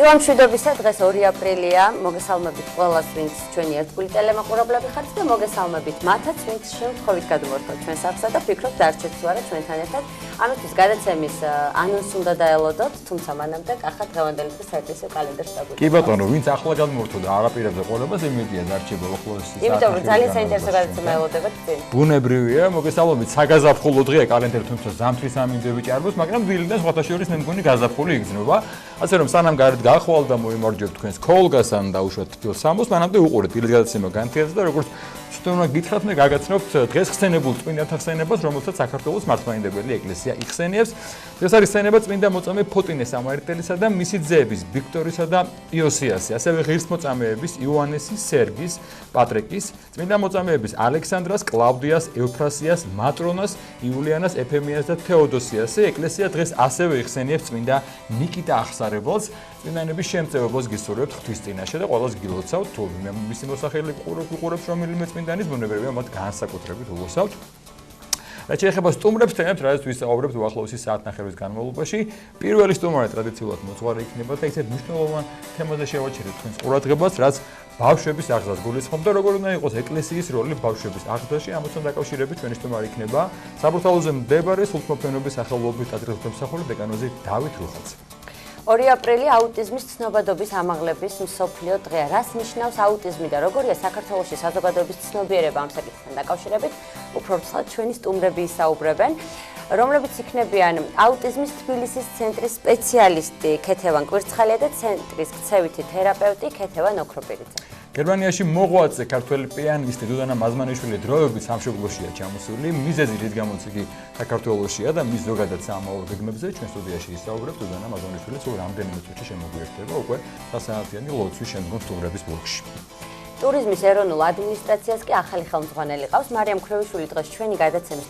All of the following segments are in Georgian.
დილა მშვიდობისა, დღეს 2 აპრილია, მოგესალმებით ყველას, ვინც ჩვენი ერთგული ტელემაყურებლები ხართ და მოგესალმებით მათაც, ვინც შემთხვევით გადმორთმევთ ჩვენ საფსა და ფიქრობთ დარჩეთ თუ არა ჩვენთან ერთად. ამისთვის გადაცემის ანონსი უნდა დაელოდოთ, თუმცა მანამდე კახა დღევანდელი დღის საერთაშორისო კალენდარს დაგვიწყოთ. კი ბატონო, ვინც ახლა გადმორთმევ და არ აპირებდა ყოლებას, იმედია დარჩება უახლოესი საათი. იმიტომ რომ ძალიან საინტერესო გადაცემა ელოდებათ წინ. ბუნებრივია, მოგესალმებით, საგაზაფხულო დღეა კალენდარი, თუმცა ზამთრის ამინდები ჭარბობს, მაგრამ დილიდან სხვათა შორის მე მგონი გაზაფხული იგრძნობა. ასე რომ სანამ გარეთ გახვალ და მოიმარჯვებთ თქვენს ქოლგასთან და უშუალოდ თითოეულ სამოს, მანამდე უყურეთ დილის გადაცემა განთიადეთ და როგორც თვითონ გითხრათ, მე გაგაცნობთ დღეს ხსენებულ წმინდანთა ხსენებას, რომელსაც საქართველოს მართლმადიდებელი ეკლესია იხსენიებს. დღეს არის ხსენება წმინდა მოწამე ფოტინე სამარიტელისა და მისი ძეების ვიქტორისა და იოსიასი, ასევე ღირსმოწამეების იოანესის, სერგის, პატრიკის, წმინდა მოწამეების ალექსანდრას, კლავდიას, ევფრასიას, მატრონას, იულიანას, ეფემიას და თეოდოსიას. ეკლესია დღეს ასევე იხსენიებს წმინდა ნიკიტა აღსარებელს. წმინდანების შემწევებას გისურვებთ ღვთისწინაშე და ყველას გილოცავთ, თუ მისი მოსახელი გიყურებს რომელიმე წმინდანის, ბუნებრივია მათ განსაკუთრებით ულოცავთ. რაც შეეხება სტუმრებს თემებს, რაც ვისაუბრებთ უახლოესი საათნახევრის განმავლობაში, პირველი სტუმარი ტრადიციულად მოძღვარი იქნება და ისეთ მნიშვნელოვან თემაზე შევაჩერებთ თქვენს ყურადღებას, რაც ბავშვების აღზრდას გულისხმობს და როგორ უნდა იყოს ეკლესიის როლი ბავშვების აღზრდაში, ამასთან დაკავშირებით ჩვენი სტუმარი იქნება საბურთალოზე მდებარე სულთმოფენობის სახელმწიფო ტაძრის ღვთისმსახური დეკანოზი დავით რუხაძე. 2 აპრილი აუტიზმის ცნობადობის ამაღლების მსოფლიო დღეა. რას ნიშნავს აუტიზმი და როგორია საქართველოში საზოგადოების ცნობიერება ამ საკითხთან დაკავშირებით? უფრო რთულად ჩვენი სტუმრები ისაუბრებენ, რომლებიც იქნებიან აუტიზმის თბილისის ცენტრის სპეციალისტი ქეთევან კვირცხალია და ცენტრის ქცევითი თერაპევტი ქეთევან ოქროპირიძე. გერმანიაში მოღვაწე ქართველი პიანისტი დუდანა მაზმანიშვილი დროებით სამშობლოშია ჩამოსული. მიზეზი რის გამოც იგი საქართველოშია და მის ზოგადად საამაო გეგმებზე ჩვენ სტუდიაში ისაუბრებთ დუდანა მაზმანიშვილი სულ რამდენიმე წუთში შემოგვიერთდება უკვე სასაათიანი ლოცვის შემდგომ სტუმრების ბლოკში. ტურიზმის ეროვნულ ადმინისტრაციას კი ახალი ხელმძღვანელი ყავს. მარიამ ქრევიშვილი დღეს ჩვენი გადაცემის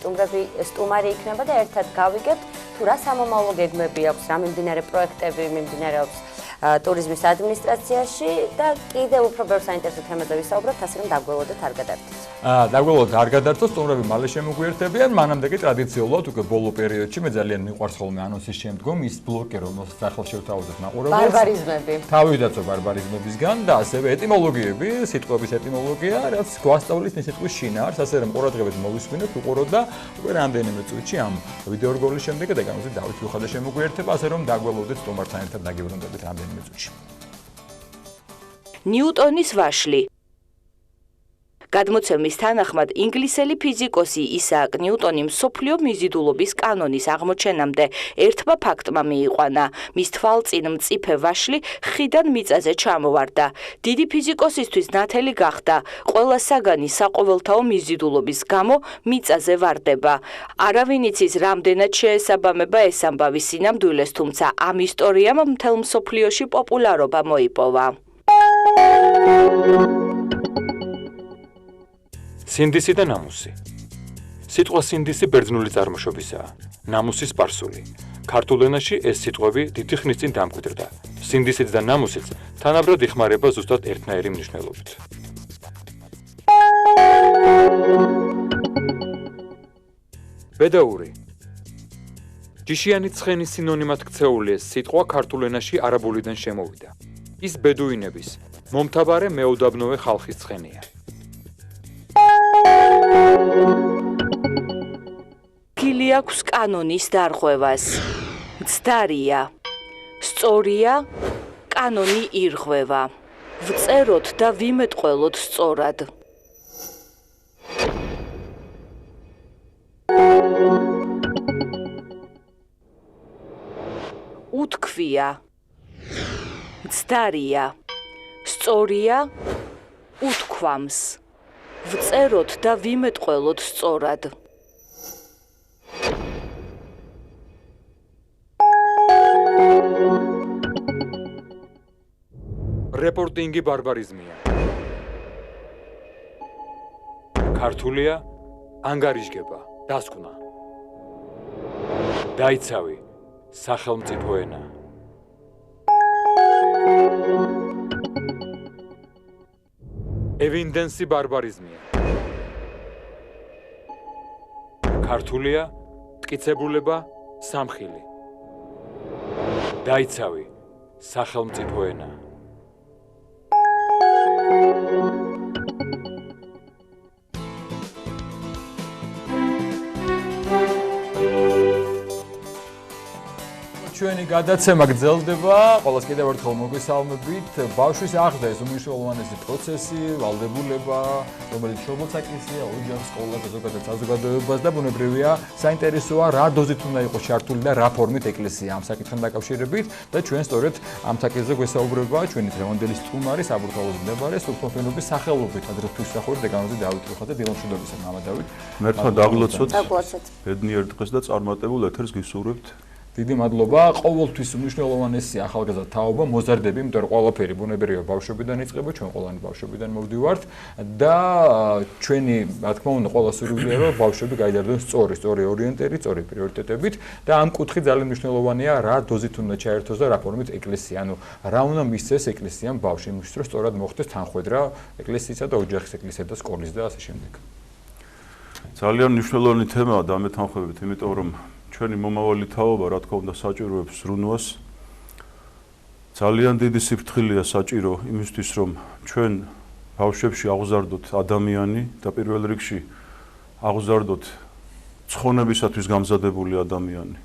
სტუმარი იქნება და ერთად გავიგებთ თუ რა სამომავლო გეგმები აქვს, რა მიმდინარე პროექტები მიმდინარეობს ტურიზმის ადმინისტრაციაში და კიდევ უფრო ბევრ საინტერესო თემაზე ვისაუბრებთ, ასე რომ დაგველოდეთ არ გადარჩეთ. დაგველოდეთ არ გადარჩოთ, სტუმრები მალე შემოგვიერთებიან, მანამდე კი ტრადიციულად უკვე ბოლო პერიოდში მე ძალიან მიყვარს ხოლმე ანონსის შემდგომ ის ბლოკი, რომელსაც ახლა შევთავაზოთ მაყურებელს. ბარბარიზმები. თავიდაცვა ბარბარიზმებისგან და ასევე ეტიმოლოგიები, სიტყვების ეტიმოლოგია, რაც გვასწავლის სიტყვის შინაარსს, ასე რომ ყურადღებით მოვისმინოთ, უყუროთ და უკვე რამდენიმე წუთში ამ ვიდეო რგოლის შემდეგ დეკანოზი დავით რუხაძე შემოგვიერთება, ასე რომ დაგველოდეთ სტუმართან ერთად დაგიბრუნდებით რამდენიმე წუთში. ნიუტონის ვაშლი. გადმოცემის თანახმად ინგლისელი ფიზიკოსი ისააკ ნიუტონი მსოფლიო მიზიდულობის კანონის აღმოჩენამდე ერთმა ფაქტმა მიიყვანა. მის თვალწინ მწიფე ვაშლი ხიდან მიწაზე ჩამოვარდა. დიდი ფიზიკოსისთვის ნათელი გახდა, ყველა საგანი საყოველთაო მიზიდულობის გამო მიწაზე ვარდება. არავინ იცის რამდენად შეესაბამება ეს ამბავი სინამდვილეს, თუმცა ამ ისტორიამ მთელ მსოფლიოში პოპულარობა მოიპოვა. სინდისი და ნამუსი. სიტყვა სინდისი ბერძნული წარმოშობისაა, ნამუსი სპარსული. ქართულ ენაში ეს სიტყვები დიდი ხნის წინ დამკვიდრდა. სინდისიც და ნამუსიც თანაბრად იხმარება ზუსტად ერთნაირი მნიშვნელობით. ბედაური. ჯიშიანი ცხენის სინონიმად ქცეული ეს სიტყვა ქართულ ენაში არაბულიდან შემოვიდა. ის ბედუინების, მომთაბარე მეუდაბნოვე ხალხის ცხენია. გილი აქვს კანონის დარღვევას. მცდარია. სწორია, კანონი ირღვევა. ვწეროთ და ვიმეტყველოთ სწორად. უთქვია. მცდარია. სწორია, უთქვამს. ვწეროთ და ვიმეტყველოთ სწორად. რეპორტინგი ბარბარიზმია. ქართულია ანგარიშგება, დასკვნა. დაიცავი, სახელმწიფო ენა. ევიდენსი ბარბარიზმია. ქართულია მტკიცებულება სამხილი. დაიცავი სახელმწიფო ენა. ჩვენი გადაცემა გრძელდება, ყოველს კიდევ ერთხელ მოგვესალმებით. ბავშვის აღზრდა ეს უმნიშვნელოვანესი პროცესი, ვალდებულება, რომელიც შრომელსაკისრია, ოჯახს, სკოლას, ზოგადად საზოგადოებას და ბუნებრივია, საინტერესოა რა დოზით უნდა იყოს ჩართული და რა ფორმით ეკლესია ამ საკითხთან დაკავშირებით და ჩვენ სწორედ ამ საკითხზე გვესაუბრება ჩვენი დღევანდელი სტუმარი საბურთალოს მდებარე სულთმოფენობის სახელობის ადრეფთვისმსახური დეკანოზი დავით რუხაძე. დილომშვიდობისა, მამა დავით. მერტმა დაგლოცოთ. დაგლოცოთ. ბედნიერ დღეს და წარმატებულ ეთერს გისურვებთ. დიდი მადლობა. ყოველთვის მნიშვნელოვანესი ახალგაზრდა თაობა მოზარდები, იმიტომ რომ ყველაფერი ბუნებრივია ბავშვობიდან იწყება, ჩვენ ყველანი ბავშვობიდან მოვდივართ და ჩვენი, რა თქმა უნდა, ყველა სურვილია რომ ბავშვები გაიზარდონ სწორი ორიენტირებით, სწორი პრიორიტეტებით და ამ კუთხით ძალიან მნიშვნელოვანია რა დოზით უნდა ჩაერთოს და რა ფორმით ეკლესია, ანუ რა უნდა მისცეს ეკლესიამ ბავშვი, იმისთვის რომ სწორად მოხდეს თანხვედრა ეკლესიისა და ოჯახის ეკლესია და სკოლის და ასე შემდეგ. ძალიან მნიშვნელოვანი თემაა და ამეთანხმებით, იმიტომ რომ ჩვენი მომავალი თაობა, რა თქმა უნდა, საჭიროებს ზრუნვას. ძალიან დიდი სიფრთხილეა საჭირო იმისთვის, რომ ჩვენ ბავშვებში აღზარდოთ ადამიანი და პირველ რიგში აღზარდოთ ცხონებისათვის გამზადებული ადამიანი,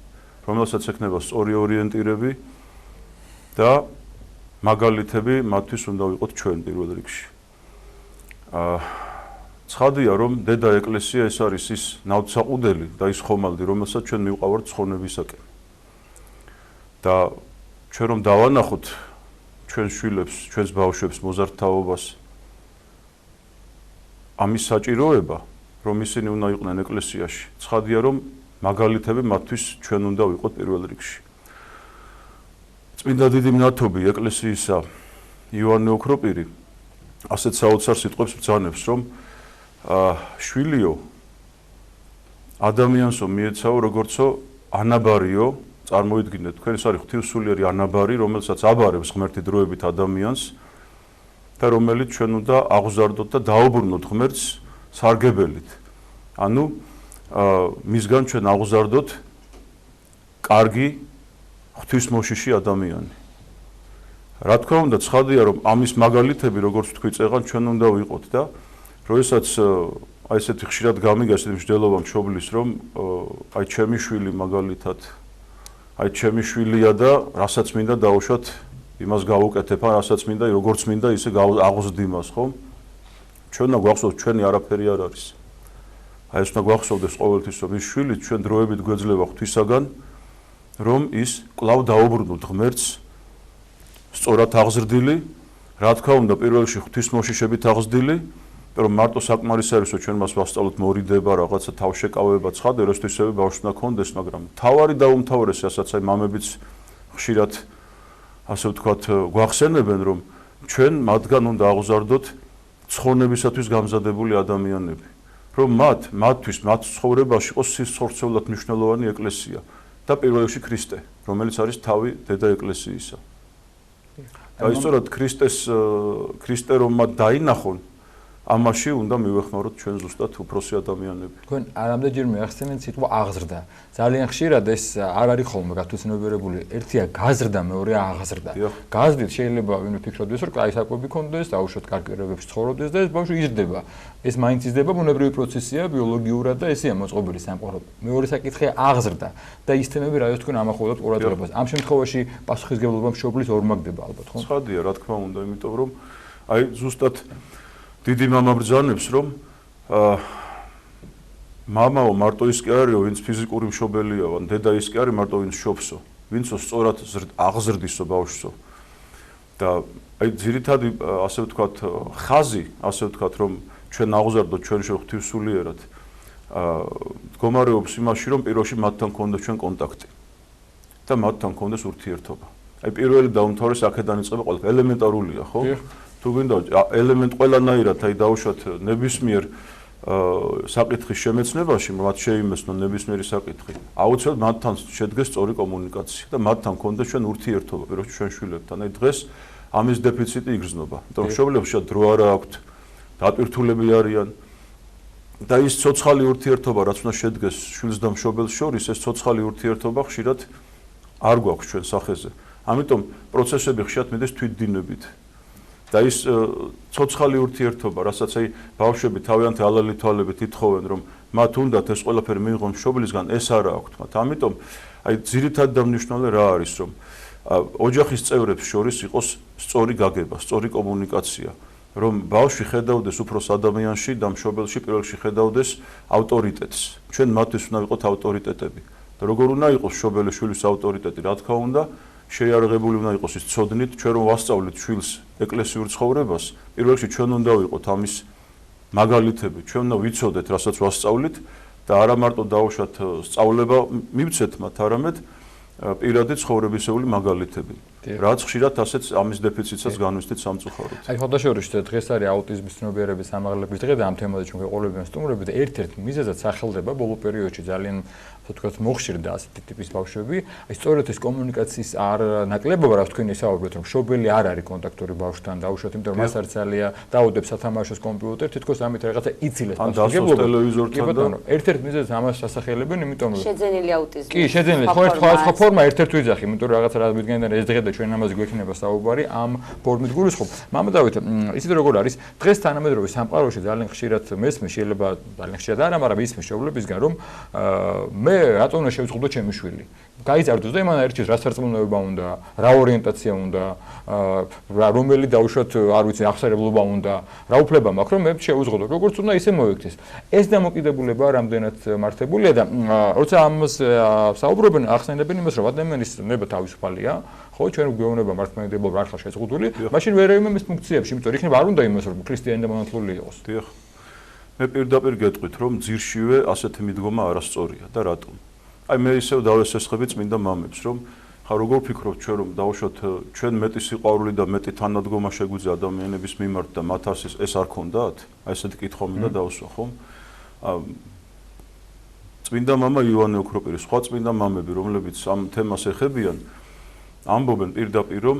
რომელსაც ექნება სწორი ორიენტირები და მაგალითები მათთვის უნდა ვიყოთ ჩვენ პირველ რიგში. ცხადია, რომ დედა ეკლესია ეს არის ის ნავთსაყუდელი და ის ხომალდი, რომელსაც ჩვენ მივყავართ ცხონებისაკენ. და ჩვენ რომ დავანახოთ ჩვენ შვილებს, ჩვენს ბავშვებს, მოზარდ თაობას ამის საჭიროება, რომ ისინი უნდა იყვნენ ეკლესიაში. ცხადია, რომ მაგალითები მათთვის ჩვენ უნდა ვიყოთ პირველ რიგში. წმინდა დიდი მნათობი ეკლესიისა იოანე ოქროპირი ასეთ საოცარ სიტყვებს ბრძანებს, რომ შვილიო ადამიანსო მიეცაო როგორცო ანაბარიო წარმოიდგინეთ თქვენ ეს არის ღვთისმსულიერი ანაბარი რომელსაც აბარებს ღმერთი დროებით ადამიანს და რომელიც ჩვენ უნდა აღზარდოთ და დაუბრუნოთ ღმერთს სარგებელით ანუ მისგან ჩვენ აღზარდოთ კარგი ღვთისმოშიში ადამიანი რა თქმა უნდა ცხადია რომ ამის მაგალითები როგორც თქვი წეღან ჩვენ უნდა ვიყოთ და როდესაც აი ესეთი ხშირად გამიგას ეს მშდელობა მშობლის რომ აი ჩემი შვილი მაგალითად აი ჩემი შვილია და რასაც მინდა დაუშვათ იმას გავუკეთებ ან რასაც მინდა როგორც მინდა ისე აღზრდი მას ხომ ჩვენ უნდა გვახსოვდეს ჩვენი არაფერი არ არის აი ეს უნდა გვახსოვდეს ყოველთვის რომ ის შვილი ჩვენ დროებით გვეძლება ღვთისაგან რომ ის კვლავ დაუბრუნოთ ღმერთს სწორად აღზრდილი რა თქმა უნდა პირველ რიგში ღვთისმოშიშებით აღზრდილი რომ მარტო საკმარისი არის რომ ჩვენ მას ვასწავლოთ მორიდება რაღაცა თავშეკავება ცხადე როსთვისები ბავშვს უნდა კონდეს მაგრამ თავარი და უმთავრესი ასაც აი მამებიც ხშირად ასე ვთქვათ გვახსენებენ რომ ჩვენ მათგან უნდა აღზარდოთ ცხონებისათვის გამზადებული ადამიანები რომ მათთვის მათ ცხოვრებაში იყოს სისხლსრცეულად მნიშვნელოვანი ეკლესია და პირველ რიგში ქრისტე რომელიც არის თავი დედა ეკლესიისა და ისწორად ქრისტე რომ მათ დაინახონ ამაში უნდა მივეხმაროთ ჩვენ ზუსტად უფროსი ადამიანები. თქვენ არამდენჯერ მიახსენეთ სიტყვა აღზრდა. ძალიან ხშირად ეს არ არის ხოლმე გათვალისწინებელებული. ერთია გაზრდა, მეორეა აღზრდა. გაზრდით შეიძლება ვინმე ფიქრობდეს, რომ კაი საკვები ქონდეს, დაუშვათ კარგი პირობებში ცხოვრობდეს და ეს ბავშვი იზრდება. ეს მაინც იზრდება, ბუნებრივი პროცესია, ბიოლოგიურად და ესეა მოწყობილი სამყარო. მეორე საკითხია აღზრდა და ის თემები რასაც თქვენ ამახვილებთ ყურადღებას. ამ შემთხვევაში პასუხისმგებლობა მშობლის ორმაგდება ალბათ, ხო? ცხადია, რა თქმა უნდა, იმიტომ რომ აი ზუსტად დიდი მამა ბრძანებს რომ მამაო მარტო ის კი არისო ვინც ფიზიკური მშობელია ან დედა ის კი არის მარტო ვინც შობსო ვინცო სწორად აღზრდისო ბავშვსო და აი ძირითადი ასე ვთქვათ ხაზი ასე ვთქვათ რომ ჩვენ აღზარდოთ ჩვენ ღვთისმსულიერად მდგომარეობს იმაში რომ პირველში მათთან გქონდეს ჩვენ კონტაქტი და მათთან გქონდეს ურთიერთობა აი პირველი და უმთავრესი აქედან იწყება ყველა ელემენტარულია ხო თუ გინდა ელემენტ ყველანაირად აი დაუშვათ ნებისმიერ საკითხის შემეცნებაში მათ შეიმეცნონ ნებისმიერი საკითხი აუცილებლად მათთან შედგეს სწორი კომუნიკაცია და მათთან გქონდეს ჩვენ ურთიერთობა პირველში ჩვენ შვილებთან აი დღეს ამის დეფიციტი იგრძნობა იმიტომ რომ მშობლებს დრო არა აქვთ დატვირთულები არიან და ის ცოცხალი ურთიერთობა რაც უნდა შედგეს შვილს და მშობელს შორის ეს ცოცხალი ურთიერთობა ხშირად არ გვაქვს ჩვენ სახეზე ამიტომ პროცესები ხშირად მიდის თვითდინებით. და ის ცოცხალი ურთიერთობა, რასაც აი ბავშვები თავიანთი ალალი თვალებით ითხოვენ, რომ მათ უნდათ ეს ყველაფერი მიიღონ მშობლისგან, ეს არა აქვთ მათ. ამიტომ აი ძირითადად დამნიშნული რა არის, რომ ოჯახის წევრებს შორის იყოს სწორი გაგება, სწორი კომუნიკაცია, რომ ბავშვი ხედავდეს უფროს ადამიანში და მშობელში პირველ რიგში ხედავდეს ავტორიტეტს. ჩვენ მათთვის უნდა ვიყოთ ავტორიტეტები. და როგორ უნდა იყოს მშობელი შვილის ავტორიტეტი, რა თქმა უნდა, შეიარაღებული უნდა იყოს ის ცოდნით, ჩვენ რომ ვასწავლით შვილს ეკლესიურ ცხოვრებას, პირველ რიგში ჩვენ უნდა ვიყოთ ამის მაგალითები, ჩვენ უნდა ვიცოდეთ, რასაც ვასწავლით და არა მარტო დაუშვათ სწავლება მივცეთ მათ, არამედ პირადი ცხოვრებისეული მაგალითები. რაც ხშირად ასეც ამის დეფიციტსაც განვისდით სამწუხაროდ. აი ხოდაშორის დღეს არის აუტიზმის ცნობიერების ამაღლების დღე და ამ თემაზე ჩვენ გვეყოლებიან სტუმრები და ერთ-ერთ მიზეზად სახელდება ბოლო პერიოდში ძალიან თქვათ მოხშირდა ასეთი ტიპის ბავშვები. აი სწორედ ეს კომუნიკაციის არ ნაკლებობა, რაც თქვენ ისაუბრეთ, რომ მშობელი არ არის კონტაქტური ბავშვთან დაუშვათ, იმიტომ რომ მას არ ძალიან დაუდებს სათამაშოს კომპიუტერი, თითქოს ამით რაღაცა იცილეს მასშტაბებად ტელევიზორთან და ერთ-ერთ მიზეზს ამას ასახელებენ, იმიტომ რომ შეძენილი აუტიზმი. კი, შეძენილი, სხვა ფორმა ერთ-ერთ ვიძახი, იმიტომ რომ რაღაცა რა ვიდგენიდან ეს დღე და ჩვენ ამაზე გვექნება საუბარი ამ ფორმით გულისხმობ. მამა დავით, ისეთ როგორ არის დღეს თანამედროვე სამყაროში ძალიან ხშირად მესმის, შეიძლება ძალიან ხშირად არა, მაგრამ ისმის მშობლებისგან, რომ მე რატომ უნდა შევწყობდო ჩემი შვილი? გაიზარდოს და იმან აირჩიოს რა სარწმუნოება უნდა, რა ორიენტაცია უნდა, რომელი დაუშვათ, არ ვიცი, აღსარებლობა უნდა, რა უფლება მაქვს, რომ მე შევუძღოდო. როგორც უნდა ისე მოიქცეს. ეს დამოკიდებულება რამდენად მართებულია და როცა ამას საუბრობენ, ახსენებენ იმას, რომ ადამიანის ნება თავისუფალია, ხო, ჩვენ გვეუბნება მართლმადიდებლობა არ ხარ შეზღუდული, მაშინ ვერაიმე მის ფუნქციებში, იმიტომ რომ იქნებ არ უნდა იმას, რომ ქრისტიანი და მონათლული იყოს. დიახ. მე პირდაპირ გეტყვით, რომ ძირშივე ასეთი მიდგომა არასწორია და რატომ? აი მე ისევ დავესესხები წმინდა მამებს, რომ ხა როგორ ფიქრობთ ჩვენ, რომ დავუშვათ ჩვენ მეტი სიყვარული და მეტი თანადგომა შეგვიძლია ადამიანების მიმართ და მათ ეს არ ქონდათ? აი ესეთი კითხვა მინდა დავუსვა, ხომ? წმინდა მამა იოანე ოქროპირი, სხვა წმინდა მამები, რომლებიც ამ თემას ეხებიან, ამბობენ პირდაპირ, რომ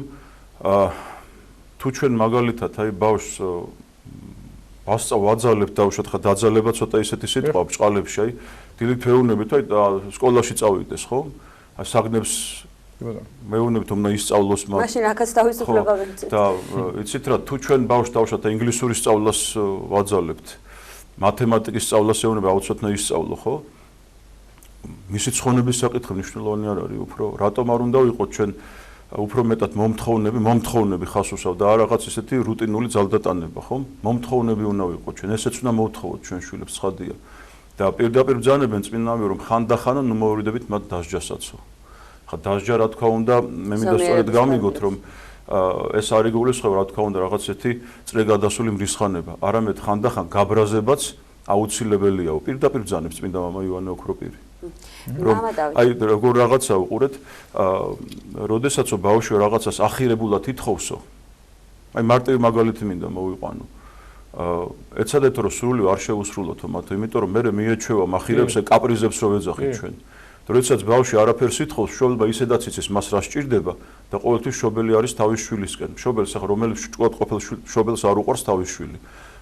თუ ჩვენ მაგალითად აი ბავშვს ვაძალებთ დავუშვათ ხა დაძალება ცოტა ისეთი სიტყვა ბჭყალებში, აი დილით ვეუბნებით, აი სკოლაში წავიდეს, ხო? აი საგნებს მეუბნებით, უნდა ისწავლოს მათ. მაშინ ახაც თავისუფლება ვეცით. და იცით რა, თუ ჩვენ ბავშვს დავუშვათ ინგლისურის სწავლას ვაძალებთ, მათემატიკის სწავლას ეუბნებით, აუცილებლად უნდა ისწავლო, ხო? მისი ცხონების საკითხი მნიშვნელოვანი არ არის უფრო, რატომ არ უნდა ვიყოთ ჩვენ უფრო მეტად მომთხოვნები ხას უსავ და არ რაღაც ისეთი რუტინული ძალდატანება, ხო? მომთხოვნები უნდა ვიყოთ ჩვენ, ესეც უნდა მოვთხოვოთ ჩვენ შვილებს, ცხადია. და პირდაპირ ბრძანებენ წმინდანები, რომ ხანდახანო ნუ მოვიდებით მათ დასჯასაცო. ხა დასჯა რა თქმა უნდა, მე მინდა სწორედ გამიგოთ, რომ ეს არ იგულისხმება, რა თქმა უნდა, რაღაც ისეთი წრეგადასული მრისხანება, არამედ ხანდახან გაბრაზებაც აუცილებელიაო. პირდაპირ ბრძანებს წმინდა მამა იოანე ოქროპირი. აი როგორ რაღაცა უყურეთ, როდესაც ბავშვი რაღაცას ახირებულად ითხოვსო, აი მარტივი მაგალითი მინდა მოვიყვანო. ეცადეთ რომ სრული არ შეუსრულოთო მათ, იმიტომ რომ მე მიეჩვევა ახირებს კაპრიზებს რო ვეძახით ჩვენ. როდესაც ბავშვი არაფერს ითხოვს, მშობელმა ისედაც იცის მას რა სჭირდება და ყოველთვის მშობელი არის თავის შვილისკენ. მშობელს ახლა რომელიც ჭკუად ყოფილ მშობელს არ უყვარს თავის შვილი.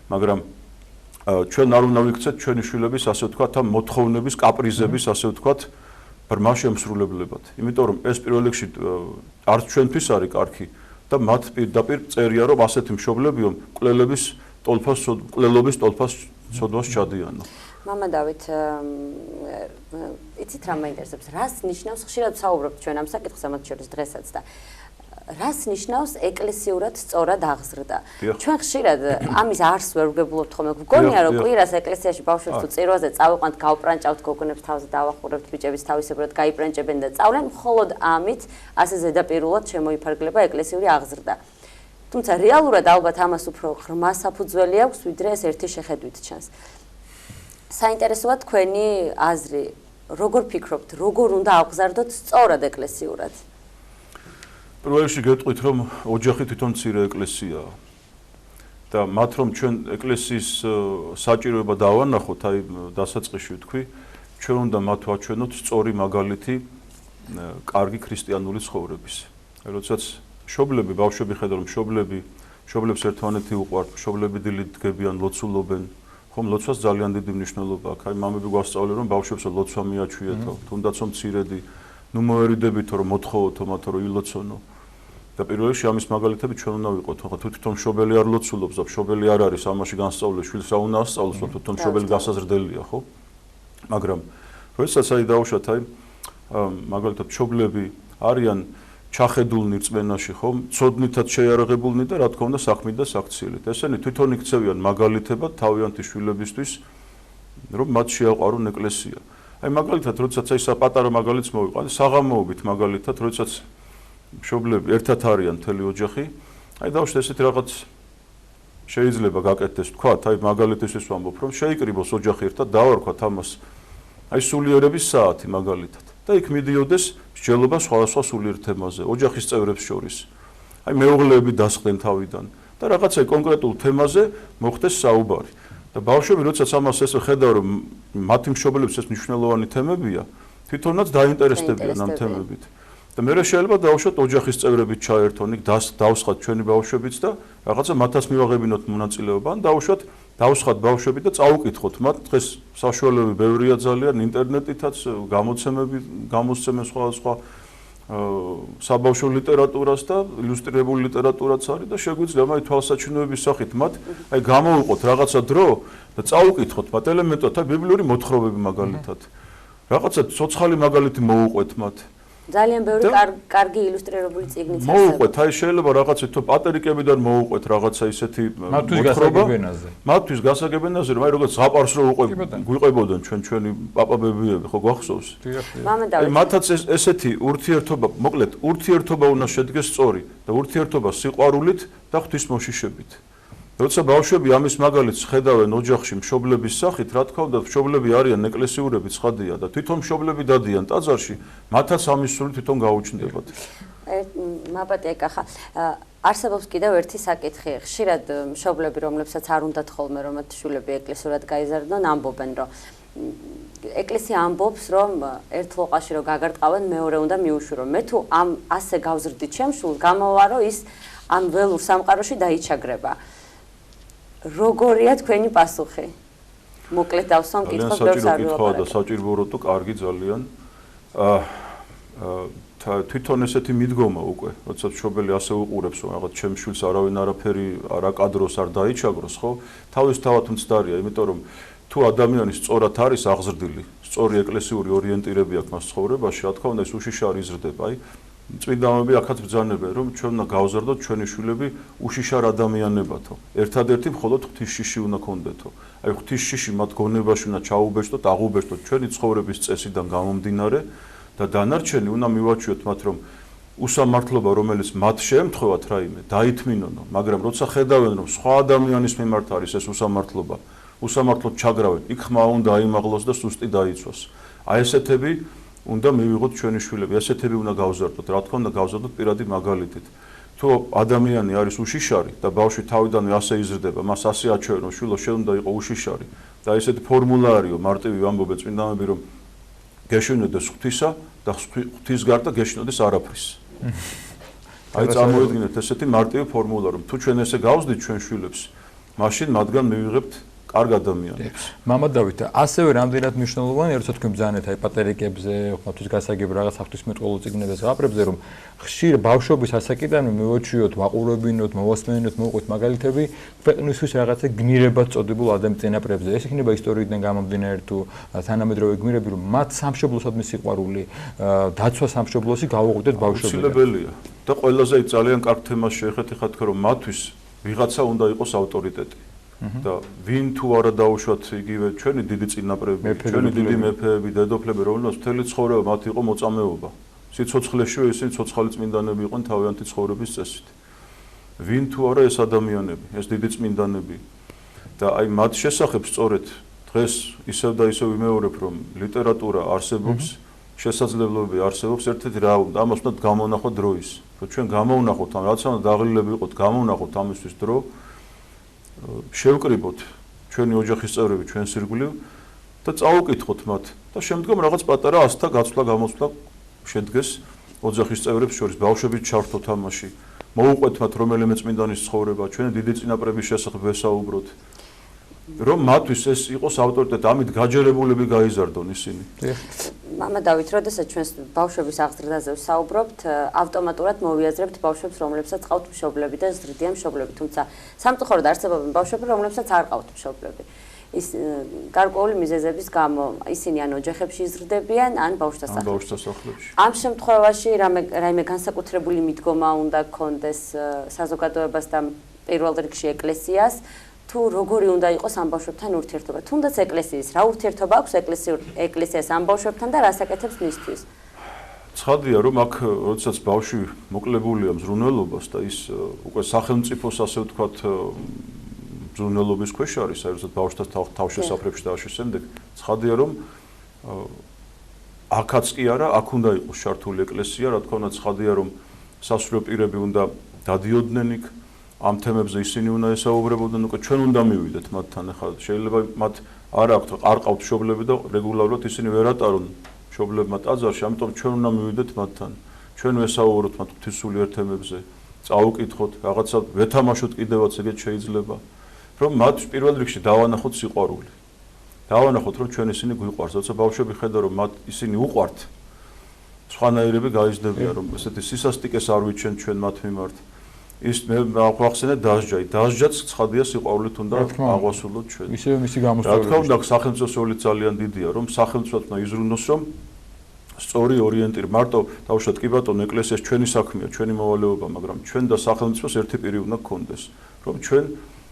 მაგრამ ჩვენ არ უნდა ვიქცეთ ჩვენი შვილების ასე ვთქვათ ამ მოთხოვნების, კაპრიზების ასე ვთქვათ ბრმა შემსრულებლებად. იმიტომ რომ ეს პირველ რიგში არც ჩვენთვის არის კარგი და მათ პირდაპირ წერია რომ ასეთი მშობლებიო მკვლელობის ტოლფას ცოდვას ჩადიანო. მამა დავით, იცით რა მაინტერესებს, რას ნიშნავს ხშირად საუბრობთ ჩვენ ამ საკითხზე მათ შორის დღესაც და რას ნიშნავს ეკლესიურად სწორად აღზრდა? ჩვენ ხშირად ამის არს ვერ ვგებულობთ ხოლმე. გგონია რომ კვირას ეკლესიაში ბავშვებს თუ წირვაზე წავიყვანთ, გავპრანჭავთ გოგონებს თავზე დავახურებთ, ბიჭების თავისებურად გაიპრანჭებენ და წავლენ, მხოლოდ ამით ასე ზედაპირულად შემოიფარგლება ეკლესიური აღზრდა. თუმცა რეალურად ალბათ ამას უფრო ღრმა საფუძველი აქვს, ვიდრე ეს ერთი შეხედვით ჩანს. საინტერესოა თქვენი აზრი, როგორ ფიქრობთ, როგორ უნდა აღზარდოთ სწორად ეკლესიურად? პირველ რიგში გეტყვით, რომ ოჯახი თვითონ მცირე ეკლესიაა და მათ რომ ჩვენ ეკლესიის საჭიროება დავანახოთ, აი დასაწყისში ვთქვი, ჩვენ უნდა მათ ვაჩვენოთ სწორი მაგალითი კარგი ქრისტიანული ცხოვრების. როდესაც მშობლები, ბავშვები ხედავენ, მშობლებს ერთმანეთი უყვართ, მშობლები დილით დგებიან, ლოცულობენ, ხომ ლოცვას ძალიან დიდი მნიშვნელობა აქვს. აი მამები გვასწავლენ, რომ ბავშვებს ლოცვა მიაჩვიეთო, თუნდაც რომ მცირედი, ნუ მოერიდებით რომ მოთხოვოთო მათ რომ ილოცონო. და პირველ რიგში ამის მაგალითები ჩვენ უნდა ვიყოთ. ხო, თვითონ მშობელი არ ლოცულობს და მშობელი არ არის ამაში განსწავლული, შვილს რა უნდა ასწავლოს, თვითონ მშობელი გასაზრდელია, ხო? მაგრამ როდესაც დაუშვათ მაგალითად მშობლები არიან ჩახედულნი რწმენაში, ხო? ცოდნითაც შეიარაღებულნი და რა თქმა უნდა საქმით და საქციელით. ესენი თვითონ იქცევიან მაგალითებად თავიანთი შვილებისთვის, რომ მათ შეაყვარონ ეკლესია. აი მაგალითად, როდესაც აი პატარა მაგალითს მოვიყვანე, საღამოობით მაგალითად, როდესაც მშობლები ერთად არიან მთელი ოჯახი, აი დავუშვათ ესეთი რაღაც შეიძლება გაკეთდეს, თქვათ, აი მაგალითისთვის ვამბობ, რომ შეიკრიბოს ოჯახი ერთად, დავარქვათ ამას აი სულიერების საათი მაგალითად. და იქ მიდიოდეს მსჯელობა სხვადასხვა სულიერ თემაზე, ოჯახის წევრებს შორის. აი მეუღლეები დასხდნენ თავიდან და რაღაცა კონკრეტულ თემაზე მოხდეს საუბარი. და ბავშვები როდესაც ამას ესე ხედავ, რომ მათი მშობლების ეს მნიშვნელოვანი თემებია, თვითონაც დაინტერესდებიან ამ თემებით. და მე შეიძლება დავუშვათ ოჯახის წევრებით ჩაერთონ, იქ დავსხათ ჩვენი ბავშვებიც და რაღაცა მათაც მივაღებინოთ მონაწილეობა, ან დავსხათ ბავშვები და წაუკითხოთ მათ. დღეს საშუალებები ბევრია ძალიან, ინტერნეტითაც გამოსცემენ სხვადასხვა საბავშვო ლიტერატურას და ილუსტრირებული ლიტერატურაც არის და შეგვიძლია აი თვალსაჩინოების სახით მათ აი გამოვუყოთ რაღაცა დრო და წაუკითხოთ მათ ელემენტად აი ბიბლიური მოთხრობები მაგალითად. რაღაცა ცოცხალი მაგალითი მოუყვეთ მათ. ძალიან ბევრი კარგი ილუსტრირებული წიგნიც არის. მოუყვეთ, აი შეიძლება რაღაცა თო პატერიკებიდან მოუყვეთ რაღაცა ისეთი მოთხრობა. მათთვის გასაგებენაზე, რომ აი როგორც ზღაპარს რო გვიყვებოდან ჩვენი პაპაბებიები, ხო გახსოვს? აი მათაც ესეთი ურთიერთობა, მოკლედ, ურთიერთობა უნდა შედგეს სწორი და ურთიერთობა სიყვარულით და ღვთისმოშიშებით. როცა ბავშვები ამის მაგალითს ხედავენ ოჯახში მშობლების სახით, რა თქმა უნდა, მშობლები არიან ეკლესიურები ცხადია და თვითონ მშობლები დადიან ტაძარში, მათაც ამის სული თვითონ გაუჩნდებათ. მაპატიეკა ხა არსებობს კიდევ ერთი საკითხი. ხშირად მშობლები, რომლებსაც არ უნდათ ხოლმე რომ მათ შვილები ეკლესიურად გაიზარდონ, ამბობენ, რომ ეკლესია ამბობს, რომ ერთ ლოყაში რომ გაგარტყავენ, მეორე უნდა მიუშვირო. მე თუ ამ ასე გავზრდით ჩემ შვილს, გამოვარო ის ამ ველურ სამყაროში დაიჩაგრება. როგორია თქვენი პასუხი? მოკლედ დავსვამ კითხვას ბევრს არ ვილაპარაკე. და საჭირო როტო კარგი ძალიან. თვითონ ესეთი მიდგომა უკვე, როდესაც მშობელი ასე უყურებს, რომ რაღაც ჩემ შვილს არავინ არაფერი არ აკადროს, არ დაიჩაგროს, ხო? თავისთავად მცდარია, იმიტომ რომ თუ ადამიანი სწორად არის აღზრდილი, სწორი ეკლესიური ორიენტირები აქვს მას ცხოვრებაში, რა თქმა უნდა ეს უშიშარ იზრდება, აი წმინდანები აქაც ბრძანებენ, რომ ჩვენ უნდა გავზარდოთ ჩვენი შვილები უშიშარ ადამიანებათო. ერთადერთი მხოლოდ ღვთისშიში უნდა ქონდეთო. აი ღვთისშიში მათ გონებაში უნდა ჩაუბეჭდოთ, აღუბეჭდოთ ჩვენი ცხოვრების წესიდან გამომდინარე და დანარჩენი უნდა მივაჩვიოთ მათ, რომ უსამართლობა, რომელიც მათ შეემთხვევათ რაიმე, დაითმინონო, მაგრამ როცა ხედავენ, რომ სხვა ადამიანის მიმართ არის ეს უსამართლობა, უსამართლოდ ჩაგრავენ, იქ ხმა უნდა აიმაღლოს და სუსტი დაიცვას. აი ესეთები უნდა მივიღოთ ჩვენი შვილები, ესეთები უნდა გავზარდოთ, რა თქმა უნდა გავზარდოთ პირადი მაგალითით. თუ ადამიანი არის უშიშარი და ბავშვი თავიდანვე ასე იზრდება, მას ასე აჩვენო, შვილო შენ უნდა იყო უშიშარი და ესეთი ფორმულა არისო, მარტივი ამბობენ წმინდანები, რომ გეშინოდეს ღვთისა და ღვთის გარდა გეშინოდეს არაფრის. აი წარმოვიდგინეთ ესეთი მარტივი ფორმულა, რომ თუ ჩვენ ესე გავზდით ჩვენ შვილებს, მაშინ მათგან მივიღებთ კარგ ადამიანებს. მამა დავით, ასევე რამდენად მნიშვნელოვანია, როცა თქვენ ბრძანეთ აი პატერიკებზე, ხმათვის გასაგებ რაღაც ღვთისმეტყველო წიგნებზე, ზღაპრებზე, რომ ხშირ ბავშვობის ასაკიდანვე მივაჩვიოთ, ვაყურებინოთ, მოვასმენინოთ, მოვყვეთ მაგალითები ქვეყნისთვის რაღაცა გმირებად წოდებულ ადამიანის წინაპრებზე. ეს იქნება ისტორიიდან გამომდინარე თუ თანამედროვე გმირები, რომ მათ სამშობლოსადმი სიყვარული, დაცვა სამშობლოსი გაუღვდეთ ბავშვებიდან. აუცილებელია. და ყველაზე ძალიან კარგ თემას შეეხეთ ხა თქვენ, რომ მათთვის ვიღაცა უნდა იყოს ავტორიტეტი. და ვინ თუ არა დაუშვათ იგივე ჩვენი დიდი წინაპრები, ჩვენი დიდი მეფეები, დედოფლები, რომელსაც მთელი ცხოვრება მათ იყო მოწამეობა. სიცოცხლეშივე ისინი ცოცხალი წმინდანები იყვნენ თავიანთი ცხოვრების წესით. ვინ თუ არა ეს ადამიანები, ეს დიდი წმინდანები. და აი მათ შესახებ სწორედ დღეს ისევ და ისევ ვიმეორებ, რომ ლიტერატურა არსებობს, შესაძლებლობები არსებობს, ერთ-ერთი რა უნდა, ამას უნდა გამოვნახოთ დროის. რომ ჩვენ გამოვნახოთ ამ რაც უნდა დაღლილები იყოთ, გამოვნახოთ ამისთვის დრო. შევკრიბოთ ჩვენი ოჯახის წევრები ჩვენს ირგვლივ და წაუკითხოთ მათ და შემდგომ რაღაც პატარა ასთა გაცვლა გამოცვლა შედგეს ოჯახის წევრებს შორის ბავშვებით ჩართოთ ამაში მოუყვეთ მათ რომელიმე წმინდანის ცხოვრება ჩვენი დიდი წინაპრების შესახებ ვესაუბროთ რომ მათთვის ეს იყოს ავტორიტეტი, ამით გაჯერებულები გაიზარდონ ისინი. მამა დავით, როდესაც ჩვენს ბავშვების აღზრდაზე ვსაუბრობთ, ავტომატურად მოვიაზრებთ ბავშვებს, რომლებსაც ყავთ მშობლები და ზრდიან მშობლები, თუმცა სამწუხაროდ არსებობენ ბავშვები, რომლებსაც არ ყავთ მშობლები. ის გარკვეული მიზეზების გამო ისინი ან ოჯახებში იზრდებიან, ან ბავშვთა სახლებში. ამ შემთხვევაში რაიმე განსაკუთრებული მიდგომა უნდა გქონდეს საზოგადოებას და პირველ რიგში ეკლესიას, თუ როგორი უნდა იყოს ამ ბავშვებთან ურთიერთობა. თუნდაც ეკლესიის რა ურთიერთობა აქვს ეკლესიას ამ ბავშვებთან და რას აკეთებს მისთვის? ცხადია, რომ აქ როდესაც ბავშვი მოკლებულია მზრუნველობას და ის უკვე სახელმწიფოს ასე ვთქვათ მზრუნველობის ქვეშ არის, აი როდესაც ბავშვთა თავშესაფრებში და ასე შემდეგ, ცხადია, რომ აქაც კი არა, აქ უნდა იყოს ჩართული ეკლესია, რა თქმა უნდა, ცხადია, რომ სასულიერო პირები უნდა დადიოდნენ იქ, ამ თემებზე ისინი უნდა ესაუბრებოდნენ, უკვე ჩვენ უნდა მივიდეთ მათთან, ახლა შეიძლება მათ არ აქვთ, არ ყავთ მშობლები და რეგულარულად ისინი ვერ ატარონ მშობლებმა ტაძარში, ამიტომ ჩვენ უნდა მივიდეთ მათთან, ჩვენ ვესაუბროთ მათ ღვთისმსხვილ თემებზე, წაუკითხოთ, რაღაცა ვეთამაშოთ კიდევაც ეგეთ შეიძლება. რომ მათ პირველ რიგში დავანახოთ სიყვარული. დავანახოთ, რომ ჩვენ ისინი გვიყვარს, როცა ბავშვები ხედა, რომ მათ ისინი უყვართ, სხვანაირები გაიზრდებიან, რომ ესეთი სისასტიკეს არ ვიჩენ ჩვენ მათ მიმართ. ის მე აღვახსენე დასჯა. დასჯაც ცხადია სიყვარულით უნდა აღვასრულოთ ჩვენ. ისევ მისი გამოსწორება. რა თქმა უნდა, სახელმწიფოს როლი ძალიან დიდია, რომ სახელმწიფო უნდა იზრუნოს, რომ სწორი ორიენტირი მარტო დავუშვათ კი ბატონო ეკლესიას ჩვენი საქმეა, ჩვენი მოვალეობა, მაგრამ ჩვენ და სახელმწიფოს ერთი პირი უნდა გქონდეს, რომ ჩვენ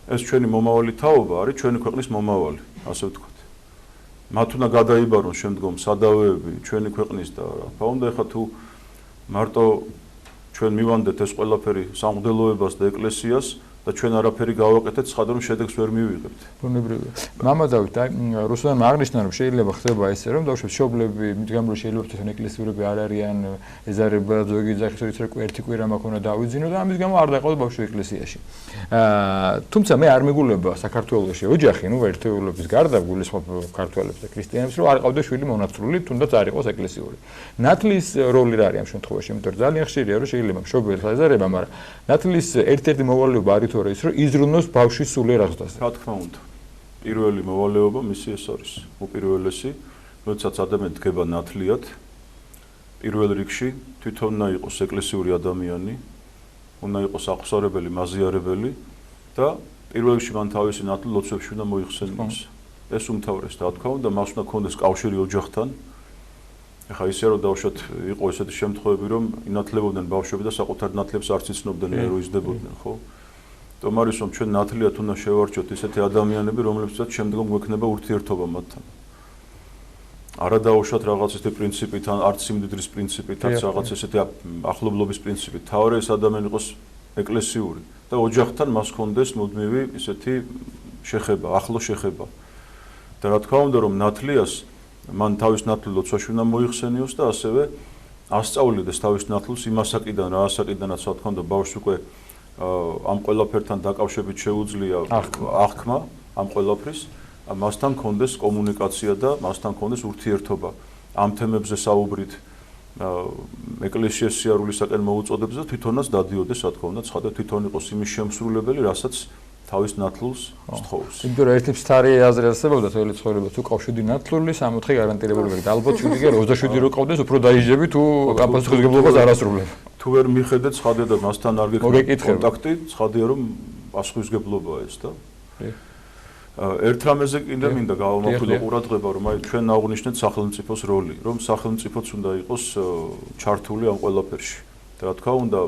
ეს ჩვენი მომავალი თაობა არის ჩვენი ქვეყნის მომავალი, ასე ვთქვათ. მათ უნდა გადაიბარონ შემდგომ სადავეები ჩვენი ქვეყნის და რა თქმა უნდა, ეხლა თუ მარტო ჩვენ მივანდეთ ეს ყველაფერი სამღვდელოებას და ეკლესიას და ჩვენ არაფერი გავაკეთეთ, ცხადია რომ შედეგს ვერ მივიღებთ. ბუნებრივია. მამა დავით, აი რუსლანმა აღნიშნა, რომ შეიძლება ხდება ესე, რომ ბავშვებს მშობლები მიდგამენ, რომ შეიძლება თვითონ ეკლესიურები არ არიან, ეზარება ზოგი ძახის რიცხვი ერთი კვირა მაქვს უნდა დავიძინო და ამის გამო არ დაყავთ ბავშვი ეკლესიაში. თუმცა მე არ მეგულება საქართველოში ოჯახი, ნუ ერთეულობის გარდა გულისხმობ ქართველებს და ქრისტიანებს, რომ არ ყავდეს შვილი მონათრული, თუნდაც არ იყოს ეკლესიური. ნათლის როლი რა არის ამ შემთხვევაში? იმიტომ რომ ძალიან ხშირია, რომ შეიძლება მშობელი ეზარება, მაგრამ ნათლის ერთ-ერთი მოვალეობა არის თორე ის, რომ იზრუნოს ბავშვის სულიერ აღზრდაზე. რა თქმა უნდა. პირველი მოვალეობა მისი ეს არის. უპირველესი, როდესაც ადამიანი დგება ნათლიად, პირველ რიგში თვითონ უნდა იყოს ეკლესიური ადამიანი, უნდა იყოს აღსარებელი, მაზიარებელი და პირველ რიგში მან თავისი ნათლი ლოცვებში უნდა მოიხსენოს. ეს უმთავრეს, რა თქმა უნდა, მას უნდა ქონდეს კავშირი ოჯახთან. ეხლა ისე რომ დავუშვათ, იყო ესეთი შემთხვევები, რომ ინათლებოდნენ ბავშვები და საკუთარ ნათლებს არც იცნობდნენ, ეროიზდებოდნენ, ხო? თუმცა რომ ჩვენ ნათლიად უნდა შევარჩიოთ ისეთი ადამიანები, რომლებსაც შემდგომ გვექნება ურთიერთობა მათთან. არა დავუშვათ რაღაც ესეთი პრინციპით, ან არც სიმდიდრის პრინციპით, არც რაღაც ესეთი ახლობლობის პრინციპით. თავარი ეს ადამიანი იყოს ეკლესიური და ოჯახთან მას ჰქონდეს მუდმივი ესეთი შეხება, ახლო შეხება. და რა თქმა უნდა, რომ ნათლიას მან თავის ნათლი ლოცვაში უნდა მოიხსენიოს და ასევე ასწავლიდეს თავის ნათლს იმასაკიდან, რა ასაკიდანაც რა თქმა უნდა ბავშვს უკვე ამ ყველაფერთან დაკავშირებით შეუძლია აღქმა ამ ყველაფრის, მასთან კონდეს კომუნიკაცია და მასთან კონდეს ურთიერთობა ამ თემებზე საუბრით ეკლესიის სიარულისაკენ მოუწოდებს და თვითონაც დადიოდეს, რა თქმა უნდა, ცხადია თვითონ იყოს იმის შემსრულებელი, რასაც თავის ნათლს სთხოვს. იმიტომ რომ ერთი ფსტარი აზრი არსებობდა თელი ცხოვრება, თუ ყავს 7 ნათლული, 60 გარანტირებული ვიყავ. ალბათ 7 კი 27 რო ყავდეს, უფრო დაიჯდები თუ ამ პასუხისმგებლობას არ ასრულებ. თუ ვერ მიხედეთ, ცხადია და მასთან არ გექნება კონტაქტი, ცხადია რომ პასუხისმგებლობაა ეს და ერთ რამეზე კიდე მინდა გავამახვილო ყურადღება, რომ აი ჩვენ აღვნიშნეთ სახელმწიფოს როლი, რომ სახელმწიფოც უნდა იყოს ჩართული ამ ყველაფერში. და რა თქმა უნდა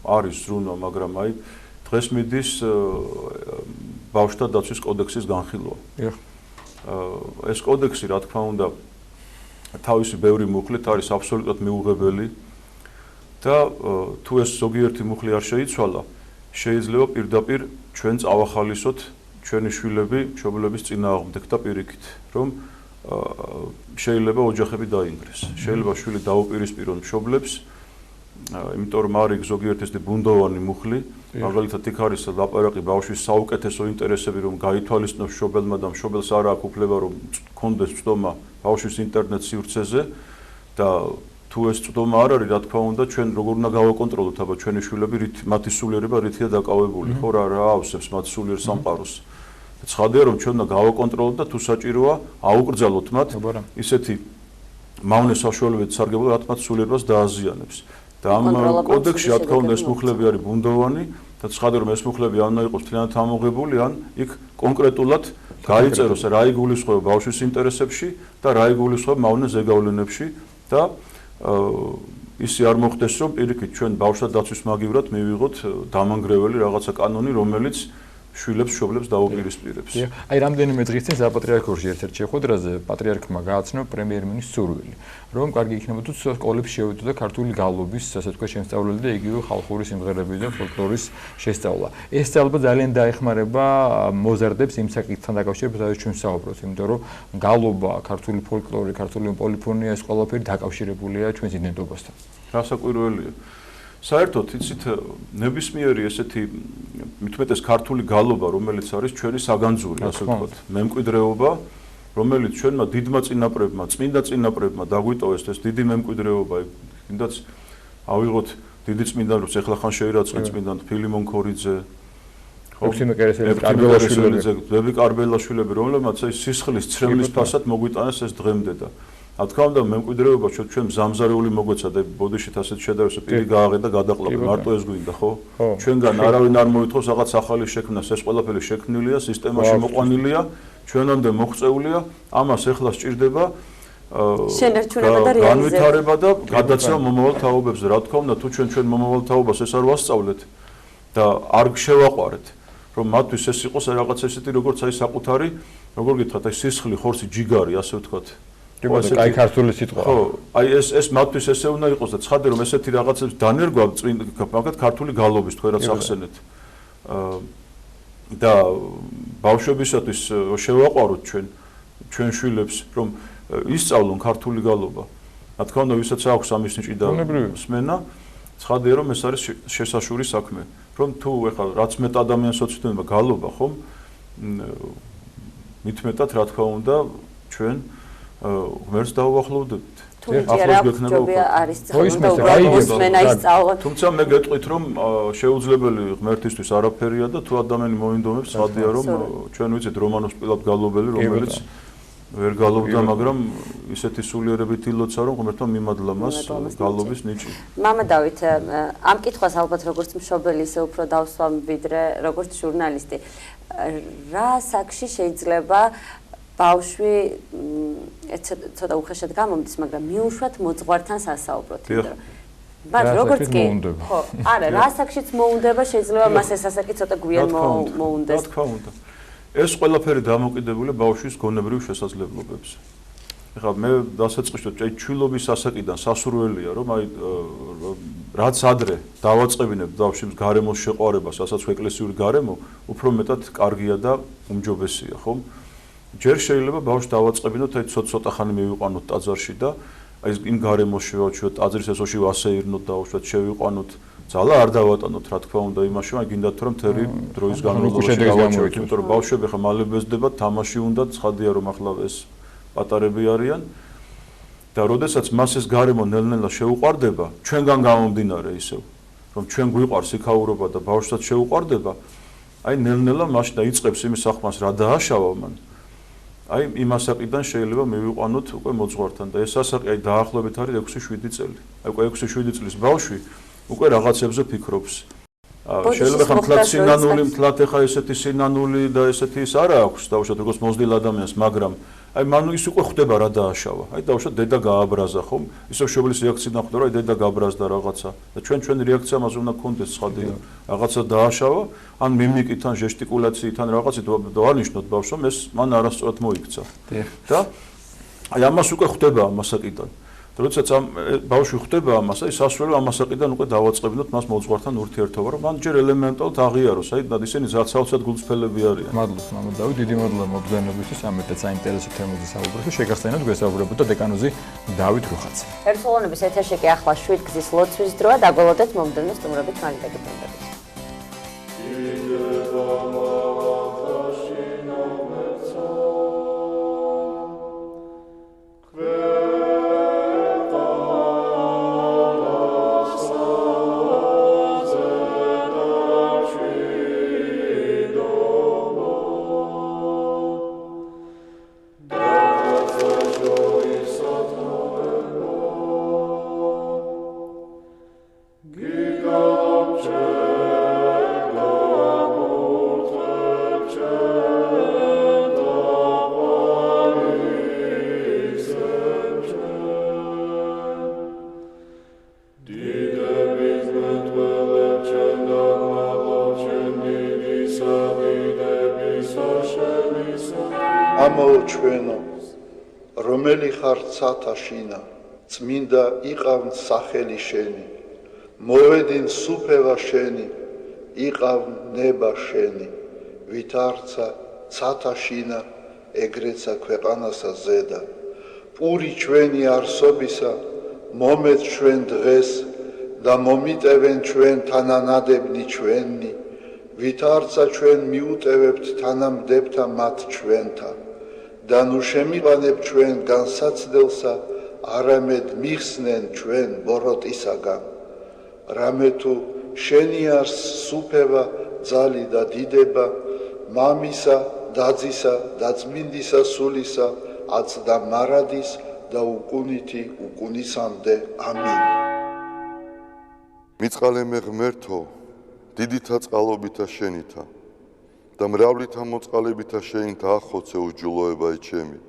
არის ზრუნვა, მაგრამ აი დღეს მიდის ბავშვთა დაცვის კოდექსის განხილვა. ეს კოდექსი, რა თქმა უნდა, თავისი ბევრი მუხლით არის აბსოლუტურად მიუღებელი და თუ ეს ზოგიერთი მუხლი არ შეიცვალა, შეიძლება პირდაპირ ჩვენ წავახალისოთ ჩვენი შვილები მშობლების წინააღმდეგ და პირიქით, რომ შეიძლება ოჯახები დაინგრეს. შეიძლება შვილი დაუპირისპირონ მშობლებს, იმიტომ რომ არის ზოგიერთი ესეთი ბუნდოვანი მუხლი, მაგალითად იქ არის ლაპარაკი ბავშვის საუკეთესო ინტერესები, რომ გაითვალისწინოს მშობელმა და მშობელს არ აქვს უფლება, რომ კონდეს წვდომა ბავშვის ინტერნეტ სივრცეზე და თუ ეს წვდომა არ არის, რა თქმა უნდა, ჩვენ როგორ უნდა გავაკონტროლოთ აბა ჩვენი შვილები, მათი სულიერება რითია დაკავებული, ხო რა ავსებს მათ სულიერ სამყაროს. ცხადია რომ ჩვენ უნდა გავაკონტროლოთ და თუ საჭიროა აუკრძალოთ მათ ისეთი მავნე საშუალებებით სარგებლობა რაც მათ სულიერობას დააზიანებს. და ამ კოდექსში რა თქმა უნდა ეს მუხლები არის ბუნდოვანი და ცხადია რომ ეს მუხლები არ უნდა იყოს მთლიანად ამოღებული ან იქ კონკრეტულად გაიწეროს რა იგულისხმება ბავშვის ინტერესებში და რა იგულისხმება მავნე ზეგავლენებში და ისე არ მოხდეს რომ პირიქით ჩვენ ბავშვთა დაცვის მაგივრად მივიღოთ დამანგრეველი რაღაცა კანონი რომელიც შვილებს შობლებს დაუპირისპირებს. აი რამდენიმე დღის წინ საპატრიარქოში ერთ-ერთ შეხვედრაზე პატრიარქმა გააცნო პრემიერ-მინისტრის სურვილი, რომ კარგი იქნება თუ სკოლებში შევიდოდა ქართული გალობის, ასე თქვა, შემსწავლელი და იგივე ხალხური სიმღერების და ფოლკლორის შესწავლა. ეს სწავლება ძალიან დაეხმარება მოზარდებს იმ საკითხთან დაკავშირებით, სადაც ჩვენ ვსაუბრობთ, იმიტომ რომ გალობა, ქართული ფოლკლორი, ქართული პოლიფონია ეს ყველაფერი დაკავშირებულია ჩვენს იდენტობასთან. რასაკვირველია. საერთოდ იცით ნებისმიერი ესეთი მithumetes ქართული გალობა რომელიც არის ჩვენი საგანძური ასე ვთქვათ მემკვიდრეობა რომელიც ჩვენმა დიდმა წინაპრებმა წმინდა წინაპრებმა დაგვიტოვეს ეს დიდი მემკვიდრეობა კიდაც ავიღოთ დიდი წმინდა როგორც ეხლა ხან შეირაცხეთ წმინდა ფილიმონ ქორიძე ექვთიმე კერესელიძე ბები კარბელაშვილები რომლებმაც ეს სისხლის ცრემლის ფასად მოგვიტანეს ეს დღემდე და რა თქმა უნდა მემკვიდრეობა ჩვენ მზამზარეული მოგვეცა და ბოდიშით ასეთ შედარებას პირი გააღე და გადაყლაპე მარტო ეს გვინდა ხო ჩვენგან არავინ არ მოითხოვს რაღაც ახალი შექმნას ეს ყველაფერი შექმნილია სისტემაში მოყვანილია ჩვენამდე მოღწეულია ამას ეხლა სჭირდება შენერჩუნება და რეალიზება განვითარება და გადაცემა მომავალ თაობებზე რა თქმა უნდა თუ ჩვენ მომავალ თაობას ეს არ ვასწავლეთ და არ შევაყვარეთ რომ მათთვის ეს იყოს რაღაც ესეთი როგორც აი საკუთარი როგორ გითხრათ აი სისხლი ხორცი ჯიგარი ასე ვთქვათ აი ქართული სიტყვა. ხო, აი ეს მათთვის ესე უნდა იყოს და ცხადია რომ ესეთი რაღაცებს დანერგვა მაგათ ქართული გალობის თქვენ რაც ახსენეთ. და ბავშვებისათვის შევაყვაროთ ჩვენ შვილებს რომ ისწავლონ ქართული გალობა. რა თქმა უნდა ვისაც აქვს ამის ნიჭი და სმენა, ცხადია რომ ეს არის შესაშური საქმე. რომ თუ ეხლა რაც მეტ ადამიანს ოცნდება გალობა, ხომ? მithumetat რა თქმა უნდა ჩვენ ღმერთს დაუახლოვდებთ. თუმცა მე გეტყვით რომ შეუძლებელი ღმერთისთვის არაფერია და თუ ადამიანი მოინდომებს ცხადია რომ ჩვენ ვიცით რომანოს პილად გალობელი რომელიც ვერ გალობდა მაგრამ ისეთი სულიერებით ილოცა რომ ღმერთმა მიმადლა მას გალობის ნიჭი. მამა დავით ამ კითხვას ალბათ როგორც მშობელი ისე უფრო დავსვამ ვიდრე როგორც ჟურნალისტი. რა საკში შეიძლება ბავშვი ცოტა უხეშად გამომდის, მაგრამ მიუშვათ მოძღვართან სასაუბროთ, იმიტომ რომ მაგრამ როგორც კი ხო, არა, რა საკშიც მოუნდება, შეიძლება მას ეს ასაკი ცოტა გვიან მოუნდეს. რა თქმა უნდა. ეს ყველაფერი დამოკიდებულია ბავშვის გონებრივ შესაძლებლობებზე. ეხლა მე დასაწყისად ჩვილობის ასაკიდან სასურველია, რომ აი რაც ადრე დავაწყებინებ ბავშვის გარემოს შეყვარებას, ასაც ეკლესიური გარემო, უფრო მეტად კარგია და უმჯობესია, ხო? ჯერ შეიძლება ბავშვს დავაწყებინოთ აი ცოტა ხანი მივიყვანოთ ტაძარში და აი იმ გარემოს შევაჩვიოთ ტაძრის ეზოში ვასეირნოთ და უშუალოდ შევიყვანოთ ძალა არ დავატანოთ რა თქმა უნდა იმაში მაგრამ გინდათ რომ მთელი დროის განმავლობაში გავაჩვიოთ იმიტომ რომ ბავშვები ხა მალე ბეზდება თამაში უნდა ცხადია რომ ახლა ეს პატარები არიან და როდესაც მას ეს გარემო ნელ-ნელა შეუყვარდება ჩვენგან გამომდინარე ისევ რომ ჩვენ გვიყვარს იქაურობა და ბავშვსაც შეუყვარდება აი ნელ-ნელა მაშინ დაიწყებს იმის ახმას რა დააშავა მან აი იმ ასაკიდან შეიძლება მივიყვანოთ უკვე მოძღვართან და ეს ასაკი აი დაახლოებით არის 6-7 წელი. აი უკვე 6-7 წლის ბავშვი უკვე რაღაცებზე ფიქრობს. შეიძლება ხან თლათ სინანული, თლათ ეხა ესეთი სინანული და ესეთი ის არა აქვს დაუშვათ როგორც მოზრდილ ადამიანს, მაგრამ აი მან ის უკვე ხვდება რა დააშავა. აი დაუშვათ დედა გააბრაზა ხომ? ისევ შობლის რეაქცია ნახდა რომ აი დედა გააბრაზდა რაღაცა და ჩვენ რეაქცია მას უნდა გქონდეს ცხადია. რაღაცა დააშავა, ან მიმიკით, ან ჟესტიკულაციით, ან რაღაცით დავანიშნოთ ბავშვს, ეს მან არასწორად მოიქცა. და აი ამას უკვე ხვდება ამ ასაკიდან. როდესაც ამ ბავშვი ხვდება ამას, აი სასურველო ამ ასაკიდან უკვე დავაწყებინოთ მას მოძღვართან ურთიერთობა, რომ მან ჯერ ელემენტალურად აღიაროს, აი და ისინი ზაცალცად გულწრფელები არიან. მადლობთ, მამა დავით, დიდი მადლობა მოგზაურობისთვის, ამეთაც საინტერესო თემებზე საუბრობთ და შეგახსენებთ გვესაუბრებოდა დეკანოზი დავით რუხაძე. ერთსულონების ეთერში კი ახლა 7 გზის ლოცვის დროა, დაგვალოდეთ მომდევნო სტუმრობით მაგიდაკი პენდებით. მამაო ჩვენო, რომელი ხარ ცათა შინა, წმინდა იყავნ სახელი შენი, მოვედინ სუფევა შენი, იყავნ ნება შენი, ვით არცა ცათა შინა, ეგრეცა ქვეყანასა ზედა, პური ჩვენი არსობისა, მომეც ჩვენ დღეს და მომიტევენ ჩვენ თანანადებნი ჩვენი, ვით არცა ჩვენ მიუტევებთ თანამდებთა მათ ჩვენთა და ნუ შემიყვანებ ჩვენ განსაცდელსა, არამედ მიხსნენ ჩვენ ბოროტისაგან. რამე თუ შენი არს სუფევა, ძალი და დიდება, მამისა, დაძისა და წმინდისა სულისა, აწდა მარადის და უკუნითი უკუნისამდე. ამინ. მიწყალე მე ღმერთო, დიდითა წყალობითა შენითა და მრავლითა მოწყალებითა შენითა ახოცე უჯულოებაი ჩემი.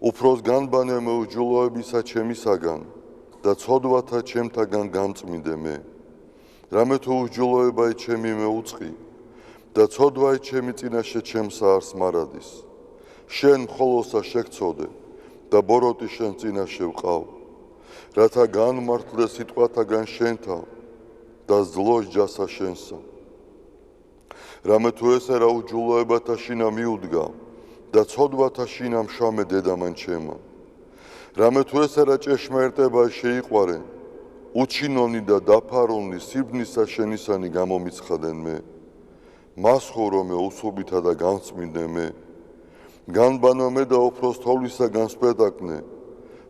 უფროს განბანე მე უჯულოებისა ჩემისაგან და ცოდვათა ჩემთაგან გამწმინდე მე. რამე თუ უჯულოებაი ჩემი მე უწყი და ცოდვაი ჩემი წინაშე ჩემსა არს მარადის. შენ მხოლოსა შეგწოდე და ბოროტი შენ წინაშე ვყავ, რათა განმართლე სიტყვათაგან შენთა და ზლოს ჯასა შენსა. რამე თუ ესე რა უჯულოებათა შინა მიუდგა და ცოდვათა შინა მშამე დედამან ჩემა. რამე თუ ესე რა ჭეშმარიტება შეიყვარე, უჩინონი და დაფარონი სიბნისა შენისანი გამომიცხადენ მე. მასხურო მე უსუბითა და განწმინდე მე. განბანო მე და უფროს თოვლისა განსპეტაკნე,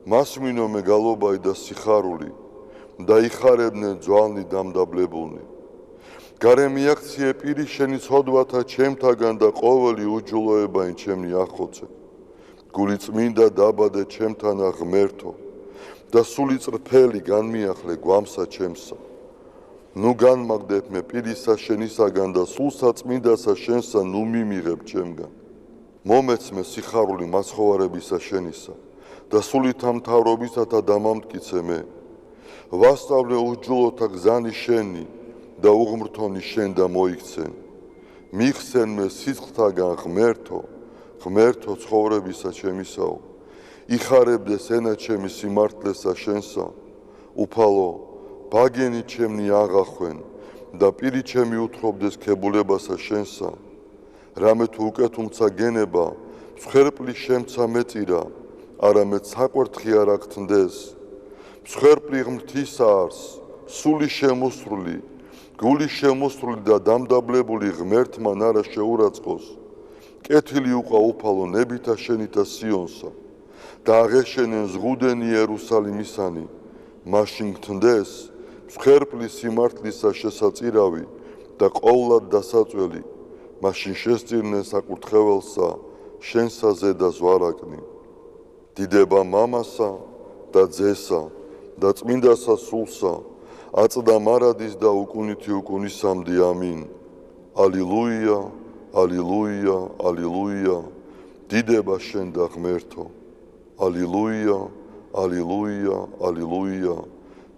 მასმინო მე გალობაი და სიხარული და იხარებდნენ ძვალნი დამდაბლებულნი. გარე მიაქციე პირი შენი ცოდვათა ჩემთაგან და ყოველი უჯულოებაი ჩემნი ახოცე. გული წმინდა დაბადე ჩემთანა ღმერთო და სული წრფელი განმიახლე გვამსა ჩემსა. ნუ განმაგდებ მე პირისა შენისაგან და სულსა წმინდასა შენსა ნუ მიმიღებ ჩემგან. მომეც მე სიხარული მაცხოვარებისა შენისა და სულითა მთავრობისათა დამამტკიცე მე. ვასწავლე უჯულოთა გზანი შენი და უღმრთონი შენ და მოიქცენ. მიხსენ მე სიცხთაგან ღმერთო, ღმერთო ცხოვრებისა ჩემისაო. იხარებდეს ენა ჩემი სიმართლესა შენსა, უფალო, ბაგენი ჩემნი აღახვენ და პირი ჩემი უთხრობდეს ქებულებასა შენსა. რამე თუ უკეთუმცა გენება, მსხვერპლი შემცა მეწირა, არამედ საკვერთხი არ აქთნდეს. მსხვერპლი ღმრთისა არს, სული შემოსრული, გული შემოსრული და დამდაბლებული ღმერთმან არა შეურაცხყოს. კეთილი უყვა უფალო ნებითა შენითა სიონსა და აღეშენენ ზღუდენი იერუსალიმისანი, მაშინ გთნდეს მსხვერპლი სიმართლისა შესაწირავი და ყოვლად დასაწველი, მაშინ შესწირნენ საკურთხეველსა შენსა ზედა ზვარაკნი. დიდება მამასა და ძესა და წმინდასა სულსა, აწდა მარადის და უკუნითი უკუნისამდე. ამინ. ალილუია, ალილუია, ალილუია, დიდება შენ და ღმერთო. ალილუია, ალილუია, ალილუია,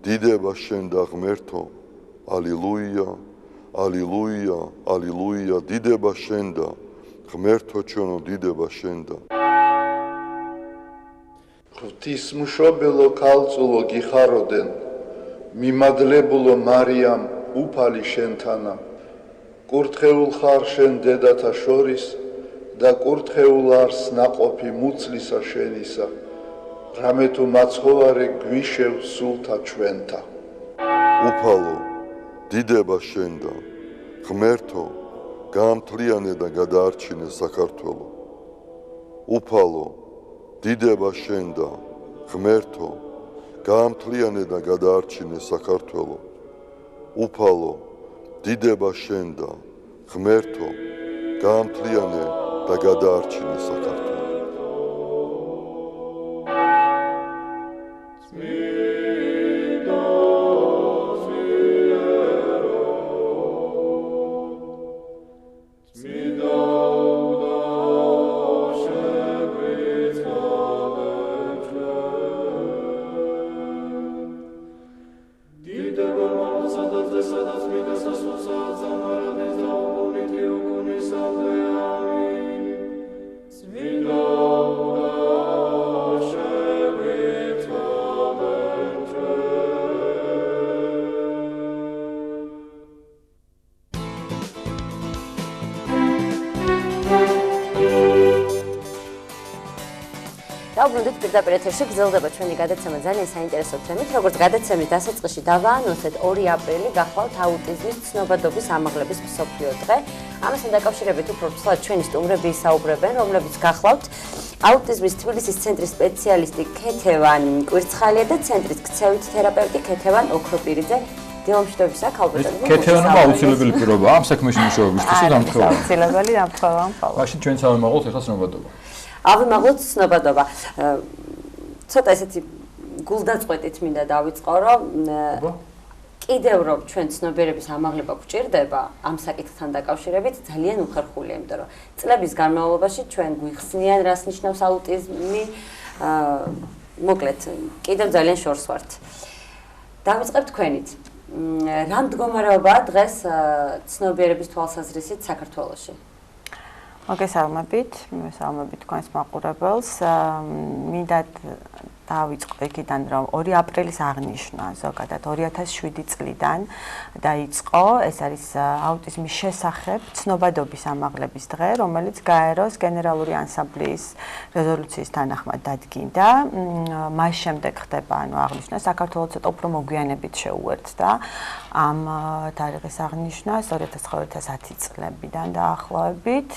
დიდება შენ და ღმერთო. ალილუია, ალილუია, ალილუია, დიდება შენ და ღმერთო ჩვენო, დიდება შენ და. ღვთისმშობელო ქალწულო გიხაროდენ, მიმადლებულო მარიამ უფალი შენთანა, კურთხეულ ხარ შენ დედათა შორის და კურთხეულ არს ნაყოფი მუცლისა შენისა, რამე თუ მაცხოვარე გვიშევ სულთა ჩვენთა. უფალო, დიდება შენ და ღმერთო, გაამთლიანე და გადაარჩინე საქართველო. უფალო, დიდება შენ და ღმერთო, გაამთლიანე და გადაარჩინე საქართველო. უფალო, დიდება შენ და ღმერთო, გაამთლიანე და გადაარჩინე საქართველო. Sweet დაუბრუნდით პირდაპირ ეთერში გრძელდება ჩვენი გადაცემა ძალიან საინტერესო თემით, როგორც გადაცემის დასაწყისში დავაანონსეთ 2 აპრილი გახლავთ აუტიზმის ცნობადობის ამაღლების მსოფლიო დღე. ამასთან დაკავშირებით უფრო ცუდად ჩვენი სტუმრები ისაუბრებენ, რომლებიც გახლავთ აუტიზმის თბილისის ცენტრის სპეციალისტი ქეთევან კვირცხალია და ცენტრის ქცევით თერაპევტი ქეთევან ოქროპირიძე. დილომშვიდობის აქ ალბათ. ქეთევანობა აუცილებელი პირობაა ამ საქმეში მუშაობისთვის და დამთხევა. აუცილებელი დამთხევა. მაშინ ჩვენ წავიმაღლოთ ახლა ცნობადობა. ავიმაღლოთ ცნობადობა. ცოტა ესეთი გულდაწყვეტით მინდა დავიწყო, რომ კიდევ რომ ჩვენ ცნობიერების ამაღლება გვჭირდება ამ საკითხთან დაკავშირებით ძალიან უხერხულია, იმიტომ რომ წლების განმავლობაში ჩვენ გვიხსნიან რას ნიშნავს აუტიზმი, მოკლედ კიდევ ძალიან შორს ვართ. დავიწყებთ თქვენით. რა მდგომარეობაა დღეს ცნობიერების თვალსაზრისით საქართველოში? მოგესალმებით თქვენს მაყურებელს. მინდა დავიწყო იქიდან, რომ 2 აპრილის აღნიშვნა ზოგადად 2007 წლიდან დაიწყო. ეს არის აუტიზმის შესახებ ცნობადობის ამაღლების დღე, რომელიც გაეროს გენერალური ანსამბლეის რეზოლუციის თანახმად დადგინდა. მას შემდეგ ხდება აღნიშვნა. საქართველოს ცოტა უფრო მოგვიანებით შეუერთდა ამ თარიღის აღნიშვნას 2009-2010 წლებიდან დაახლოებით.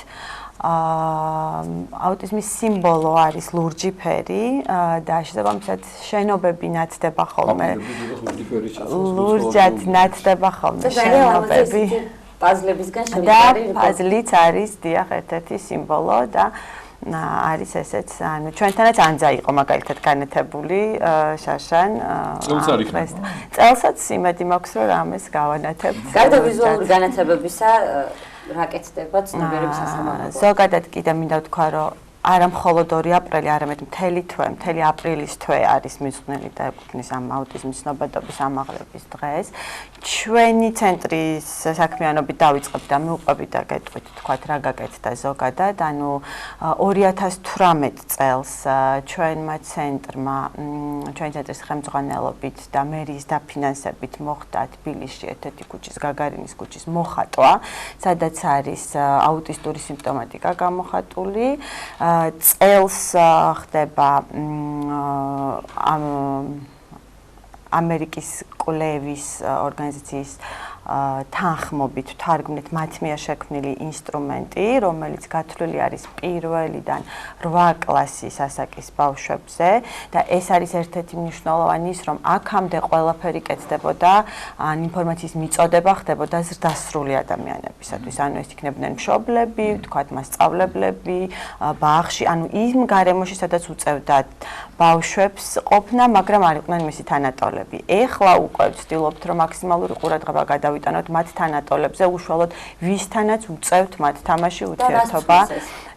აუტიზმის სიმბოლო არის ლურჯი ფერი და შესაბამისად შენობები ნათდება ხოლმე. ლურჯად ნათდება ხოლმე შენობები. პაზლებისგან და პაზლიც არის დიახ ერთ-ერთი სიმბოლო და არის ესეც, ანუ ჩვენთანაც ანძა იყო მაგალითად განათებული შაშან. წელსაც იმედი მაქვს რომ ამას გავანათებთ. გარდა ვიზუალური განათებებისა რა კეთდება ცნობიერების სასამართლოში? ზოგადად კიდე მინდა ვთქვა, რომ არა მხოლოდ 2 აპრილი, არამედ მთელი აპრილის თვე არის მიძღვნილი და ეკუთვნის ამ აუტიზმის ცნობადობის ამაღლების დღეს. ჩვენი ცენტრის საქმიანობით დავიწყებთ და მივყვებით და გეტყვით თქვათ რა გაკეთდა ზოგადად. ანუ 2018 წელს ჩვენმა ცენტრმა, ჩვენი ცენტრის ხელმძღვანელობით და მერიის დაფინანსებით მოხდა თბილისში ერთ-ერთი ქუჩის, გაგარინის ქუჩის მოხატვა, სადაც არის აუტისტური სიმპტომატიკა გამოხატული. წელს ხდება ამერიკის კვლევის ორგანიზაციის თანხმობით თარგმნით მათ მიერ შექმნილი ინსტრუმენტი, რომელიც გათვლილი არის პირველიდან 8 კლასის ასაკის ბავშვებზე და ეს არის ერთ-ერთი მნიშვნელოვანი ის, რომ აქამდე ყველაფერი კეთდებოდა, ან ინფორმაციის მიწოდება ხდებოდა ზრდასრული ადამიანებისათვის, ანუ ეს იქნებდნენ მშობლები, ვთქვათ მასწავლებლები, ბაღში, ანუ იმ გარემოში, სადაც უწევდათ ბავშვებს ყოფნა, მაგრამ არ იყვნენ მისი თანატოლები. ეხლა უკვე ვცდილობთ, რომ მაქსიმალური ყურადღება გადავიტანოთ მათ თანატოლებზე, უშუალოდ ვისთანაც უწევთ მათ თამაში ურთიერთობა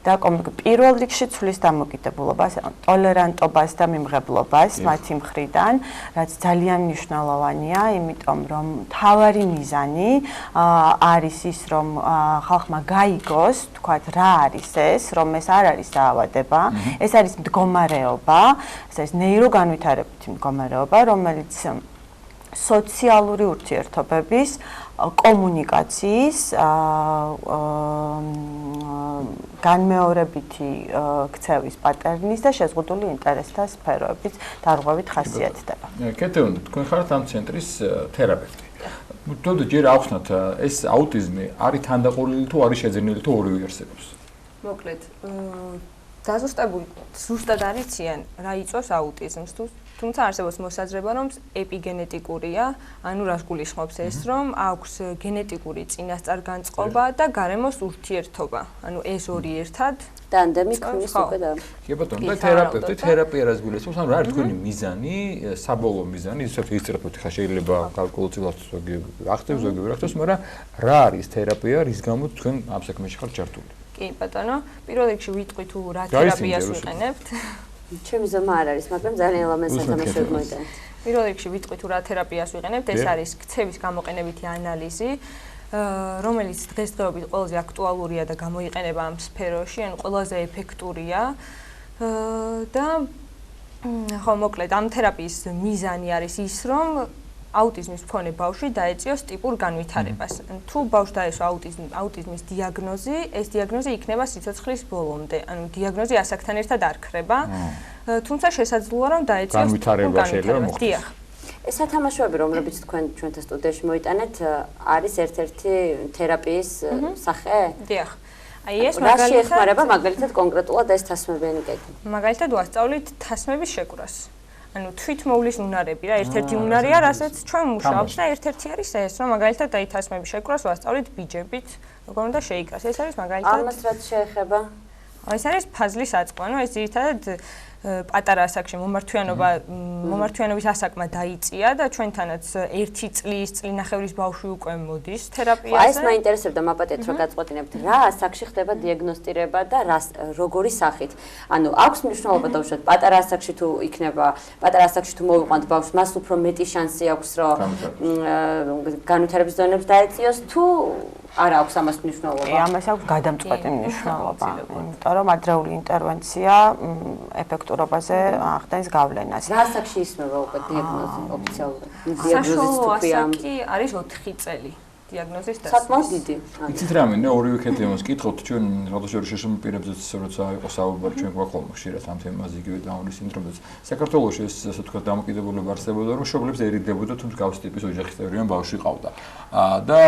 და პირველ რიგში ცვლის დამოკიდებულებას, ტოლერანტობას და მიმღებლობას მათი მხრიდან, რაც ძალიან მნიშვნელოვანია, იმიტომ რომ მთავარი მიზანი არის ის, რომ ხალხმა გაიგოს, თქვათ, რა არის ეს, რომ ეს არ არის დაავადება, ეს არის მდგომარეობა, ეს არის ნეიროგანვითარებითი მდგომარეობა, რომელიც სოციალური ურთიერთობების, კომუნიკაციის, განმეორებითი ქცევის პატერნის და შეზღუდული ინტერესთა სფეროებით დარღვევით ხასიათდება. ქეთევან, თქვენ ხართ ამ ცენტრის თერაპევტი. თუნდაც ჯერ ახსნათ, ეს აუტიზმი არის თანდაყოლილი თუ არის შეძენილი თუ ორივე არსებობს? მოკლედ, ზუსტად არ იციან რა იწვევს აუტიზმს, თუმცა არსებობს მოსაზრება, რომ ეპიგენეტიკურია, ანუ რას გულისხმობს ეს, რომ აქვს გენეტიკური წინასწარგანწყობა და გარემოს ურთიერთობა. ანუ ეს ორი ერთად ტანდემი ქმნის უკვე და. კი ბატონო, და თერაპევტი, თერაპია რას გულისხმობს? ანუ რა არის თქვენი მიზანი, საბოლოო მიზანი, ისევ ისწრაფოთ, ხა შეიძლება კალკულაციულად ზოგი ახდებს, ზოგი ვერ ახდებს, მაგრამ რა არის თერაპია, რის გამოც თქვენ ამ საქმეში ხართ ჩართული? კი ბატონო, პირველ რიგში ვიტყვი თუ რა თერაპიას ვიყენებთ. ჩემი ზომა არ არის, მაგრამ ძალიან ლამაზ სათამაშოდ მოიტანეთ. პირველ რიგში ვიტყვი თუ რა თერაპიას ვიყენებთ, ეს არის ქცევის გამოყენებითი ანალიზი, რომელიც დღესდღეობით ყველაზე აქტუალურია და გამოიყენება ამ სფეროში, ანუ ყველაზე ეფექტურია და ხო მოკლედ ამ თერაპიის მიზანი არის ის, რომ აუტიზმის მქონე ბავშვი დაეწიოს ტიპურ განვითარებას. თუ ბავშვს დაესვა აუტიზმის დიაგნოზი, ეს დიაგნოზი იქნება სიცოცხლის ბოლომდე. ანუ დიაგნოზი ასაკთან ერთად არ ქრება. თუმცა შესაძლოა რომ დაეციოს განვითარება შეიძლება მოხდეს. დიახ. ეს სათამაშოები, რომლებიც თქვენ ჩვენთან სტუდიაში მოიტანეთ, არის ერთ-ერთი თერაპიის სახე? დიახ. აი ეს რა შეეხმარება მაგალითად კონკრეტულად ეს თასმებიანი კედი? მაგალითად ვასწავლით თასმების შეკვრას. ანუ თვითმოვლის უნარები რა, ერთ-ერთი უნარია, რასაც ჩვენ მუშაობთ და ერთ-ერთი არის ეს, რომ მაგალითად აი თასმების შეკვრას ვასწავლით ბიჯებით, როგორ უნდა შეიკრას. ეს არის მაგალითად ამას რაც შეეხება? ეს არის ფაზლის აწყობა, ანუ ეს ძირითადად პატარა ასაკში მომართვიანობის ასაკმა დაიწია და ჩვენთანაც 1 წლის, წლინახევრის ბავშვი უკვე მოდის თერაპიაზე. ეს მაინტერესებდა მაპატეთ რომ გაწყვეტინებთ რა ასაკში ხდება დიაგნოსტირება და როგორი სახით. ანუ აქვს მნიშვნელობა დაუშვათ პატარა ასაკში თუ იქნება, პატარა ასაკში თუ მოვიყვანთ ბავშვს, მას უფრო მეტი შანსი აქვს რომ განვითარების ზონებს დაეწიოს თუ არა აქვს ამას მნიშვნელობა? ამას აქვს გადამწყვეტი მნიშვნელობა, იმიტომ რომ ადრეული ინტერვენცია ეფექტურობაზე ახდენს გავლენას. რა ასაკში ისმება უკვე დიაგნოზი ოფიციალურად? საშუალო ასაკი არის 4 წელი. დიაგნოზის დასწრება. საკმაოდ დიდი. იცით რა მინდა ორივე კეთილს კითხოთ ჩვენ როდესაც შესაძლებლობებზეც როცა იყო საუბარი ჩვენ გვაქვს ხშირად ამ თემაზე იგივე დაუნრის სინდრომზე. საქართველოში ეს ასე ვთქვათ დამოკიდებულება არსებობდა რომ მშობლებს ერიდებოდა თუ მსგავსი ტიპის ოჯახის წევრიან ბავშვი ყავდა. და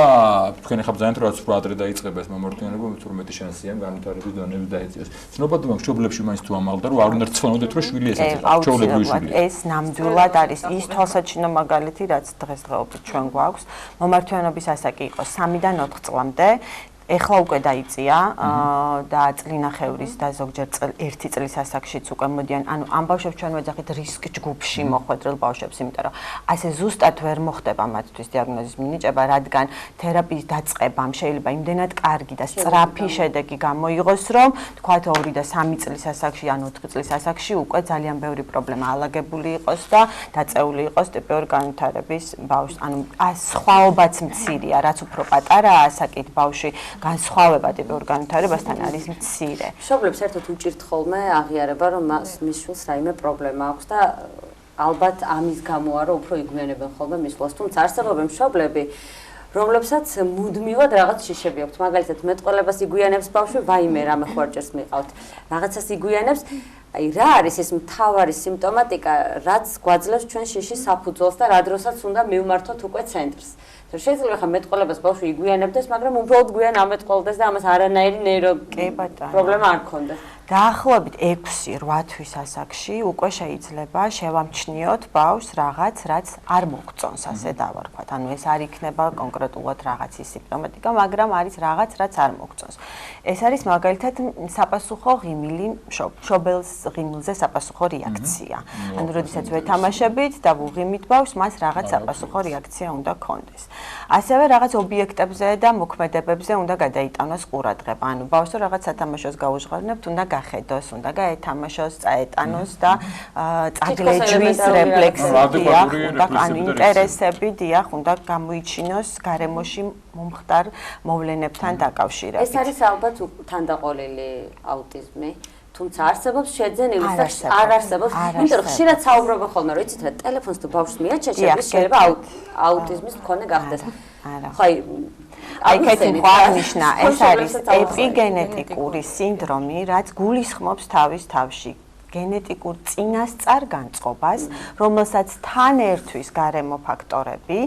თქვენ ახლა ძალიან რაც უფრო ადრე დაიწყება ეს მომართვიანება უფრო მეტი შანსია განვითარების დონეზე დაეწიოს. ცნობადობა მშობლებში მაინც თუ ამალდა რომ არ უნდა რცხვენოდეთ რომ შვილი ესეც იყო ჩვეულებრივი შვილი. ეს ნამდვილად არის ის თვალსაჩინო მაგალითი რაც დღესდღეობით ჩვენ გვაქვს მომართვიანობის ასაკი იყო 3-დან 4 წლამდე. ეხლა უკვე დაიწია და წლინახევრის და ზოგჯერ 1 წლის ასაკშიც უკვე მოდიან. ანუ ამ ბავშვებს ჩვენ ვეძახით რისკ ჯგუფში მოხვედრილ ბავშვებს, იმიტომ რომ ასე ზუსტად ვერ მოხდება მათთვის დიაგნოზის მინიჭება, რადგან თერაპიის დაწყებამ შეიძლება იმდენად კარგი და სწრაფი შედეგი გამოიღოს, რომ თქვათ 2 და 3 წლის ასაკში ან 4 წლის ასაკში უკვე ძალიან ბევრი პრობლემა ალაგებული იყოს და დაწეული იყოს ტიპიური განვითარების ბავშვს. ანუ სხვაობაც მცირეა, რაც უფრო პატარაა ასაკით ბავშვი განსხვავება ტიპურ განვითარებასთან არის მცირე. მშობლებს ერთად უჭირთ ხოლმე აღიარება, რომ მის შვილს რაიმე პრობლემა აქვს და ალბათ ამის გამოა რომ უფრო იგვიანებენ ხოლმე მის შვილს. თუმცა არსებობენ მშობლები, რომლებსაც მუდმივად რაღაც შიშები აქვთ. მაგალითად, მეტყველებას იგვიანებს ბავშვი, ვაიმე, რამე ხوارჯერს მიყავთ. რაღაცას იგვიანებს. აი რა არის ეს მთავარი სიმპტომატიკა, რაც გვაძლევს ჩვენ შიშის საფუძველს და რა დროსაც უნდა მივმართოთ უკვე ცენტრს. შეიძლება ხა მეტყველებას ბავშვი იგვიანებდეს, მაგრამ უბრალოდ გვიან ამეტყველდეს და ამას არანაირი ნეირო პრობლემა არ ქონდეს. დაახლოებით 6-8 თვის ასაკში უკვე შეიძლება შევამჩნიოთ ბავშვს რაღაც, რაც არ მოგწონს, ასე დავარქვათ. ანუ ეს არ იქნება კონკრეტულად რაღაცის სიმპტომატიკა, მაგრამ არის რაღაც, რაც არ მოგწონს. ეს არის მაგალითად საპასუხო ღიმილი, მშობელს ღიმილზე საპასუხო რეაქცია. ანუ როდესაც ვეთამაშებით და ვუღიმით ბავშვს, მას რაღაც საპასუხო რეაქცია უნდა ქონდეს. ასევე რაღაც ობიექტებზე და მოქმედებებზე უნდა გადაიტანოს ყურადღება. ანუ ბავშვს რაღაც სათამაშოს გაუჟღერნებთ, უნდა გახედოს, უნდა გაეთამაშოს, წაეტანოს და წაგლეჯვის რეფლექსია, უნდა ანუ ინტერესები, დიახ, უნდა გამოიჩინოს გარემოში მომხდარ მოვლენებთან დაკავშირებით. ეს არის ალბათ თანდაყოლილი აუტიზმი. თუმცა არსებობს შეძენილი და არ არსებობს. იმიტომ რომ ხშირად საუბრობენ ხოლმე, რომ იცით რა, ტელეფონს თუ ბავშვს მიაჩენს, შეიძლება აუტიზმის მქონე გახდეს. ხო, აი კეთილი აღნიშნა, ეს არის ეპიგენეტიკური სინდრომი, რაც გულისხმობს თავის თავში გენეტიკურ წინასწარ განწყობას, რომელსაც თან ერთვის გარემო ფაქტორები,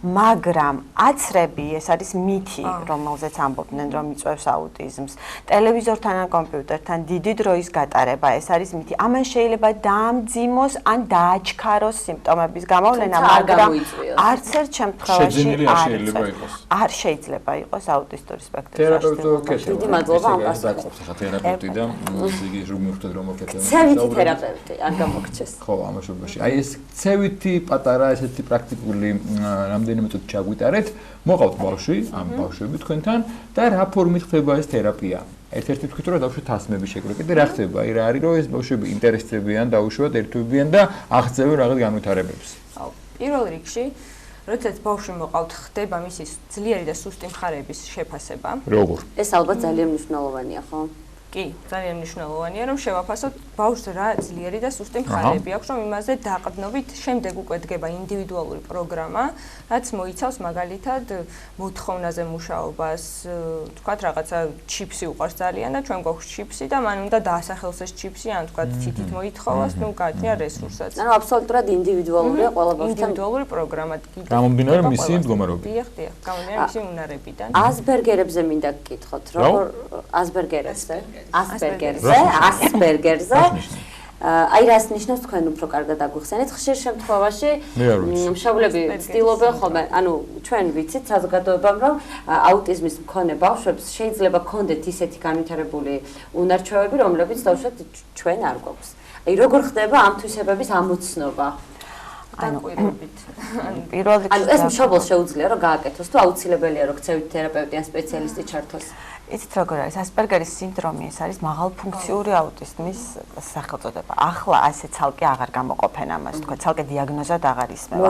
მაგრამ აცრები, ეს არის მითი, რომელზეც ამბობდნენ, რომ იწვევს აუტიზმს. ტელევიზორთან ან კომპიუტერთან დიდი დროის გატარება, ეს არის მითი. ამან შეიძლება დაამძიმოს ან დააჩქაროს სიმპტომების გამოვლენა, მაგრამ არც ერთ შემთხვევაში არ შეიძლება იყოს აუტისტური სპექტრის თერაპევტი. დიდი მადლობა ამ პასუხს. თერაპევტი და იგი რომ მოკეთება. თერაპევტი არ გამოგჩეს. ხო, ამაშობაში. აი ეს ცევითი პატარა ესეთი პრაქტიკული რამდენიმე წუთი ჩაგვიტარეთ. მოყავთ ბავშვი, ამ ბავშვები თქვენთან და რა ფორმით ხდება ეს თერაპია? ერთ-ერთი თქვით რომ ბავშვი თასმების შეკრება. კიდე რა ხდება? აი რა არის რომ ეს ბავშვები ინტერესდებიან, დაუშვათ ერთვებიან და აღწევენ რაღაც განვითარებებს. აუ, პირველ რიგში როდესაც ბავშვი მოყავთ, ხდება მისი ძლიერი და სუსტი მხარეების შეფასება. როგორ? ეს ალბათ ძალიან მნიშვნელოვანია, ხო? კი, ძალიან მნიშვნელოვანია, რომ შევაფასოთ ბავშვს რა ძლიერი და სუსტი მხარეები აქვს, რომ იმაზე დაყრდნობით შემდეგ უკვე დგება ინდივიდუალური პროგრამა, რაც მოიცავს მაგალითად მოთხოვნაზე მუშაობას, თქვათ რაღაცა ჩიპსი უყვარს ძალიან და ჩვენ გვაქვს ჩიპსი და მან უნდა დაასახელოს ეს ჩიპსი, ან თქვათ თითით მოითხოვოს, გააჩნია რესურსად. ანუ აბსოლუტურად ინდივიდუალურია ყველა ბავშვთან. ინდივიდუალური პროგრამა. გამომდინარე მისი მდგომარეობიდან. დიახ, გამომდინარე მისი უნარებიდან. ასბერგერებზე მინდა გკითხოთ, როგორ ასბერგერებზე? ასბერგერზე. აი რას ნიშნავს თქვენ უფრო კარგად აგვიხსენეთ? ხშირ შემთხვევაში მშობლები ცდილობენ ხოლმე, ანუ ჩვენ ვიცით საზოგადოებამ, რომ აუტიზმის მქონე ბავშვებს შეიძლება ჰქონდეთ ისეთი განვითარებული უნარჩვევები, რომლებიც დავუშვათ ჩვენ არ გვაქვს. აი როგორ ხდება ამ თვისებების ამოცნობა? დაკვირვებით. პირველ რიგში ანუ ეს მშობელს შეუძლია რომ გააკეთოს თუ აუცილებელია რომ ქცევით თერაპევტი ან სპეციალისტი ჩართოს? იცით როგორ არის ასპერგერის სინდრომი, ეს არის მაღალფუნქციური აუტიზმის სახელწოდება. ახლა ასე ცალკე აღარ გამოყოფენ ამას, თქვა ცალკე დიაგნოზად აღარ ისმევა.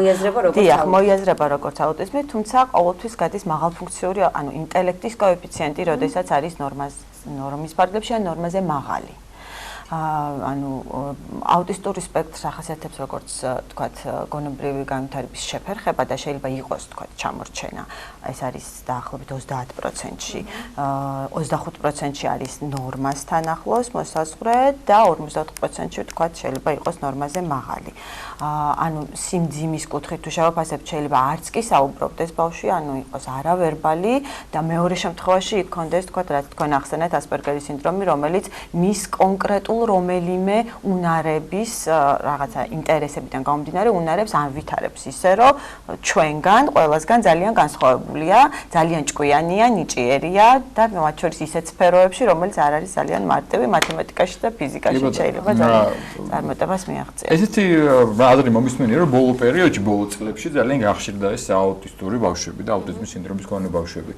მოიაზრება როგორც აუტიზმი, თუმცა ყოველთვის გადის მაღალფუნქციური, ანუ ინტელექტის კოეფიციენტი, როდესაც არის ნორმის ფარგლებში ან ნორმაზე მაღალი. ანუ აუტისტური სპექტრს ახასიათებს როგორც თქვათ გონებრივი განვითარების შეფერხება და შეიძლება იყოს თქვათ ჩამორჩენა. ეს არის დაახლოებით 30%-ში. 25%-ში არის ნორმასთან ახლოს მოსაზღვრე და 54%-ში თქვათ შეიძლება იყოს ნორმაზე მაღალი. ანუ სიმძიმის კუთხით თუ შევაფასებთ, შეიძლება არც კი საუბრობდეს ბავშვი, ანუ იყოს არავერბალი და მეორე შემთხვევაში იქონდეს თქვათ რაც თქვენ ახსენეთ ასპერგერის სინდრომი, რომელიც მის კონკრეტულ რომელიმე უნარების რაღაცა ინტერესებიდან გამომდინარე უნარებს ანვითარებს ისე რომ ჩვენგან ყველასგან ძალიან განსხვავებულია, ძალიან ჭკვიანია, ნიჭიერია და მათ შორის ისეთ სფეროებში, რომელიც არ არის ძალიან მარტივი მათემატიკაში და ფიზიკაში შეიძლება ძალიან წარმატებას მიაღწიოს. ესეთი აზრი მომისმენია, რომ ბოლო პერიოდში, ბოლო წლებში ძალიან გახშირდა ეს აუტისტური ბავშვები და აუტიზმის სინდრომის მქონე ბავშვები.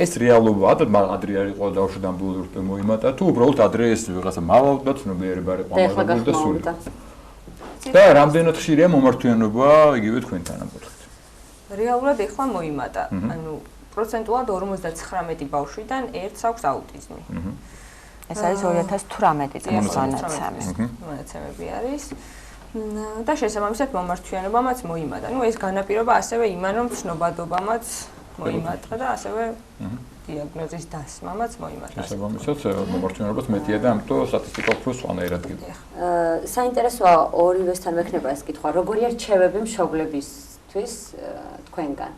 ეს რეალობაა და ადრე არ იყო დაუშვიდან ბოლო მოიმატა თუ უბრალოდ ადრე ეს რაღაცა მალავდა ცნობიერება არ იყო ამაღლებული და სული. და რამდენად ხშირია მომართვიანობა იგივე თქვენთან ამ კუთხით? რეალურად ეხლა მოიმატა. ანუ პროცენტულად 59 ბავშვიდან ერთს აქვს აუტიზმი. ეს არის 2018 წლის მონაცემები არის. და შესაბამისად მომართვიანობამაც მოიმატა. ნუ ეს განაპირობა ასევე იმან, რომ ცნობადობამაც მოიმატა და ასევე დიაგნოზის დასმამაც მოიმატა. შესაბამისად მომართვიანობაც მეტია და ამიტომ სტატისტიკა უფრო სხვანაირად გიდგა. საინტერესოა ორივესთან მექნება ეს კითხვა, როგორია რჩევები მშობლებისთვის თქვენგან?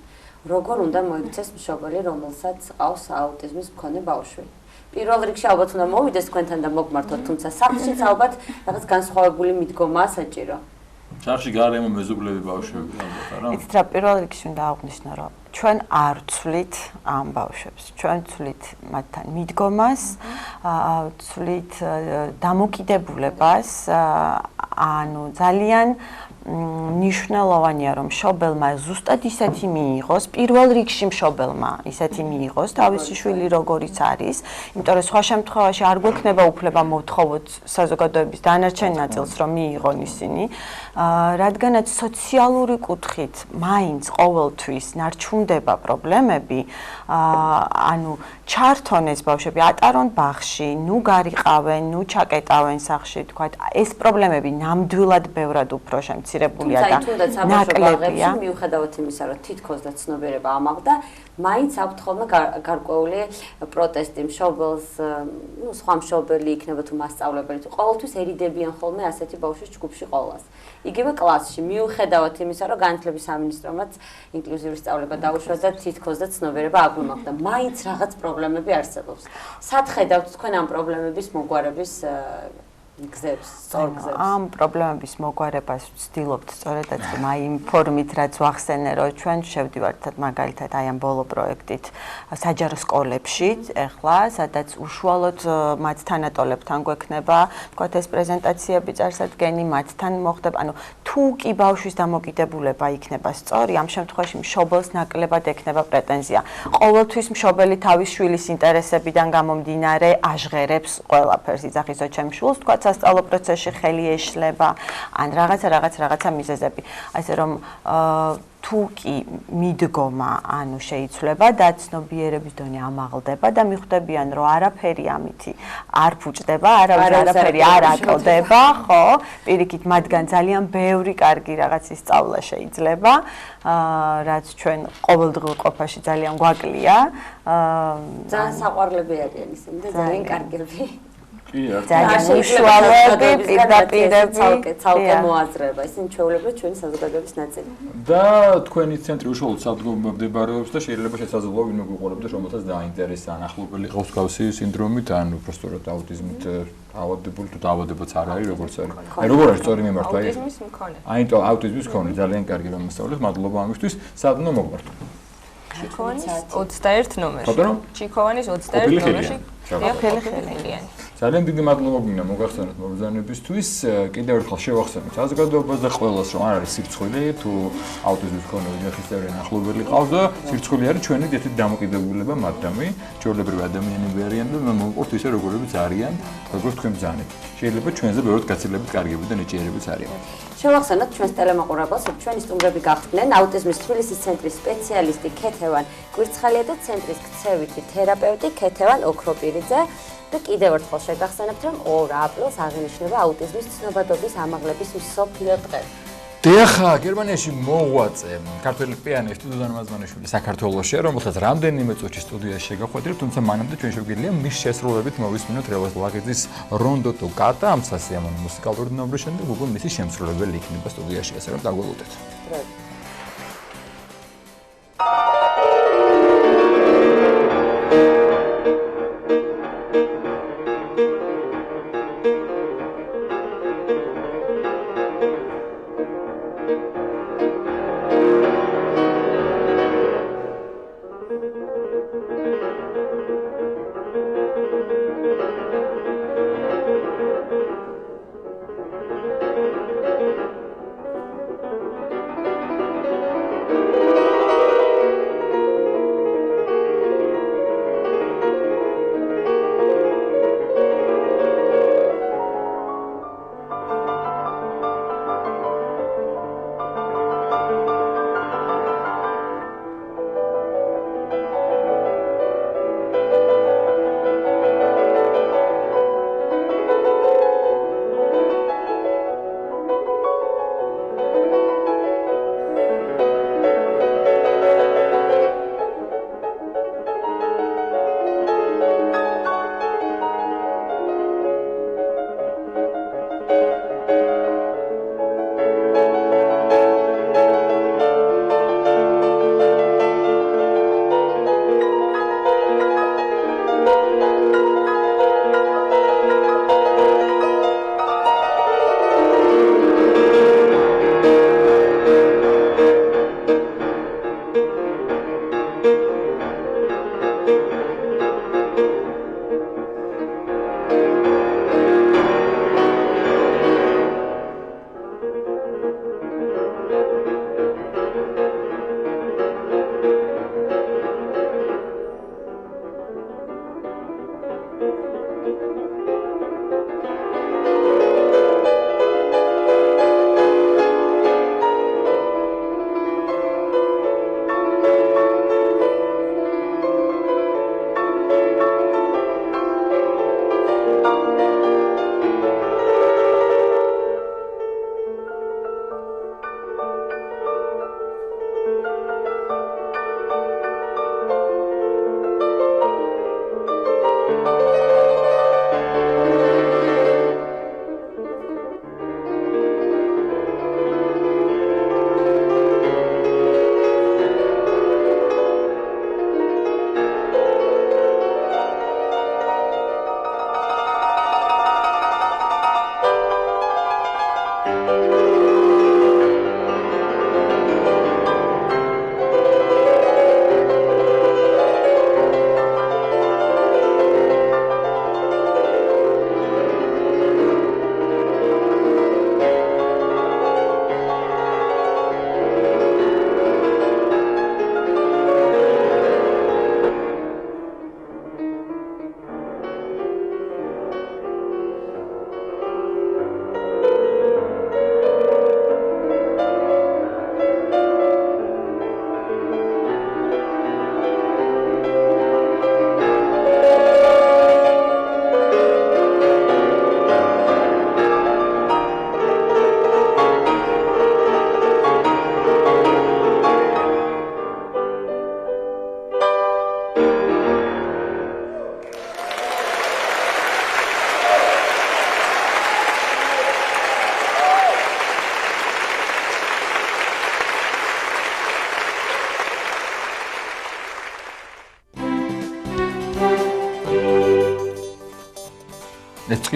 როგორ უნდა მოიქცეს მშობელი, რომელსაც ყავს აუტიზმის მქონე ბავშვი? პირველ რიგში ალბათ უნდა მოვიდეს თქვენთან და მოგმართოთ, თუმცა სახლშიც ალბათ რაღაც განსხვავებული მიდგომაა საჭირო. სახლში გარემო მეზობლები ბავშვები ალბათ არა? იცით რა, პირველ რიგში უნდა აღვნიშნო, რომ ჩვენ არ ვცვლით ამ ბავშვებს. ჩვენ ვცვლით მათთან მიდგომას, ვცვლით დამოკიდებულებას, ანუ ძალიან მნიშვნელოვანია რომ მშობელმა ზუსტად ისეთი მიიღოს, პირველ რიგში მშობელმა ისეთი მიიღოს თავისი შვილი როგორიც არის, იმიტომ რომ სხვა შემთხვევაში არ გვექნება უფლება მოვთხოვოთ საზოგადოების დანარჩენ ნაწილს რომ მიიღონ ისინი, რადგანაც სოციალური კუთხით მაინც ყოველთვის ნარჩუნდება პრობლემები, ანუ ჩართონ ეს ბავშვები, ატარონ ბაღში, ნუ გარიყავენ, ნუ ჩაკეტავენ სახლში, თქვათ, ეს პრობლემები ნამდვილად ბევრად უფრო შემცირებულია და ნაკლებია. მიუხედავად იმისა, რომ თითქოს და ცნობიერება ამაღლდა, მაინც აქვთ ხოლმე გარკვეული პროტესტი მშობელს, ნუ სხვა მშობელი იქნება თუ მასწავლებელი, თუ ყოველთვის ერიდებიან ხოლმე ასეთი ბავშვის ჯგუფში ყოველას. იგივე კლასში, მიუხედავად იმისა, რომ განათლების სამინისტრომაც ინკლუზიური სწავლება დაუშვა და თითქოს და ცნობიერება აგვიმაღლდა, მაინც რაღაც პრობლემები არსებობს. სად ხედავთ თქვენ ამ პრობლემების მოგვარების გზებს, სწორ გზებს? ამ პრობლემების მოგვარებას ვცდილობთ სწორედაც აი იმ ფორმით, რაც ვახსენე, რომ ჩვენ შევდივართ მაგალითად აი ამ ბოლო პროექტით საჯარო სკოლებში, ეხლა, სადაც უშუალოდ მათ თანატოლებთან გვექნება, თქვათ ეს პრეზენტაციები წარსადგენი, მათთან მოხდება, ანუ თუ კი ბავშვის დამოკიდებულება იქნება სწორი, ამ შემთხვევაში მშობელს ნაკლებად ექნება პრეტენზია. ყოველთვის მშობელი თავის შვილის ინტერესებიდან გამომდინარე აჟღერებს ყველაფერს, იძახისო ჩემ შვილს, თქვათ სასწავლო პროცესში ხელი ეშლება, ან რაღაცა მიზეზები. ასე რომ თუ კი მიდგომა ანუ შეიცვლება და ცნობიერების დონე ამაღლდება და მიხვდებიან რომ არაფერი ამითი არ ფუჭდება, არაფერი არ აკლდება, ხო? პირიქით მათგან ძალიან ბევრი კარგი რაღაცის სწავლა შეიძლება, რაც ჩვენ ყოველდღიურ ყოფაში ძალიან გვაკლია. ძალიან საყვარლები არიან ისინი და ძალიან კარგები. ძალიან უშუალოები, პირდაპირები, ცალკე მოაზრება. ისინი ჩვეულებრივ ჩვენი საზოგადოების ნაწილი. და თქვენი ცენტრი უშუალოდ სადგომში მდებარეობს და შეიძლება შესაძლოა ვინმე გვიყურებდეს, რომელსაც დაინტერესა ახლობელი ყავს გავსი სინდრომით, ან უბრალოდ აუტიზმით ავადებული თუ დაავადებაც არ არის, როგორც არის. როგორ არის სწორი მიმართვა? აუტიზმის მქონე. აინტო აუტიზმის მქონე, ძალიან კარგი რომ მოსწავლეთ, მადლობა ამისთვის. სადნო მოგმართ? ჩიქოვანის 21 ნომერში. ხოდო? ჩიქოვანის 21 ნომერში. ხელიანი. ძალიან დიდი მადლობა გინდა მოგახსენოთ მობრძანებისთვის. კიდევ ერთხელ შევახსენოთ საზოგადოებას და ყველას, რომ არ არის სირცხვილი თუ აუტიზმის მქონე ოჯახის წევრი ახლობელი ყავს და სირცხვილი არის ჩვენი ერთ-ერთი დამოკიდებულება მათდამი. ჩვეულებრივი ადამიანები არიან და მოვყურთ ისე როგორებიც არიან, როგორც თქვენ ბრძანეთ. შეიძლება ჩვენზე ბევრად გაცილებით კარგები და ნიჭიერებიც არიან. შევახსენოთ ჩვენს ტელემოყურებელს, რომ ჩვენი სტუმრები გახდნენ აუტიზმის თბილისის ცენტრის სპეციალისტი ქეთევან კვირცხალია და ცენტრის ქცევითი თერაპევტი ქეთევან ოქროპირიძე. და კიდევ ერთხელ შეგახსენებთ, რომ 2 აპრილს აღინიშნება აუტიზმის ცნობადობის ამაღლების მსოფლიო დღე. დიახა, გერმანიაში მოღვაწე ქართველი პიანისტი დუდან მაზმანიშვილი საქართველოში, რომელსაც რამდენიმე წუთში სტუდიაში შეგახვედრით, თუმცა მანამდე ჩვენ შეგვიძლია მის შესრულებით მოვისმინოთ რევაზ ლაგიძის რონდო თუ კატა, ამ სასიამოვნო მუსიკალური ნომრის შემდეგ უკვე მისი შემსრულებელი იქნება სტუდიაში, ასე რომ დაგველოდეთ.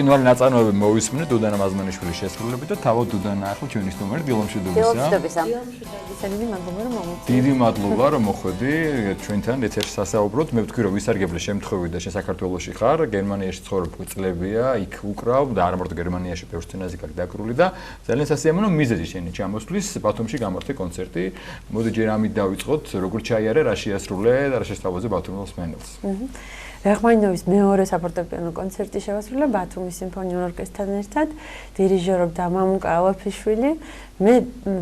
ბრწყინვალე ნაწარმოები მოვისმინე დუდანა მაზმანიშვილის შესრულებით და თავად დუდანა ახლა ჩვენი სტუმარი დილომშვიდობისა. დიდი მადლობა რომ მოხვედი ჩვენთან ეთერში სასაუბროთ. მე ვთქვი რომ ვისარგებლე შემთხვევით და შენ საქართველოში ხარ, გერმანიაში ცხოვრობ წლებია, იქ უკრავ და არ მარტო გერმანიაში ბევრ სცენაზე გაქვს დაკრული და ძალიან სასიამოვნო მიზეზი შენი ჩამოსვლის ბათუმში გამართე კონცერტი. მოდი ჯერ ამით დავიწყოთ, როგორ ჩაიარე, რა შეასრულე და რა შესთავაზე ბათუმელს მენელს. რახმანინოვის მეორე საფორტეპიანო კონცერტი შევასრულე ბათუმის სიმფონიურ ორკესტრთან ერთად, დირიჟორობდა მამუკა ალაფიშვილი. მე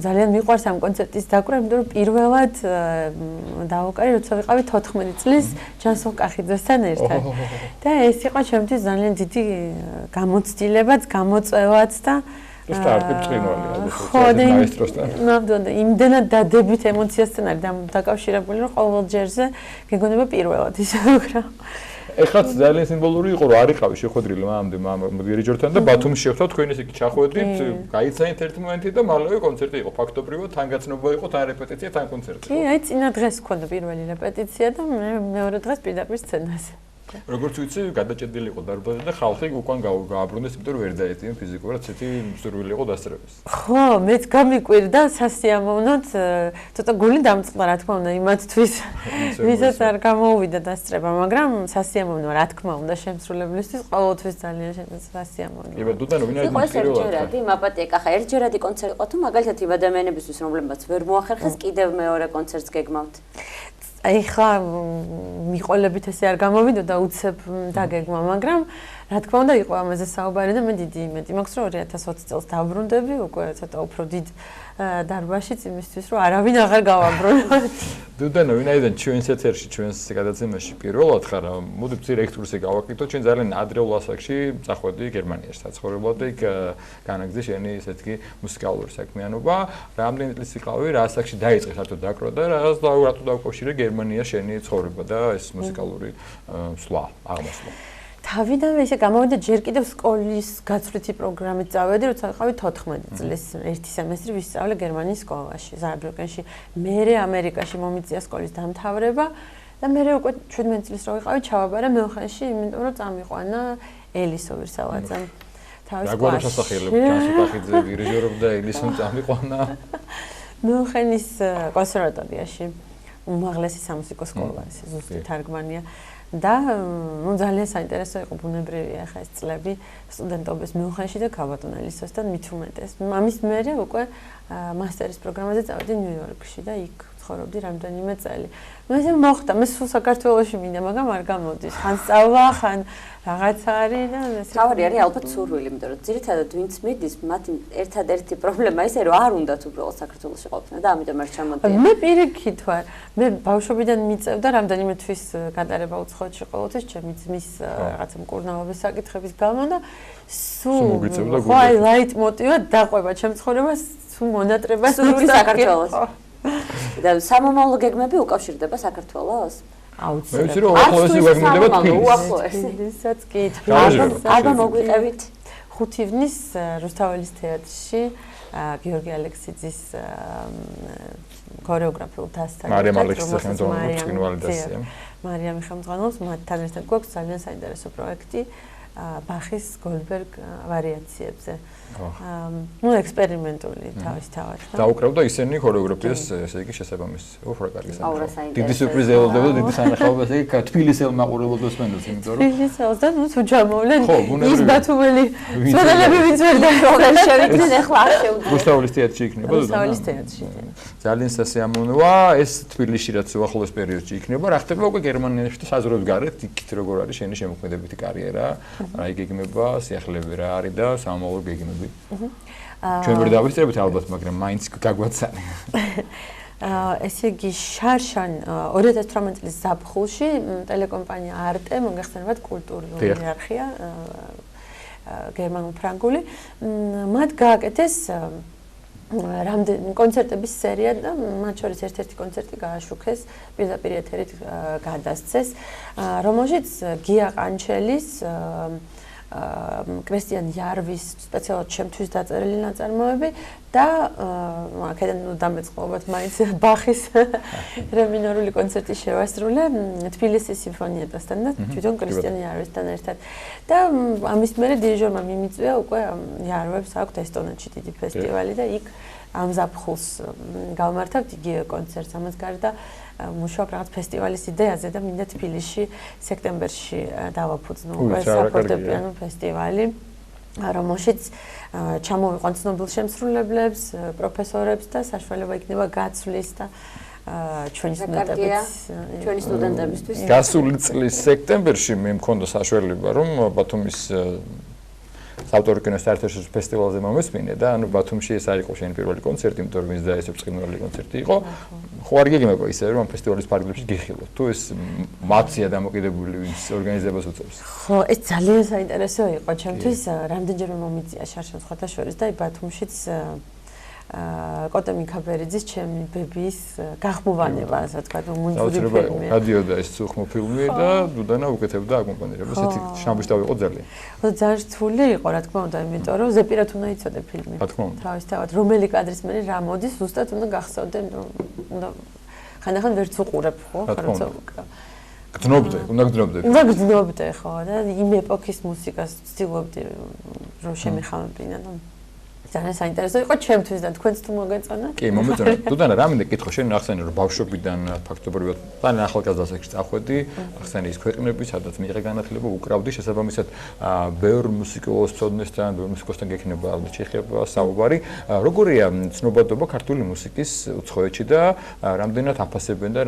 ძალიან მიყვარს ამ კონცერტის დაკვრა, იმიტომ რომ პირველად დავუკარი, როცა ვიყავი 14 წლის ჯანსონ კახიძესთან ერთად. და ეს იყო ჩემთვის ძალიან დიდი გამოცდილებაც, გამოწვევაც და სტარტი ბრწყინვალეა. ხო, ნამდვილად იმდენად დადებით ემოციასთან არის დაკავშირებული, რომ ყოველ ჯერზე გეგონება პირველად ისე ვკრავ. ეხლა ძალიან სიმბოლური იყო, რომ არ იყავი შეხვედრილი მამამდე დირიჟორთან და ბათუმში შევხვდა თქვენ ისე ჩახვედრით, გაიცანით ერთ მომენტი და მალევე კონცერტი იყო. ფაქტობრივად თან გაცნობა იყო, თან რეპეტიცია, თან კონცერტი. კი, აი წინა დღეს ჰქონდა პირველი რეპეტიცია და მეორე დღეს პირდაპირ სცენაზე. როგორც ვიცი, გადაჭედილი იყო დარბაზი და ხალხი უკან გააბრუნდეს, იმიტომ რომ ვერ დაეწინა ფიზიკურად, ცეთი მსურვილი იყო დასწრების. ხო, მეც გამიკვირდა სასიამოვნოდ, ცოტა გული დამწყდა, რა თქმა უნდა, იმათთვის, ვისაც არ გამოუვიდა დასწრება, მაგრამ სასიამოვნოა, რა თქმა უნდა, შემსრულებლისთვის ყოველთვის ძალიან სასიამოვნოა. იბა დუდანო ვინაიდან პირველად მაპატიეკა ხა ერთჯერადი კონცერტი იყო თუ მაგალითად იმ ადამიანებისთვის, რომლებმაც ვერ მოახერხეს კიდევ მეორე კონცერტს გეგმავთ? აი ხა მიყოლებით ესე არ გამოვიდო და უცებ დაგეგმა, მაგრამ რა თქმა უნდა იყო ამაზე საუბარი და მე დიდი იმედი მაქვს რომ 2020 წელს დავბრუნდები უკვე ცოტა უფრო დიდ დარბაზშიც იმისთვის რომ არავინ აღარ გავაბრუნო. დუდანო ვინაიდან ჩვენს ეთერში ჩვენს გადაცემაში პირველად ხარ, მოდი წირ ექსკურსი გავაკეთო, ჩვენ ძალიან ადრეულ ასაკში წახვედი გერმანიაში საცხოვრებლად და იქ განაგრძე შენი ესეთი მუსიკალური საქმიანობა. რამდენი წლის იყავი, რა ასაკში დაიწყე საერთოდ დაკრა და რატო დავკავშირე გერმანია შენი ცხოვრება და ეს მუსიკალური სვლა, აღმოსვლა. თავიდანვე ისე გამოვიდა ჯერ კიდევ სკოლის გაცვლითი პროგრამით წავედი, როცა ვიყავი 14 წლის, ერთი სემესტრი ვისწავლე გერმანიის სკოლაში, ზაარბრუკენში. მერე ამერიკაში მომიწია სკოლის დამთავრება და მერე უკვე 17 წლის რო ვიყავი, ჩავაბარა მეუხენში, იმიტომ რომ წამიყვანა ელისო ვირსალაძემ. თავის გვარი სასახელებ, ჯანსონ კახიძე დირიჟორობდა ელისომ წამიყვანა. მეუხენის კონსერვატორიაში უმაღლესი სამუსიკო სკოლა, ეს ზუსტი თარგმანია. და ძალიან საინტერესო იყო ბუნებრივია ხა ეს წლები სტუდენტობის მეუხენში და ქაბატონ ელისოსთან მით უმეტეს. ამის მერე უკვე მასტერის პროგრამაზე წავედი ნიუ-იორკში და იქ ცხოვრობდი რამდენიმე წელი. მე მოხდა, მე სულ საქართველოში მინდა, მაგრამ არ გამოდის. ხან სწავლა, ხან რაღაცა არის და თავი არის ალბათ სურვილი, იმიტომ რომ ძირითადად ვინც მიდის, მათი ერთადერთი პრობლემა ისე რომ არ უნდათ უბრალოდ საქართველოში ყოფნა და ამიტომ არ ჩამოდიან. მე პირიქით ვარ. მე ბავშვობიდან მიწევდა რამდენიმე თვის გატარება უცხოეთში ყოველთვის ჩემი ძმის რაღაცა მკურნალობის საკითხების გამო და სულ აი ლაიტმოტივად დაყვება ჩემ ცხოვრებას, სულ მონატრებას სურვილი საქართველოს. და სამომავლო გეგმები უკავშირდება საქართველოს? მე ვიცი რომ უახლოესი გეგმდება თბილისსაც კი აბა მოგვიყევით 5 ივნის რუსთაველის თეატრში გიორგი ალექსიძის ქორეოგრაფიულ დასთან მარიამ ალექსიძე ხელმძღვანელობს ბრწყინვალე დასია მარიამი ხელმძღვანელობს მათთან ერთად გვაქვს ძალიან საინტერესო პროექტი ბახის გოლდბერგ ვარიაციებზე. ნუ ექსპერიმენტული თავისთავად. დაუკრავდა ისინი ქორეოგრაფიას, ესე იგი შესაბამის. უფრო კარგი სამუშაო. დიდი სიურპრიზი ელოდება, დიდი სანახაობა, ესე იგი თბილისელ მაყურებელს მენდელს, იმიტომ რომ თბილისელს და ნუ სუჯამოვლენ ის ბათუმელი სპეციალები ვინც ვერ დაიღალენ შევიდნენ ახლა არ შეუძლია. რუსთაველის თეატრში იქნება და რუსთაველის თეატრში. ძალიან სასიამოვნოა ეს თბილისში რაც უახლოეს პერიოდში იქნება. რა ხდება უკვე გერმანიაში და საზღვრებს გარეთ იქით როგორ არის შენი შემოქმედებითი კარიერა? რა იგეგმება, სიახლეები რა არის და სამომავლო გეგმები. ჩვენ ვერ დავისწრებით ალბათ, მაგრამ მაინც გაგვაცანი. ესე იგი შარშან 2018 წლის ზაფხულში ტელეკომპანია არტე მოგეხსენებათ კულტურული არხია გერმანულ-ფრანგული მათ გააკეთეს რამდენი კონცერტების სერია და მათ შორის ერთ-ერთი კონცერტი გააშუქეს პირდაპირ ეთერით გადასცეს რომელშიც გია ყანჩელის კრისტიან იარვის სპეციალურად ჩემთვის დაწერილი ნაწარმოები და აქედან დამეწყობათ მაინც ბახის რე მინორული კონცერტი შევასრულე თბილისის სიმფონიეთასთან და თვითონ კრისტიან იარვისთან ერთად და ამის მერე დირიჟორმა მიმიწვია უკვე იარვებს აქვთ ესტონეთში დიდი ფესტივალი და იქ ამ ზაფხულს გავმართავთ იგივე კონცერტს ამას გარდა მუშაობ რაღაც ფესტივალის იდეაზე და მინდა თბილისში სექტემბერში დავაფუძნო უკვე საფორტეპიანო ფესტივალი რომელშიც ჩამოვიყვან ცნობილ შემსრულებლებს, პროფესორებს და საშუალება იქნება გაცვლის და ჩვენი სტუდენტებისთვის. გასული წლის სექტემბერში მე მქონდა საშუალება რომ ბათუმის საავტორო კინოს საერთაშორისო ფესტივალზე მომესმინე და ანუ ბათუმში ეს არ იყო შენი პირველი კონცერტი, იმიტომ რომ ის და ეს ბრწყინვალე კონცერტი იყო. ხო არ გეგმება ისე რომ ფესტივალის ფარგლებში გიხილოთ. თუ ეს მათია დამოკიდებული ვინც ორგანიზებას უწევს. ხო, ეს ძალიან საინტერესო იყო ჩემთვის, რამდენჯერმე მომიწია შარშან სხვათა შორის და ბათუმშიც კოტე მიქაბერიძის ჩემი ბებიის გახმოვანება, ასე ვთქვათ, მუნჯური ფილმი. გადიოდა ეს უხმო ფილმი და დუდანა უკეთებდა აკომპანირებას. ესეთი შამბუშტავი იყო ძალიან. ძალიან რთული იყო, რა თქმა უნდა, იმიტომ რომ ზეპირად უნდა იცოდე ფილმი. თავისთავად, რომელი კადრის მერე რა მოდის, ზუსტად უნდა გახსოვდე, უნდა ხანდახან ვერც უყურებ, ხო? გძნობდე, უნდა გძნობდე. უნდა გძნობდე, ხო, და იმ ეპოქის მუსიკას ვცდილობდი რომ შემეხამებინა და ძალიან საინტერესო იყო ჩემთვის და თქვენც თუ მოგეწონათ. კი, მომეწონა. დუდანა, რა მინდა გითხო, შენ ახსენე რომ ბავშვობიდან ფაქტობრივად ძალიან ახალგაზრდა ასაკში წახვედი, ახსენე ის ქვეყნები, სადაც მიიღე განათლება, უკრავდი, შესაბამისად, ბევრ მუსიკოს მცოდნესთან, ბევრ მუსიკოსთან გექნება ალბათ შეხება საუბარი. როგორია ცნობადობა ქართული მუსიკის უცხოეთში და რამდენად აფასებენ და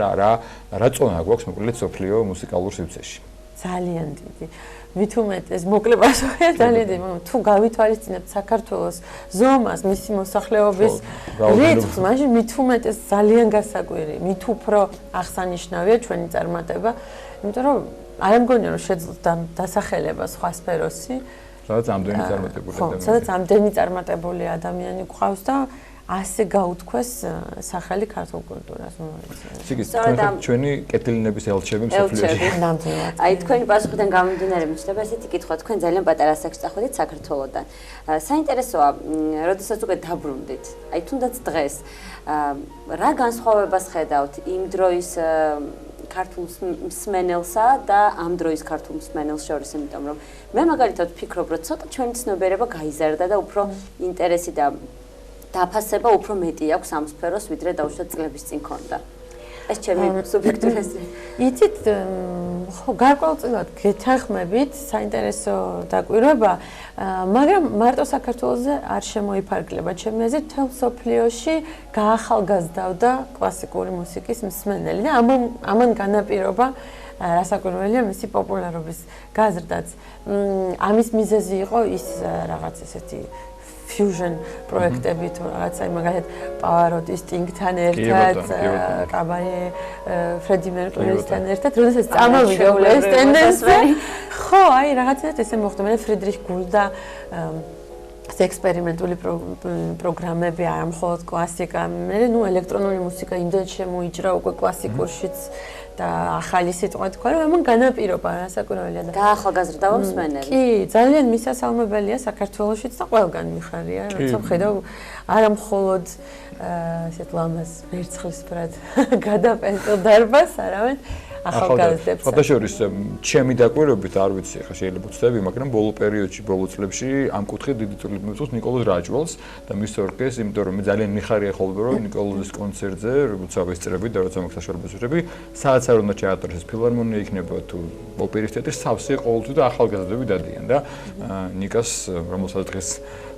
რა წონა გვაქვს მოკლედ სოფლიო მუსიკალურ სივრცეში? ძალიან დიდი. მით უმეტეს მოკლე პასუხია ძალიან დიდი, მაგრამ თუ გავითვალისწინებთ საქართველოს ზომას, მისი მოსახლეობის რიცხვს, მაშინ მით უმეტეს ძალიან გასაკვირი, მით უფრო აღსანიშნავია ჩვენი წარმატება, იმიტომ რომ არ მგონია რომ შეძლოთ დასახელება სხვა სფეროსი. სადაც ამდენი წარმატებული ადამიანი. სადაც ამდენი წარმატებული ადამიანი გვყავს და ასე გაუთქვეს სახელი ქართულ კულტურას მოეწონა. სიგის ჩვენი კეთილინების ელჩები მსოფლიოში. ნამდვილად. აი თქვენი პასუხიდან გამომდინარე მიჩნდება ესეთი კითხვა, თქვენ ძალიან პატარა ასაკში წახვედით საქართველოდან. საინტერესოა, როდესაც უკვე დაბრუნდით, აი თუნდაც დღეს, რა განსხვავებას ხედავთ იმ დროის ქართულ მსმენელსა და ამ დროის ქართულ მსმენელს შორის, იმიტომ რომ მე მაგალითად ვფიქრობ, რომ ცოტა ჩვენი ცნობიერება გაიზარდა და უფრო ინტერესი და დაფასება უფრო მეტი აქვს ამ სფეროს, ვიდრე დაუშვათ წლების წინ ქონდა. ეს ჩემი სუბიექტივური. იცით, ხო, გარკვეულწილად გეთანხმებით, საინტერესო დაკვირვება, მაგრამ მარტო საქართველოზე არ შემოიფარგლება ჩემი აზრით, მთელ მსოფლიოში გაახალგაზრდავდა კლასიკური მუსიკის მსმენელი და ამან განაპირობა რასაკვირველია მისი პოპულარობის გაზრდაც. ამის მიზეზი იყო ის რაღაც ესეთი fusion პროექტები თუ რაღაცა მაგალითად პავაროტი სტინგთან ერთად, კაბაიე ფრედი მერკურისთან ერთად, როდესაც წამოვიდა ეს ტენდენცია. ხო, აი რაღაცა ესე მოხდა, მე ფრიდრიხ გულდა ექსპერიმენტული პროგრამები არ მხოლოდ კლასიკა, მე ნუ ელექტრონული მუსიკა იმდენ შემოიჭრა უკვე კლასიკურშიც და ახალი სიტყვა თქვა, რომ ამან განაპირობა რასაკვირველია და გაახალგაზრდა მსმენელი. კი, ძალიან მისასალმებელია საქართველოშიც და ყველგან მიხარია, როცა ვხედავ არა მხოლოდ ესეთ ლამაზ ვერცხლისფრად გადაპენტილ დარბაზს, არამედ ახალგაზრდებს. ფოტოშორის ჩემი დაკვირვებით არ ვიცი, ხა შეიძლება ვწდები, მაგრამ ბოლო პერიოდში, ბოლო წლებში ამ კუთხით დიდი წვლილი მიუძღვის ნიკოლოზ რაჭველს და მის ორკესტრს, იმიტომ რომ მე ძალიან მიხარია ხოლმე რომ ნიკოლოზის კონცერტზე, როცა ვესწრები და როცა მაქვს საშუალებას ვეძები, სადაც არ უნდა ჩაატაროს ეს ფილარმონია იქნება თუ ოპერის თეატრი, სავსე ყოველთვის და ახალგაზრდები დადიან და ნიკას რომელსაც დღეს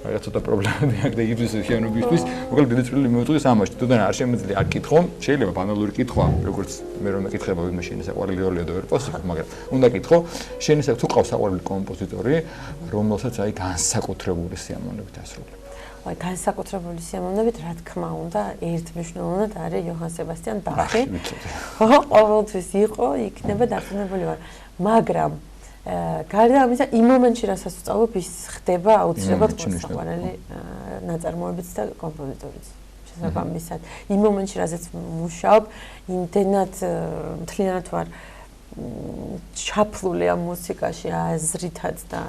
რაღაც ცოტა პრობლემები აქვს და იბის შენობისთვის, მოკლედ დიდი წვლილი მიუძღვის ამაში. თუ და არ შემიძლია არ კითხო, შეიძლება ბანალური კითხვა, როგორც მე რომ მეკითხება ვინმე შენი საყვარელი როლია და ვერ პასუხობ, მაგრამ უნდა კითხო, შენი თუ ყავს საყვარელი კომპოზიტორი, რომელსაც აი განსაკუთრებული სიამოვნებით ასრულებ. აი განსაკუთრებული სიამოვნებით, რა თქმა უნდა, ერთმნიშვნელოვნად არის იოჰან სებასტიან ბახი. ხო, ყოველთვის იყო, იქნება დარწმუნებული ვარ, მაგრამ გარდა ამისა, იმ მომენტში რასაც ვწავლობ, ის ხდება აუცილებლად საყვარელი ნაწარმოებიც და კომპოზიტორიც. შესაბამისად, იმ მომენტში რასაც მუშაობ, იმდენად მთლიანად ვარ ჩაფლული ამ მუსიკაში აზრითაც და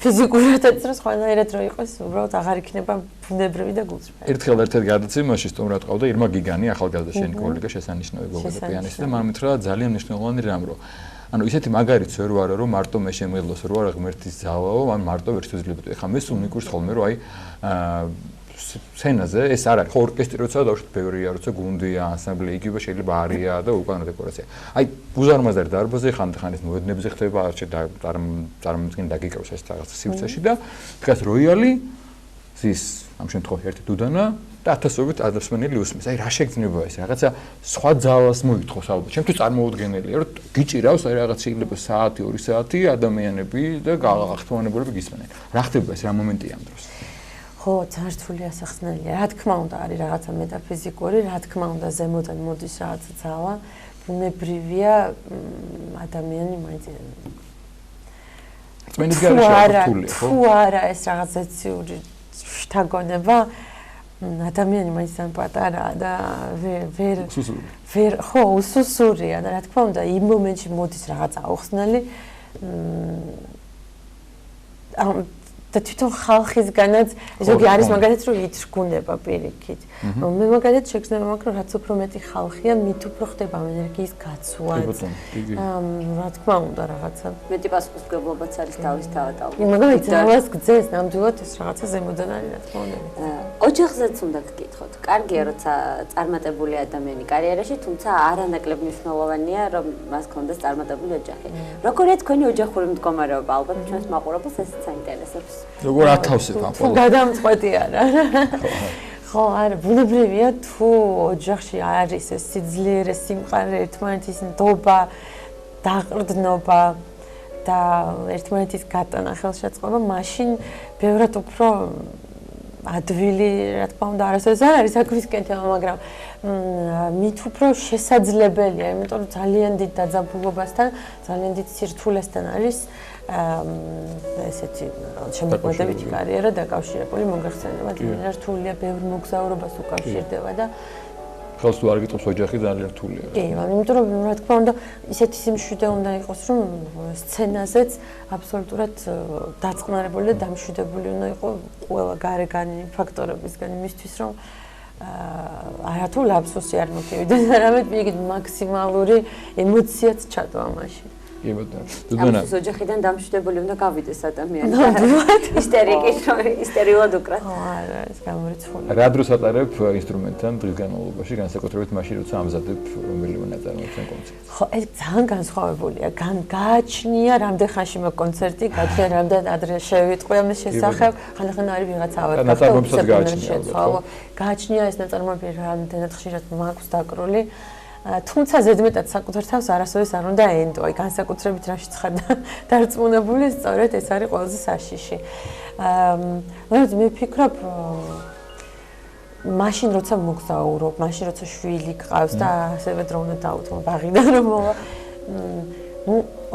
ფიზიკურადაც რომ სხვანაირად რო იყოს, უბრალოდ აღარ იქნება ბუნებრივი და გულწრფელი. ერთხელ ერთ-ერთ გადაცემაში სტუმრად ყავდა ირმა გიგანი, ახალგაზრდა შენი კოლეგა, შესანიშნავი გოგონა პიანისტი და მან მითხრა ძალიან მნიშვნელოვანი რამ, რომ ანუ ისეთი მაგარიც ვერ ვარო, რომ მარტო მე შემეძლოს რო არა ღმერთის ძალაო, ან მარტო ვერ შეძლებდი. ეხლა მე სულ მიკურს ხოლმე რომ აი სცენაზე ეს არ არის ხო ორკესტრი როცა დავშვით ბევრია როცა გუნდია ანსამბლი იგივე შეიძლება არია და უკანა დეკორაცია აი უზარმაზარი დარბაზი ხანდახანის მოედნებზე ხდება წარმოიდგინე დაგიკრავს ეს რაღაც სივრცეში და დგას როიალი ზის ამ შემთხვევაში ერთი დუდანა და ათასობით ადამიანელი უსმის აი რა შეგრძნება ეს რაღაცა სხვა ძალას მოითხოვს ალბათ ჩემთვის წარმოუდგენელია რომ გიჭირავს აი რაღაც შეიძლება საათი 2 საათი ადამიანები და გაღახტმანებულები გისმენენ რა ხდება ეს რა მომენტია ამ დროს ხო, ძართული ასახსნელია. რა თქმა უნდა, არის რაღაცა მეტაფიზიკური, რა თქმა უნდა, ზემოდან მოდის რაღაცა ძალა, ბუნებრივია ადამიანი მაინც წმენის გარეშე რთულია, ხო? თუ არა ეს რაღაც ეციური შთაგონება, ადამიანი მაინც ძალიან პატარაა და ვერ ხო, უსუსურია და რა თქმა უნდა, იმ მომენტში მოდის რაღაცა აუხსნელი და თვითონ ხალხისგანაც ზოგი არის მაგალითად რომ ითრგუნება პირიქით. მე მაგალითად შეგრძნება მაქვს რომ რაც უფრო მეტი ხალხია, მით უფრო ხდება ენერგიის გაცვლაც. რა თქმა უნდა რაღაცა. მეტი პასუხისმგებლობაც არის თავისთავად ალბათ. მაგალითად ძალას გძეს ნამდვილად ეს რაღაცა ზემოდან არის რა თქმა უნდა. ოჯახზეც უნდა გკითხოთ. კარგია როცა წარმატებული ადამიანი კარიერაში, თუმცა არანაკლებ მნიშვნელოვანია რომ მას ქონდეს წარმატებული ოჯახი. როგორია თქვენი ოჯახური მდგომარეობა? ალბათ ჩვენს მაყურებელს ესეც საინტერესებს. როგორ ათავსებ ამ თუ გადამწყვეტი არა. ხო, არა, ბუნებრივია თუ ოჯახში არის ეს სიძლიერე, სიმყარე, ერთმანეთის ნდობა, დაყრდნობა და ერთმანეთის გატანა ხელშეწყობა, მაშინ ბევრად უფრო ადვილი, რა თქმა უნდა, არასოდეს არ არის საქმის კეთება, მაგრამ მით უფრო შესაძლებელია, იმიტომ რომ ძალიან დიდ დაძაბულობასთან, ძალიან დიდ სირთულესთან არის ესეთი შემოქმედებითი კარიერა დაკავშირებული მოგეხსენება ძალიან რთულია, ბევრ მოგზაურობას უკავშირდება და ხელს თუ არ გიტყობს ოჯახი ძალიან რთულია. კი, იმიტომ რომ რა თქმა უნდა ისეთი სიმშვიდე უნდა იყოს, რომ სცენაზეც აბსოლუტურად დაწყნარებული და დამშვიდებული უნდა იყოს ყველა გარეგანი ფაქტორებისგან იმისთვის, რომ არათუ ლაფსუსი არ მოგივიდეს, არამედ იგი მაქსიმალური ემოციაც ჩატოვა მაშინ. კი ბატონო. ამის ოჯახიდან დამშვიდებული უნდა გავიდეს ადამიანი. ისტორიულად უკრათ. ხო, არა, ეს გამორიცხული. რა დროს ატარებ ინსტრუმენტთან დღის განმავლობაში, განსაკუთრებით მაშინ, როცა ამზადებ რომელიმე ნაწარმოებთან კონცერტს? ხო, ეს ძალიან განსხვავებულია. გააჩნია რამდენ ხანში მაგ კონცერტი, გააჩნია რამდენ ადრე შევიტყვი ამის შესახებ, ხანდახან არის ვიღაცა ავადდა. ნაწარმოებსაც გააჩნია. გააჩნია ეს ნაწარმოები რამდენად ხშირად მაქვს დაკრული. თუმცა ზედმეტად საკუთარ თავს არასოდეს არ უნდა ენდო, აი განსაკუთრებით რაშიც ხარ დარწმუნებული, სწორედ ეს არის ყველაზე საშიში. მაგრამ მე ვფიქრობ, მაშინ როცა მოგზაურობ, მაშინ როცა შვილი გყავს და ასევე დრო უნდა დაუთმო ბაღიდან რომ მოვა,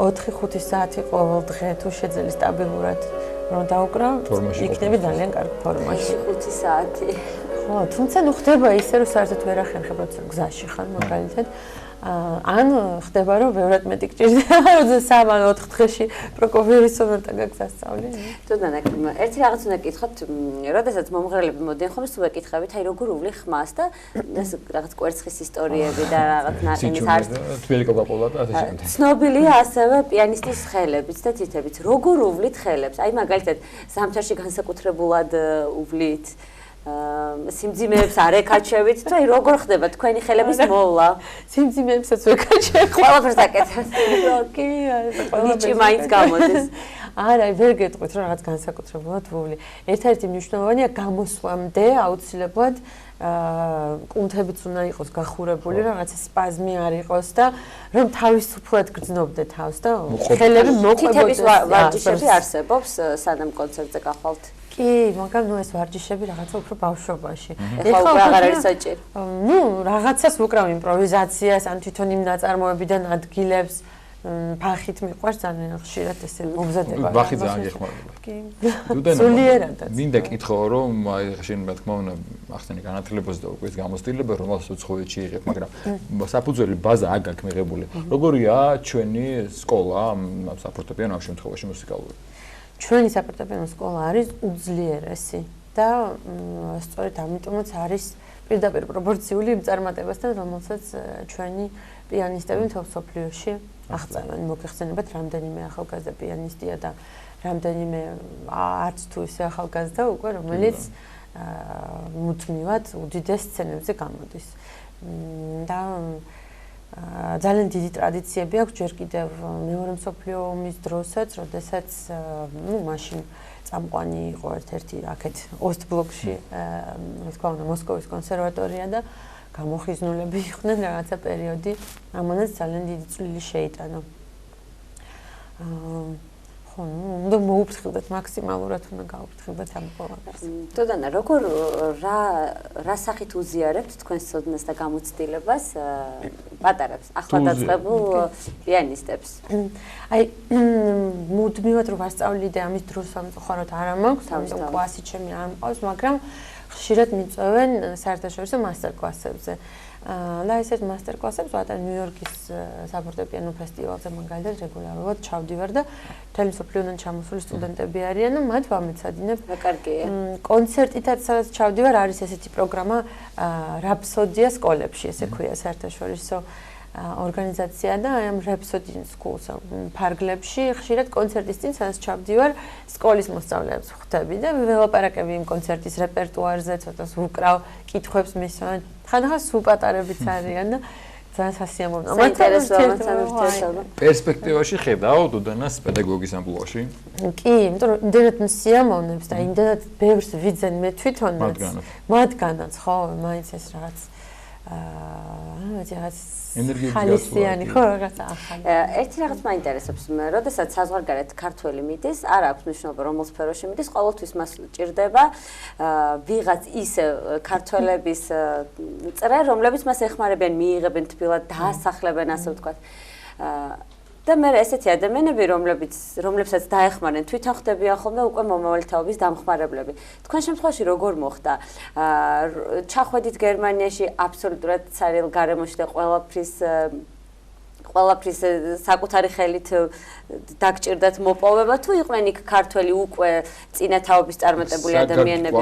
4-5 საათი ყოველ დღე თუ შეძლო სტაბილურად რომ დაუკრავ, იქნები ძალიან კარგ ფორმაში. 5 საათი. ხო, თუმცა ნუ ხდება ისე, რომ საერთოდ ვერ ახერხებ, როცა გზაში ხარ მაგალითად. ან ხდება, რომ ბევრად მეტი გჭირდება, როცა 3-4 დღეში პროკოფიევის სონატა გაგზასწავლი. თუნდაც ერთი რაღაც უნდა გკითხოთ, როდესაც მომღერლები მოდიან ხოლმე სულ ეკითხებით, აი როგორ უვლი ხმას და ეს რაღაც კვერცხის ისტორიები და რაღაც ნაყინის არის. თბილი კოკაკოლა და ასე შემდეგ. ცნობილია ასევე პიანისტის ხელებიც და თითებიც. როგორ უვლით ხელებს? აი მაგალითად ზამთარში განსაკუთრებულად უვლით სიმძიმეებს არ ეკაჩევით და როგორ ხდება თქვენი ხელების მოვლა? სიმძიმეებსაც ვეკაჩევ. ყველაფერს აკეთებ. კი, ნიჭი მაინც გამოდის. არა, ვერ გეტყვით რომ რაღაც განსაკუთრებულად ვუვლი. ერთ-ერთი მნიშვნელოვანია გამოსვლამდე აუცილებლად კუნთებიც უნდა იყოს გახურებული, რაღაცა სპაზმი არ იყოს და რომ თავისუფლად გრძნობდე თავს და ხელები მოყვებოდეს. თითების ვარჯიშები არსებობს სანამ კონცერტზე გახვალთ? კი, მაგრამ ნუ ეს ვარჯიშები რაღაცა უფრო ბავშვობაში. ეხლა უკვე აღარ არის საჭირო. ნუ რაღაცას ვუკრავ იმპროვიზაციას, ან თვითონ იმ ნაწარმოებიდან ადგილებს ბახით მიყვარს ძალიან ხშირად ესე მომზადება. ბახი ძალიან გეხმარება. კი. დუდენა. სულიერადაც. მინდა კითხო რომ აი შენ რა თქმა უნდა ახსენე განათლებას და უკვე გამოცდილება რომელსაც უცხოეთში იღებ, მაგრამ საფუძველი ბაზა აქ გაქვს მიღებული. როგორია ჩვენი სკოლა საფორტეპიანო ამ შემთხვევაში მუსიკალური? ჩვენი საფორტეპიანო სკოლა არის უძლიერესი და სწორედ ამიტომაც არის პირდაპირ პროპორციული იმ წარმატებასთან, რომელსაც ჩვენი პიანისტები მთელ მსოფლიოში აღწევენ. მოგეხსენებათ, რამდენიმე ახალგაზრდა პიანისტია და რამდენიმე არც თუ ისე ახალგაზრდა უკვე, რომელიც მუდმივად უდიდეს სცენებზე გამოდის. და ძალიან დიდი ტრადიციები აქვს ჯერ კიდევ მეორე მსოფლიო ომის დროსაც, როდესაც მაშინ წამყვანი იყო ერთ-ერთი აქეთ ოსტბლოკში, რა თქმა უნდა, მოსკოვის კონსერვატორია და გამოხიზნულები იყვნენ რაღაცა პერიოდი, ამანაც ძალიან დიდი წვლილი შეიტანა. ხო, უნდა მოუფრთხილდეთ მაქსიმალურად, უნდა გაუფრთხილდეთ ამ ყველაფერს. დოდანა, როგორ რა სახით უზიარებთ თქვენს ცოდნას და გამოცდილებას პატარებს, ახლადაწყებულ პიანისტებს? აი, მუდმივად რო ვასწავლიდე ამის დროს სამწუხაროდ არ მაქვს, თუმცა კლასი ჩემი არ მყავს, მაგრამ ხშირად მიწვევენ საერთაშორისო მასტერკლასებზე. და ესეთ მასტერკლასებს ვატარ ნიუ-იორკის საფორტეპიანო ფესტივალზე მაგალითად რეგულარულად ჩავდივარ და მთელი მსოფლიოდან ჩამოსული სტუდენტები არიან და მათ ვამეცადინებ. კარგია. კონცერტითაც სადაც ჩავდივარ არის ესეთი პროგრამა რაფსოდია სკოლებში, ესე ქვია საერთაშორისო ორგანიზაცია და აი ამ Rhapsody Schools ფარგლებში ხშირად კონცერტის წინ სადაც ჩავდივარ სკოლის მოსწავლეებს ხვდები და ველაპარაკები იმ კონცერტის რეპერტუარზე, ცოტას ვუკრავ, კითხვებს მისვენ. ხანდახან სულ პატარებიც არიან და ძალიან სასიამოვნოა. საინტერესოა. პერსპექტივაში ხედავ დუდანას პედაგოგის ამპლუაში? კი, იმიტომ რომ იმდენად მსიამოვნებს და იმდენად ბევრს ვიძენ მე თვითონაც. მათგანაც, ხო, მაინც ეს რაღაც რაღაც ხალისიანი ხო რაღაც ახალი. ერთი რაღაც მაინტერესებს, როდესაც საზღვარგარეთ ქართველი მიდის, არ აქვს მნიშვნელობა რომელ სფეროში მიდის, ყოველთვის მას ჭირდება ვიღაც ისე ქართველების წრე, რომლებიც მას ეხმარებიან, მიიღებენ თბილად, დაასახლებენ, ასე ვთქვათ. და მე ესეთი ადამიანები, რომლებსაც დაეხმარნენ, თვითონ ხდებიან ხოლმე უკვე მომავალი თაობის დამხმარებლები. თქვენ შემთხვევაში როგორ მოხდა? ჩახვედით გერმანიაში აბსოლუტურად ცარიელ გარემოში და ყველაფრის საკუთარი ხელით დაგჭირდათ მოპოვება თუ იყვნენ იქ ქართველი უკვე წინა თაობის წარმატებული ადამიანები,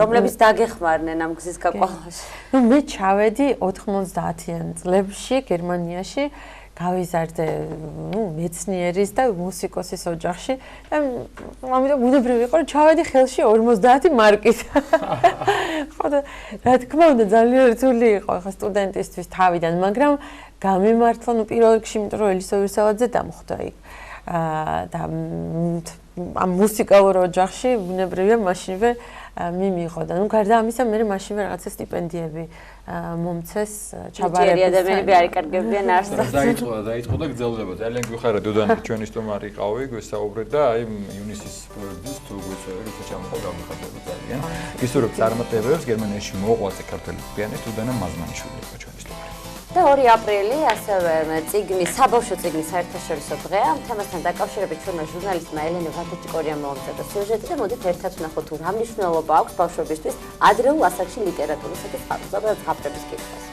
რომლებიც დაგეხმარნენ ამ გზის გაყოლაში? მე ჩავედი 90-იან წლებში გერმანიაში გავიზარდე მეცნიერის და მუსიკოსის ოჯახში და ამიტომ ბუნებრივი იყო რომ ჩავედი ხელში 50 მარკით. ხო და რა თქმა უნდა ძალიან რთული იყო ხა სტუდენტისთვის თავიდან, მაგრამ გამიმართლა პირველ რიგში, იმიტომ რომ ელისო ვირსალაძე დამხვდა იქ. და ამ მუსიკალურ ოჯახში ბუნებრივია მაშინვე მიმიღო და გარდა ამისა მე მაშინვე რაღაცა სტიპენდიები მომცეს ჩაბარებულს. ადამიანები არ იკარგებიან არსად. დაიწყო და გრძელდება. ძალიან გვიხარდა დუდანა ჩვენი სტუმარი იყავი, გვესაუბრეთ და აი ივნისის პროექტის თუ გვეცადე როცა ჩამოყვა გამიხარდა ძალიან. გისურვებ წარმატებებს გერმანიაში მოყვაზე ქართველი პიანისტ დუდანა მაზმანიშვილი იყო ჩვენი სტუმარი. და 2 აპრილი ასევე წიგნი, საბავშვო წიგნის საერთაშორისო დღე. ამ თემასთან დაკავშირებით ჩვენმა ჟურნალისტმა ელენე ვატაჭიკორიამ მომწოდა სიუჟეტი და მოდით ერთად ვნახოთ თუ რა მნიშვნელობა აქვს ბავშვებისთვის ადრეულ ასაკში ლიტერატურის საკითხს, ზოგადად ზღაპრების კითხვას.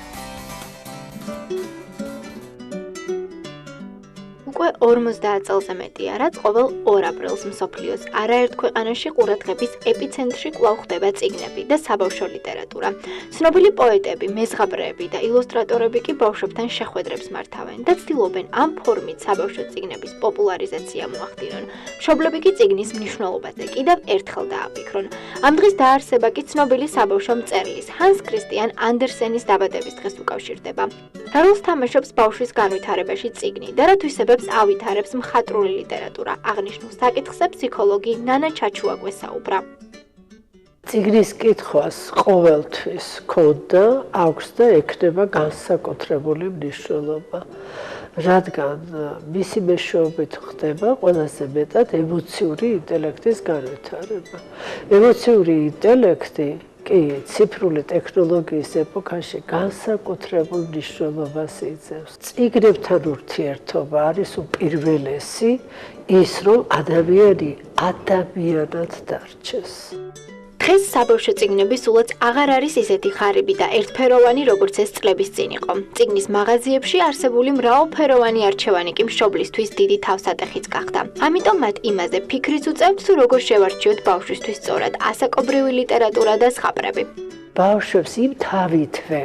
უკვე 50 წელზე მეტია, რაც ყოველ 2 აპრილს მსოფლიოს არაერთ ქვეყანაში ყურადღების ეპიცენტრში კვლავ ხდება წიგნები და საბავშვო ლიტერატურა. ცნობილი პოეტები, მეზღაბრეები და ილუსტრატორები კი ბავშვებთან შეხვედრებს მართავენ და ცდილობენ ამ ფორმით საბავშვო წიგნების პოპულარიზაცია მოახდინონ. მშობლები კი წიგნის მნიშვნელობაზე კიდევ ერთხელ დააფიქრონ. ამ დღის დაარსება კი ცნობილი საბავშვო მწერლის ჰანს კრისტიან ანდერსენის დაბადების დღეს უკავშირდება. როლს თამაშობს ბავშვის განვითარებაში წიგნი და რა თვისებებს ავითარებს მხატვრული ლიტერატურა. აღნიშნულ საკითხზე ფსიქოლოგი ნანა ჩაჩუა გვესაუბრა. წიგნის კითხვას ყოველთვის ქონდა, აქვს და ექნება განსაკუთრებული მნიშვნელობა, რადგან მისი მეშვეობით ხდება ყველაზე მეტად ემოციური ინტელექტის განვითარება. ემოციური ინტელექტი კი, ციფრული ტექნოლოგიის ეპოქაში განსაკუთრებულ მნიშვნელობას იძლევა. წიგნებთან ურთიერთობა არის უპირველესი ის, რომ ადამიანი ადამიანად დარჩეს. დღეს საბავშვო წიგნები სულაც აღარ არის ისეთი ხარიბი და ერთფეროვანი, როგორც ეს წლების წინ იყო. წიგნის მაღაზიებში არსებული მრავალფეროვანი არჩევანი კი მშობლისთვის დიდი თავსატეხიც გახდა. ამიტომ მათ იმაზე ფიქრიც უწევთ, თუ როგორ შევარჩიოთ ბავშვისთვის სწორად ასაკობრივი ლიტერატურა და ზღაპრები. ბავშვებს იმ თავითვე,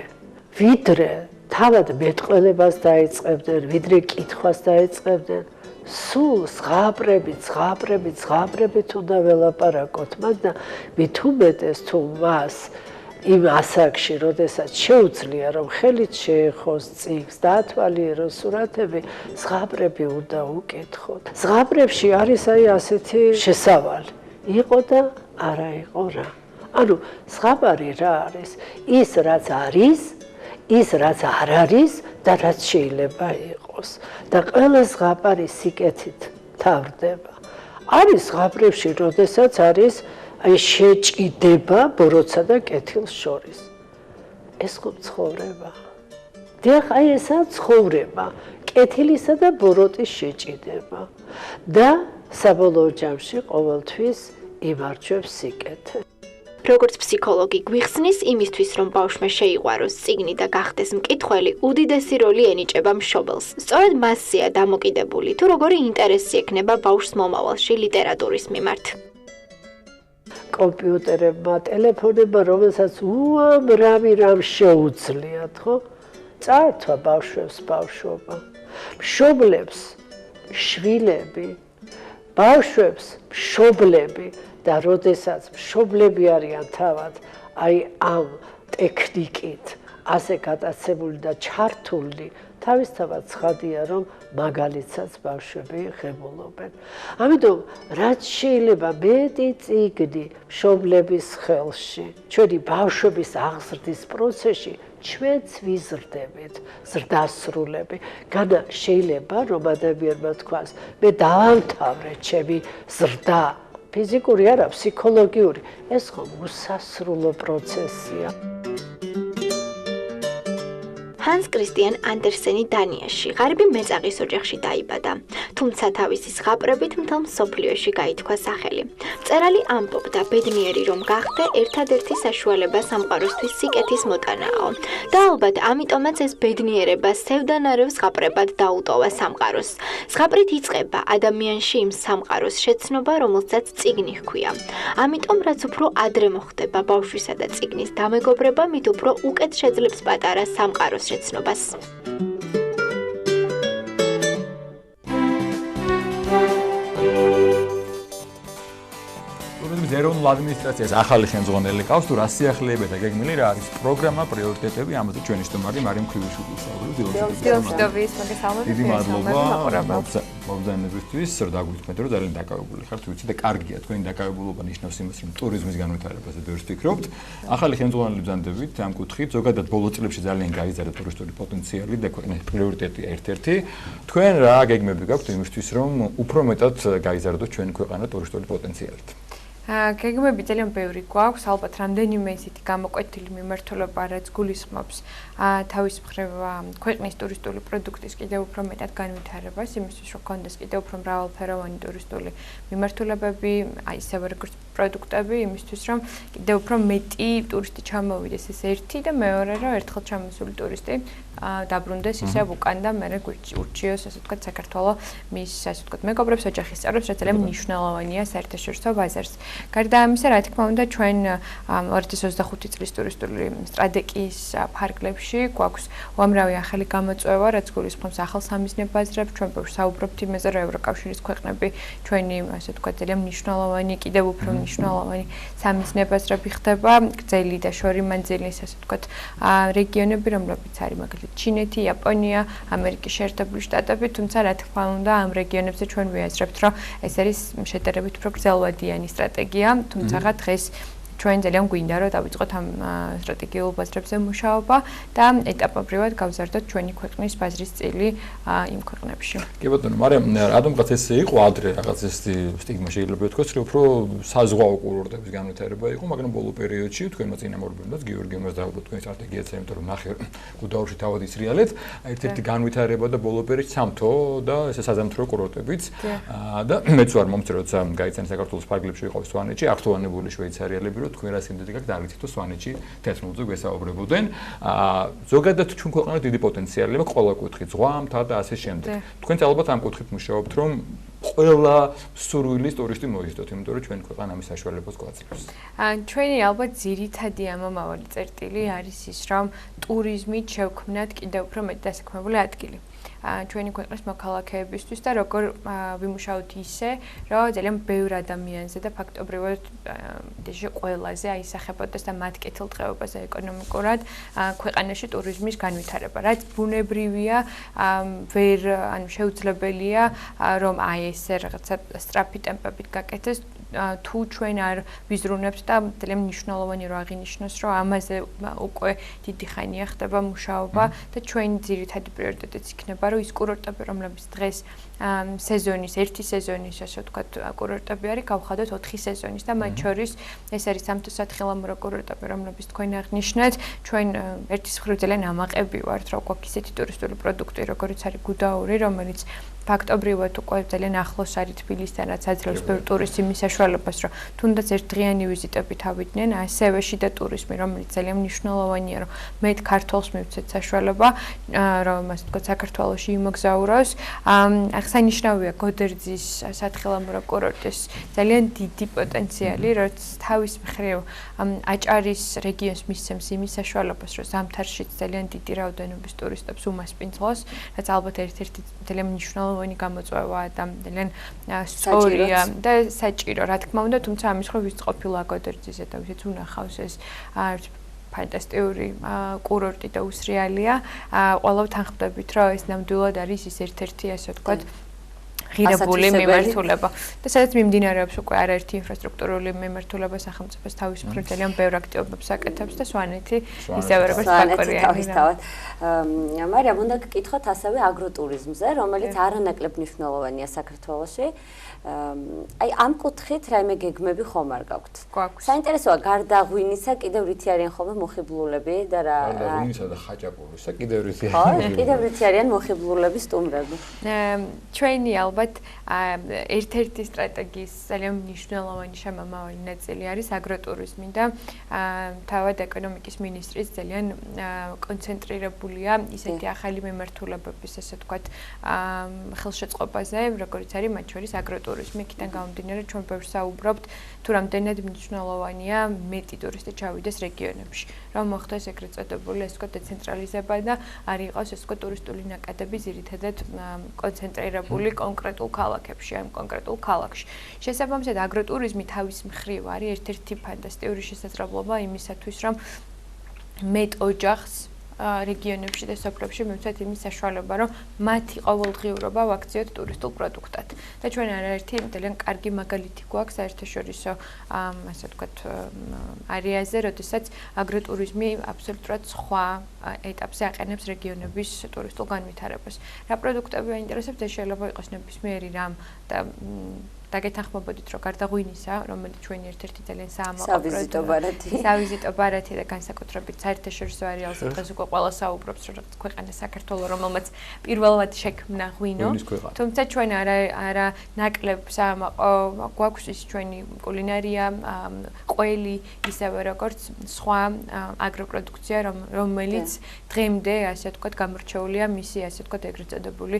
ვიდრე თავად მეტყველებას დაიწყებდნენ, ვიდრე კითხვას დაიწყებდნენ, სულ ზღაპრებით უნდა ველაპარაკოთ, მაგრამ მით უმეტეს თუ მას იმ ასაკში, როდესაც შეუძლია რომ ხელით შეეხოს წიგნს, დაათვალიეროს სურათები, ზღაპრები უნდა უკითხოთ. ზღაპრებში არის აი ასეთი შესავალი. იყო და არა იყო რა. ანუ ზღაპარი რა არის? ის რაც არის, ის რაც არ არის და რაც შეიძლება იყოს. და ყველა ზღაპარი სიკეთით თავდება. არის ზღაპრებში, როდესაც არის აი შეჭიდება ბოროტსა და კეთილს შორის. ეს ხო ცხოვრება. დიახ, აი ესაა ცხოვრება, კეთილისა და ბოროტის შეჭიდება. და საბოლოო ჯამში ყოველთვის იმარჯვებს სიკეთე. როგორც ფსიქოლოგი გვიხსნის იმისთვის, რომ ბავშვმა შეიყვაროს წიგნი და გახდეს მკითხველი, უდიდესი როლი ენიჭება მშობელს. სწორედ მასზეა დამოკიდებული, თუ როგორი ინტერესი ექნება ბავშვს მომავალში ლიტერატურის მიმართ. კომპიუტერებმა, ტელეფონებმა, რომელსაც უამრავი რამ შეუძლიათ, ხო? წაართვა ბავშვებს ბავშვობა. მშობლებს შვილები, ბავშვებს მშობლები და როდესაც მშობლები არიან თავად აი ამ ტექნიკით ასე გატაცებული და ჩართული, თავისთავად ცხადია, რომ მაგალითსაც ბავშვები ღებულობენ. ამიტომ რაც შეიძლება მეტი წიგნი მშობლების ხელში, ჩვენი ბავშვების აღზრდის პროცესში ჩვენც ვიზრდებით, ზრდასრულები. განა შეიძლება რომ ადამიანმა თქვას, მე დავამთავრე ჩემი ზრდა, ფიზიკური არა, ფსიქოლოგიური. ეს ხო უსასრულო პროცესია. ჰანს კრისტიან ანდერსენი დანიაში, ღარიბი მეწაღის ოჯახში დაიბადა, თუმცა თავისი ზღაპრებით მთელ მსოფლიოში გაითქვა სახელი. მწერალი ამბობდა, ბედნიერი რომ გახდე, ერთადერთი საშუალება სამყაროსთვის სიკეთის მოტანაო. და ალბათ ამიტომაც ეს ბედნიერება სევდანარევ ზღაპრებად დაუტოვა სამყაროს. ზღაპრით იწყება ადამიანში იმ სამყაროს შეცნობა, რომელსაც წიგნი ჰქვია. ამიტომ რაც უფრო ადრე მოხდება ბავშვისა და წიგნის დამეგობრება, მით უფრო უკეთ შეძლებს პატარა სამყაროს შეცნობას. ტურიზმის ეროვნულ ადმინისტრაციას ახალი ხელმძღვანელი ყავს, თუ რა სიახლეებია და გეგმილი რა არის პროგრამა, პრიორიტეტები, ამაზე ჩვენი სტუმარი მარიამ ქრივიშვილი საუბრობს. დიდი მადლობა მოგზაურობისთვის, რომ დაგვიტყვეთ, რომ ძალიან დაკავებული ხართ, ვიცი და კარგია თქვენი დაკავებულობა ნიშნავს იმას, რომ ტურიზმის განვითარებაზე ბევრს ვფიქრობთ. ახალი ხელმძღვანელი ბრძანდებით ამ კუთხით, ზოგადად ბოლო წლებში ძალიან გაიზარდა ტურისტული პოტენციალი და ქვეყნის პრიორიტეტია ერთ-ერთი. თქვენ რა გეგმები გაქვთ იმისთვის, რომ უფრო მეტად გაიზარდოს ჩვენი ქვეყანა ტურისტული პოტენციალით? გეგმები ძალიან ბევრი გვაქვს, ალბათ რამდენიმე ისეთი გამოკვეთილი მიმართულება, რაც გულისხმობს თავის მხრივ ქვეყნის ტურისტული პროდუქტის კიდევ უფრო მეტად განვითარებას, იმისთვის რომ გქონდეს კიდევ უფრო მრავალფეროვანი ტურისტული მიმართულებები, ისევე როგორც პროდუქტები, იმისთვის რომ კიდევ უფრო მეტი ტურისტი ჩამოვიდეს, ეს ერთი და მეორე რომ ერთხელ ჩამოსული ტურისტი დაბრუნდეს ისევ უკან და მერე ურჩიოს, ასე ვთქვათ, საქართველოს მის, ასე ვთქვათ, მეგობრებს, ოჯახის წევრებს, რაც ძალიან მნიშვნელოვანია საერთაშორისო ბაზარს. გარდა ამისა, რა თქმა უნდა, ჩვენ 2025 წლის ტურისტული სტრატეგიის ფარგლებში გვაქვს უამრავი ახალი გამოწვევა, რაც გულისხმობს ახალ სამიზნე ბაზრებს, ჩვენ ვსაუბრობთ იმაზე, რომ ევროკავშირის ქვეყნები ჩვენი, ასე ვთქვათ, ძალიან მნიშვნელოვანი, კიდევ უფრო მნიშვნელოვანი სამიზნე ბაზრები ხდება, გრძელი და შორიმანძილის, ასე ვთქვათ, რეგიონები, რომლებიც არის მაგალითად ჩინეთი, იაპონია, ამერიკის შეერთებული შტატები, თუმცა რა თქმა უნდა, ამ რეგიონებზე ჩვენ ვიაზრებთ, რომ ეს არის შედარებით უფრო გრძელვადიანი სტრატეგია, თუმცა დღეს ჩვენ ძალიან გვინდა რომ დავიწყოთ ამ სტრატეგიულ ბაზრებზე მუშაობა და ეტაპობრივად გავზარდოთ ჩვენი ქვეყნის ბაზრის წილი იმ ქვეყნებში. კი ბატონო, მაგრამ რადგანაც ესე იყო ადრე რაღაც ეს სტიგმა შეიძლება ითქვას, რომ უფრო საზღვაო კურორტების განვითარება იყო, მაგრამ ბოლო პერიოდში თქვენმა წინამორბედებს გიორგიემაც და ალბათ თქვენი სტრატეგიაც, იმიტომ რომ ნახე გუდაურში თავად ისრიალეთ, ერთ-ერთი განვითარება და ბოლო პერიოდში სამთო და ესე საზამთრო კურორტებიც და მეც ვარ მომწე, როცა გაიცანი საქართველოს ფარგლებში ვიყავ სვანეთში, აქტუალნებული შვეიცარიელები, რომ თქვენ რა სიმდიდრე გაქვთ დაგიცით, რომ სვანეთში თეთრმულზე გვესაუბრებოდნენ. ზოგადად ჩვენ ქვეყანაში დიდი პოტენციალი აქვს ყველა კუთხით, ზღვა, მთა და ასე შემდეგ. თქვენ ალბათ ამ კუთხით მუშაობთ, რომ ყველა სურვილის ტურისტი მოისდოთ, იმიტომ რომ ჩვენი ქვეყანა ამის საშუალებას გვაძლევს. ჩვენი ალბათ ძირითადი ამომავალი წერტილი არის ის, რომ ტურიზმით შევქმნათ კიდევ უფრო მეტ დასაქმებული ადგილი. ჩვენი ქვეყნის მოქალაქეებისთვის და როგორ ვიმუშაოთ ისე, რომ ძალიან ბევრ ადამიანზე და ფაქტობრივად ყველაზე აისახებოდეს და მათ კეთილდღეობაზე ეკონომიკურად ქვეყანაში ტურიზმის განვითარება. რაც ბუნებრივია, ვერ შეუძლებელია, რომ ესე რაღაცა სწრაფი ტემპებით გაკეთდეს, თუ ჩვენ არ ვიზრუნებთ და ძალიან მნიშვნელოვანი რო აღინიშნოს, რომ ამაზე უკვე დიდი ხანია ხდება მუშაობა და ჩვენი ძირითადი პრიორიტეტიც იქნება, რომ ის კურორტები, რომლებიც დღეს სეზონის, ერთი სეზონის, ასე ვთქვათ, კურორტები არის, გავხადოთ 4 სეზონის და მათ შორის ეს არის სამთო-სათხილამურო კურორტები, რომლებიც თქვენ აღნიშნეთ, ჩვენ ერთის მხრივ ძალიან ამაყები ვართ, რომ გვაქვს ისეთი ტურისტული პროდუქტი, როგორც არის გუდაური, რომელიც ფაქტობრივად უკვე ძალიან ახლოს არის თბილისთან, რაც აძლევს ბევრ ტურისტს იმის საშუალებას, რომ თუნდაც ერთდღიანი ვიზიტებით ავიდნენ, ასევე შიდა ტურიზმი, რომელიც ძალიან მნიშვნელოვანია, რომ მეტ ქართველს მივცეთ საშუალება, რომ ასე ვთქვათ, საქართველოში იმოგზაუროს. აღსანიშნავია გოდერძის სათხილამურო კურორტის ძალიან დიდი პოტენციალი, რაც თავის მხრივ აჭარის რეგიონს მისცემს იმის საშუალებას, რომ ზამთარშიც ძალიან დიდი რაოდენობის ტურისტებს უმასპინძლოს, რაც ალბათ ერთ-ერთი ძალიან მნიშვნელოვანი გამოწვევაა და ძალიან სწორია და საჭირო, რა თქმა უნდა, თუმცა ამის ხო ვის ყოფილა გოდერძიზე და ვისაც უნახავს ეს ფანტასტიკური კურორტი და უსრიალია. ყველა თანხმდებით, რომ ეს ნამდვილად არის ის ერთ-ერთი, ასე ვთქვათ, ღირებული მიმართულება. და სადაც მიმდინარეობს უკვე არაერთი ინფრასტრუქტურული მიმართულება სახელმწიფოს თავის მხრივ ძალიან ბევრ აქტივობებს აკეთებს და სვანეთი ისევე როგორც ბაკორიანი. თავისთავად. მარიამ, უნდა გკითხოთ ასევე აგროტურიზმზე, რომელიც არანაკლებ მნიშვნელოვანია საქართველოში. აი ამ კუთხით რაიმე გეგმები ხომ არ გაქვთ? გვაქვს. საინტერესოა გარდა ღვინისა კიდევ რითი არიან ხოლმე მოხიბლულები და რა გარდა ღვინისა და ხაჭაპურისა კიდევ რითი არის? კიდევ რითი არიან მოხიბლულები, სტუმრები? ჩვენი ალბათ ერთ-ერთი სტრატეგიის ძალიან მნიშვნელოვანი შემამავალი ნაწილი არის აგროტურიზმი და თავად ეკონომიკის მინისტრიც ძალიან კონცენტრირებულია ისეთი ახალი მიმართულებების, ასე ვთქვათ, ხელშეწყობაზე, როგორც არის მათ შორის აგროტურიზმი. იქიდან გამომდინარე, ჩვენ ბევრს საუბრობთ, თუ რამდენად მნიშვნელოვანია მეტი ტურისტი ჩავიდეს რეგიონებში, რომ მოხდეს ეგრეთ წოდებული, ასე ვთქვათ, დეცენტრალიზება და არ იყოს, ასე ვთქვათ, ტურისტული ნაკადები ძირითადად კონცენტრირებული კონკრეტულ ქალაქებში, ამ კონკრეტულ ქალაქში. შესაბამისად, აგროტურიზმი თავის მხრივ არის ერთ-ერთი ფანტასტიკური შესაძლებლობა იმისათვის, რომ მეტ ოჯახს რეგიონებში და სოფლებში მივცეთ იმის საშუალება, რომ მათი ყოველდღიურობა ვაქციოთ ტურისტულ პროდუქტად. და ჩვენ არაერთი ძალიან კარგი მაგალითი გვაქვს საერთაშორისო ასე ვთქვათ არეაზე, როდესაც აგროტურიზმი აბსოლუტურად სხვა ეტაპზე აყენებს რეგიონების ტურისტულ განვითარებას. რა პროდუქტები აინტერესებთ, ეს შეიძლება იყოს ნებისმიერი რამ და დაგეთანხმებოდით, რომ გარდა ღვინისა, რომელიც ჩვენი ერთ-ერთი ძალიან საამაყო სავიზიტო ბარათი და განსაკუთრებით საერთაშორისო არეალზე დღეს უკვე ყველა საუბრობს, რომ ქვეყანა საქართველო, რომელმაც პირველად შექმნა ღვინო, თუმცა ჩვენ არა ნაკლებ საამაყო გვაქვს ის ჩვენი კულინარია, ყველი, ისევე როგორც სხვა აგროპროდუქცია, რომელიც დღემდე, ასე ვთქვათ, გამორჩეულია მისი, ასე ვთქვათ, ეგრეთ წოდებული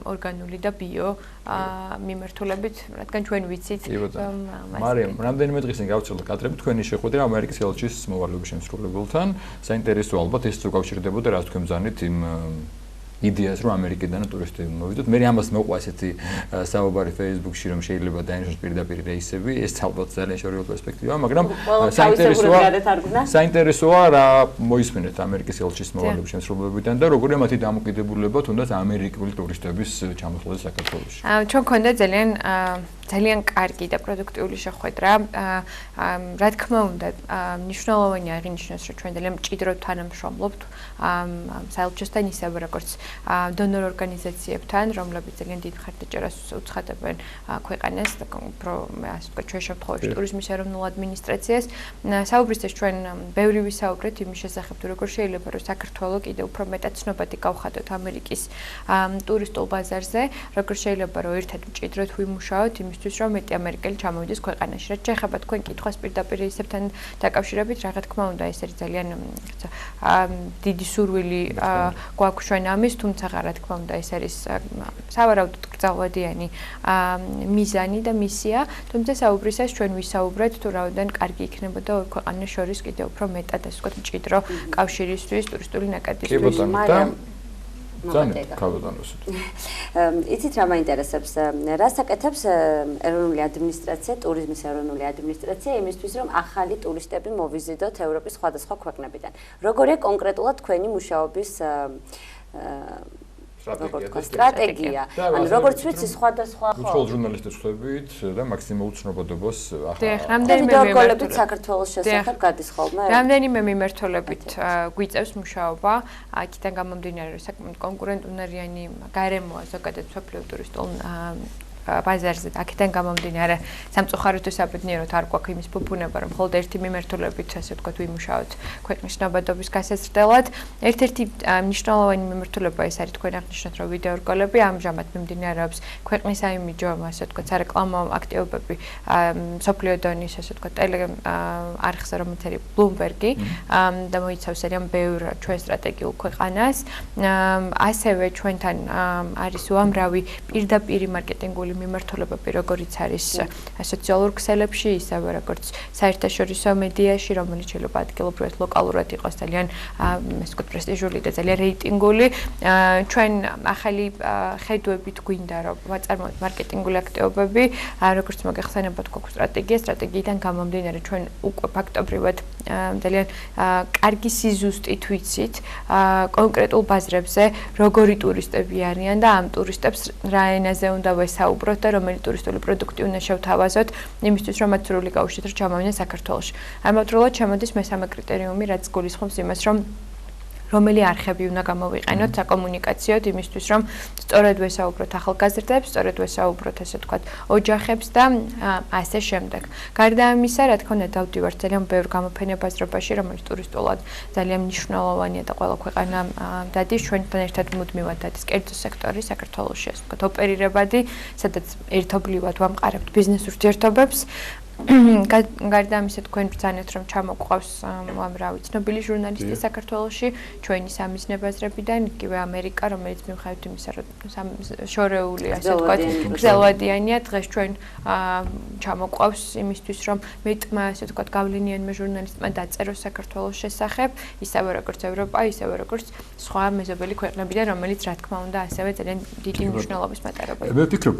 ორგანული და ბიო მიმართულებით, რადგან ჩვენ ვიცით. მარიამ, რამდენიმე დღის წინ გავცელდა კადრები თქვენი შეხვედრა ამერიკის ელჩის მოვალეობის შემსრულებელთან. საინტერესო ალბათ ეს უკავშირდებოდა რაც თქვენ ბრძანეთ იმ იდეას, რომ ამერიკიდან ტურისტები მოვიდოთ. მე ამას მოყვა ესეთი საუბარი Facebook-ში, რომ შეიძლება დაინიშნოს პირდაპირ რეისები, ეს ალბათ ძალიან შორეულ პერსპექტივაა, მაგრამ საინტერესოა რა მოისმენთ ამერიკის ელჩის მოვალეობის შემსრულებლებიდან და როგორია მათი დამოკიდებულება თუნდაც ამერიკული ტურისტების ჩამოსვლაზე საქართველოში. ჩვენ გვქონდა ძალიან ძალიან კარგი და პროდუქტიული შეხვედრა. რა თქმა უნდა, მნიშვნელოვანია აღინიშნოს, რომ ჩვენ ძალიან მჭიდროდ თანამშრომლობთ საელჩოსთან, ისევე როგორც დონორ ორგანიზაციებთან, რომლებიც ძალიან დიდ მხარდაჭერას უცხადებენ ქვეყანას და უფრო ასე ვთქვათ, ჩვენ შემთხვევაში ტურიზმის ეროვნულ ადმინისტრაციას. საუბრისას ჩვენ ბევრი ვისაუბრეთ იმის შესახებ, თუ როგორ შეიძლება რომ საქართველოს კიდევ უფრო მეტად ცნობადი გავხადოთ ამერიკის ტურისტულ ბაზარზე, როგორ შეიძლება რომ ერთად მჭიდროდ ვიმუშაოთ იმისთვის, რომ მეტი ამერიკელი ჩამოვიდეს ქვეყანაში. რაც შეეხება თქვენ კითხვას პირდაპირ ისებთან დაკავშირებით, რა თქმა უნდა, ეს არის ძალიან დიდი სურვილი გვაქვს ჩვენ ამის, თუმცა რა თქმა უნდა, ეს არის სავარაუდოდ გრძელვადიანი მიზანი და მისია, თუმცა საუბრისას ჩვენ ვისაუბრეთ თუ რაოდენ კარგი იქნებოდა ორ ქვეყანას შორის კიდევ უფრო მეტად ასე ვთქვათ მჭიდრო კავშირისთვის, ტურისტული ნაკადისთვის. იცით რა მაინტერესებს? რას აკეთებს ეროვნული ადმინისტრაცია, ტურიზმის ეროვნული ადმინისტრაცია იმისთვის, რომ ახალი ტურისტები მოვიზიდოთ ევროპის სხვადასხვა ქვეყნებიდან. როგორია კონკრეტულად თქვენი მუშაობის სტრატეგია. ანუ როგორც ვიცი, სხვადასხვა უცხოელ ჟურნალისტებს ხვდებით და მაქსიმალურ ცნობადობას რამდენიმე საქართველოს შესახებ გადის ხოლმე? რამდენიმე მიმართულებით გვიწევს მუშაობა. აქედან გამომდინარე, რომ საკმაოდ კონკურენტუნარიანი გარემოა ზოგადად მსოფლიო ტურისტულ ბაზარზე. აქედან გამომდინარე, სამწუხაროდ საბედნიეროდ არ გვაქვს იმის ფუფუნება, რომ მხოლოდ ერთი მიმართულებით, ასე ვთქვათ, ვიმუშაოთ ქვეყნის ნაბადობის გასაზრდელად. ერთ-ერთი მნიშვნელოვანი მიმართულება ეს არის თქვენ აღნიშნეთ, რომ ვიდეო რგოლები ამჟამად მიმდინარეობს ქვეყნის საიმიჯო, ასე ვთქვათ, სარეკლამო აქტივობები მსოფლიო დონის, ასე ვთქვათ, არხზე, რომელიც არის Bloomberg-ი და მოიცავს ძალიან ბევრ ჩვენ სტრატეგიულ ქვეყანას. ასევე ჩვენთან არის უამრავი პირდაპირი მარკეტინგული მიმართულებები, როგორიც არის სოციალურ ქსელებში, ისევე როგორც საერთაშორისო მედიაში, რომელიც შეიძლება ადგილობრივად ლოკალურად იყოს ძალიან ასე ვთქვათ, პრესტიჟული და ძალიან რეიტინგული. ჩვენ ახალი ხედვებით გვინდა რომ ვაწარმოოთ მარკეტინგული აქტივობები, როგორც მოგეხსენებათ, გვაქვს სტრატეგიიდან გამომდინარე, ჩვენ უკვე ფაქტობრივად ძალიან კარგი სიზუსტით ვიცით კონკრეტულ ბაზრებზე, როგორი ტურისტები არიან და ამ ტურისტებს რა ენაზე უნდა ვესაუბროთ და რომელი ტურისტული პროდუქტი უნდა შევთავაზოთ იმისთვის, რომ მათ სრული კავშირით ჩამოვიდნენ საქართველოში. ამავდროულად ჩამოდის მესამე კრიტერიუმი, რაც გულისხმობს იმას, რომ რომელი არხები უნდა გამოვიყენოთ საკომუნიკაციოდ იმისთვის, რომ სწორედ ვესაუბროთ ახალგაზრდებს, სწორედ ვესაუბროთ ასე ვთქვათ, ოჯახებს და ასე შემდეგ. გარდა ამისა, რა თქმა უნდა, დავდივართ ძალიან ბევრ გამოფენებაზრობაში, რომელიც ტურისტულად ძალიან მნიშვნელოვანია და ყველა ქვეყანა დადის ჩვენთან ერთად მუდმივად დადის კერძო სექტორი საქართველოში, ასე ვთქვათ, ოპერირებადი, სადაც ერთობლივად ვამყარებთ ბიზნეს ურთიერთობებს. გარდა ამისა თქვენ ბრძანეთ რომ ჩამოყავს უამრავი ცნობილი ჟურნალისტი საქართველოში ჩვენი სამიზნე ბაზრებიდან იგივე ამერიკა რომელიც მიუხედავად იმისა რომ შორეული ასე ვთქვათ გრძელვადიანია დღეს ჩვენ ჩამოყავს იმისთვის რომ მეტმა ასე ვთქვათ გავლენიანმა ჟურნალისტმა დაწეროს საქართველოს შესახებ ისევე როგორც ევროპა ისევე როგორც სხვა მეზობელი ქვეყნებიდან რომელიც რა თქმა უნდა ასევე ძალიან დიდი მნიშვნელობის მატარებელია. მე ვფიქრობ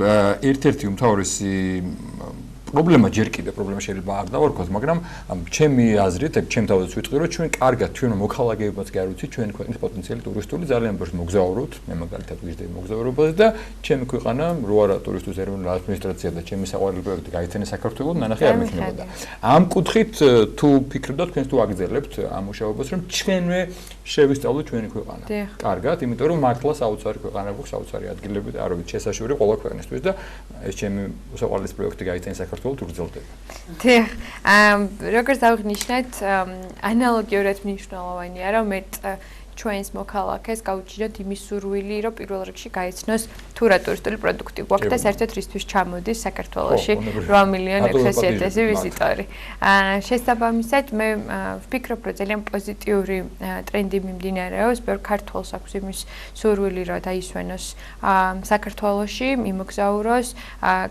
ერთ-ერთი უმთავრესი პრობლემა ჯერ კიდევ პრობლემა შეიძლება არ დავარქოთ, მაგრამ ჩემი აზრით, ჩემ თავადაც ვიტყვი, რომ ჩვენ კარგად ჩვენ მოქალაქეებაც კი არ ვიცით, ჩვენი ქვეყნის პოტენციალი ტურისტული ძალიან ბევრს მოგზაურობთ, მე მაგალითად ვიზრდები მოგზაურობაზე და ჩემი ქვეყანა რო არა ტურისტული ეროვნული ადმინისტრაცია და ჩემი საყვარელი პროექტი გაიცენა საქართველოს, ნანახი არ მექნებოდა. ამ კუთხით თუ ფიქრობთ, თქვენ თუ აგრძელებთ ამ მუშაობას, რომ ჩვენვე შევისწავლოთ ჩვენი ქვეყანა. კარგად, იმიტომ რომ მართლა საოცარი ქვეყანა გვაქვს, საოცარი ადგილები და არ ვიცი, შესაშვები ყველა ქვეყნისთვის და ეს ჩემი საყვარელი პროექტი გაიცენა საქართველოს დიახ, როგორც აღნიშნეთ, ანალოგიურად მნიშვნელოვანია, რომ მეტ ჩვენს მოქალაქეს გაუჩინოთ იმის სურვილი, რომ პირველ რიგში გაიცნოს თუ რა ტურისტული პროდუქტი გვაქვს და საერთოდ რისთვის ჩამოდის საქართველოში 8,600,000 ვიზიტორი. შესაბამისად, მე ვფიქრობ, რომ ძალიან პოზიტიური ტრენდი მიმდინარეობს, ბევრ ქართველს აქვს იმის სურვილი, რომ დაისვენოს საქართველოში, მიმოგზაუროს,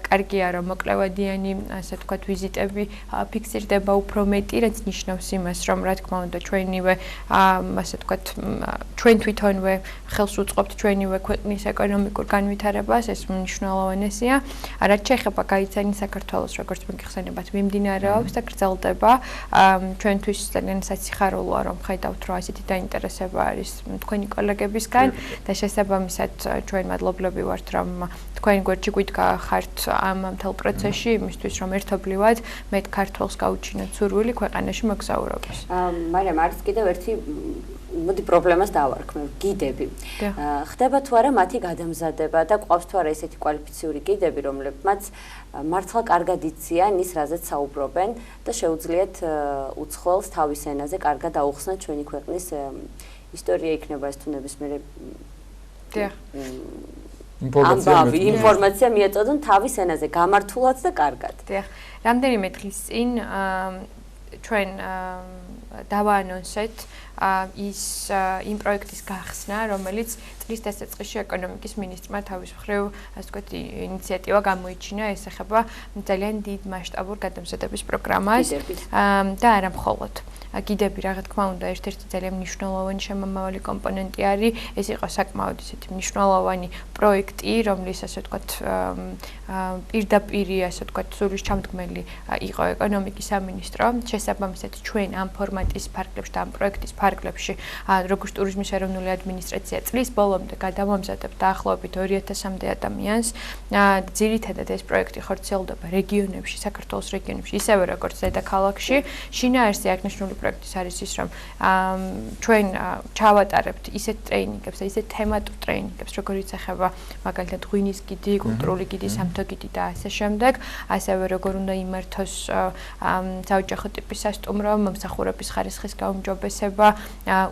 კარგია, რომ მოკლევადიანი, ასე ვთქვათ, ვიზიტები ფიქსირდება უფრო მეტი, რაც ნიშნავს იმას, რომ რა თქმა უნდა, ჩვენივე, ასე ვთქვათ, ჩვენ თვითონვე ხელს უწყობთ ჩვენივე ქვეყნის ეკონომიკურ განვითარებას, ეს მნიშვნელოვანია. რაც შეეხება გაიცანი საქართველოს როგორც მოგიხსენებათ მიმდინარეობს და გრძელდება. ჩვენთვის ძალიან სასიხარულოა რომ ხედავთ რომ ასეთი დაინტერესება არის თქვენი კოლეგებისგან და შესაბამისად ჩვენ მადლობლები ვართ რომ თქვენ გვერდჩიგვით გახართ ამ მთელ პროცესში იმისთვის რომ ერთობლივად მეტ ქართველს გაუჩინოთ სურვილი ქვეყანაში მოგზაურობას. მაგრამ არის კიდევ ერთი მოდი პრობლემას დავარქმევ, გიდები. ხდება თუ არა მათი გადამზადება და გვყავს თუ არა ესეთი კვალიფიციური გიდები, რომლებმაც მართლა კარგად იციან ის, რაზეც საუბრობენ და შეუძლიათ უცხოელს თავის ენაზე კარგად აუხსნათ ჩვენი ქვეყნის ისტორია იქნება ეს თუ ნებისმიერი ინფორმაცია მიეწოდონ თავის ენაზე გამართულად და კარგად. დიახ. რამდენიმე დღის წინ ჩვენ დავაანონსეთ იმ პროექტის გახსნა, რომელიც წლის დასაწყისში ეკონომიკის მინისტრმა თავის მხრივ, ასე ვთქვათ, ინიციატივა გამოიჩინა, ეს ეხება ძალიან დიდ მასშტაბურ გადამზადების პროგრამას და არა მხოლოდ გიდები, რა თქმა უნდა, ერთ-ერთი ძალიან მნიშვნელოვანი შემომავალი კომპონენტი არის, ეს იყო საკმაოდ ისეთი მნიშვნელოვანი პროექტი, რომლის ასე ვთქვათ, პირდაპირ ასე ვთქვათ, სულის ჩამდგმელი იყო ეკონომიკის სამინისტრო. შესაბამისად, ჩვენ ამ ფორმატის ფარგლებში და ამ პროექტის ფარგლებში, როგორც ტურიზმის ეროვნული ადმინისტრაცია წლის ბოლომდე გადამამზადებ დაახლოებით 2000-მდე ადამიანს. ძირითადად ეს პროექტი ხორციელდება რეგიონებში, საქართველოს რეგიონებში, ისევე როგორც დედაქალაქში. შინაარსი აღნიშნული პროექტის არის ის, რომ ჩვენ ჩავატარებთ ისეთ ტრეინინგებს და ისეთ თემატურ ტრეინინგებს, როგორიც ეხება მაგალითად ღვინის გიდი, კულტურული გიდი, სამთო გიდი და ასე შემდეგ, ასევე როგორ უნდა იმართოს საოჯახო ტიპის სასტუმრო, მომსახურების ხარისხის გაუმჯობესება,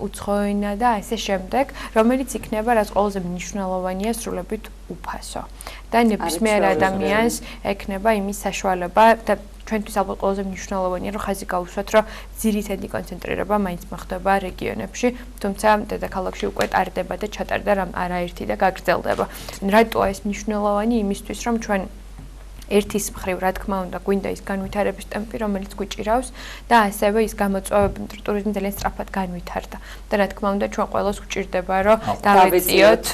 უცხო ენა და ასე შემდეგ, რომელიც იქნება რაც ყველაზე მნიშვნელოვანია სრულებით უფასო. და ნებისმიერ ადამიანს ექნება იმის საშუალება და ჩვენთვის ალბათ ყველაზე მნიშვნელოვანია რომ ხაზი გავუსვათ რომ ძირითადი კონცენტრირება მაინც მოხდება რეგიონებში, თუმცა დედაქალაქში უკვე ტარდება და ჩატარდა არაერთი და გაგრძელდება. რატოა ეს მნიშვნელოვანი? იმისთვის რომ ჩვენ ერთის მხრივ, რა თქმა უნდა, გვინდა ის განვითარების ტემპი, რომელიც გვიჭირავს და ასევე ის გამოწვევები ტურიზმი ძალიან სწრაფად განვითარდა. და რა თქმა უნდა, ჩვენ ყველას გვჭირდება, რომ დავეციოთ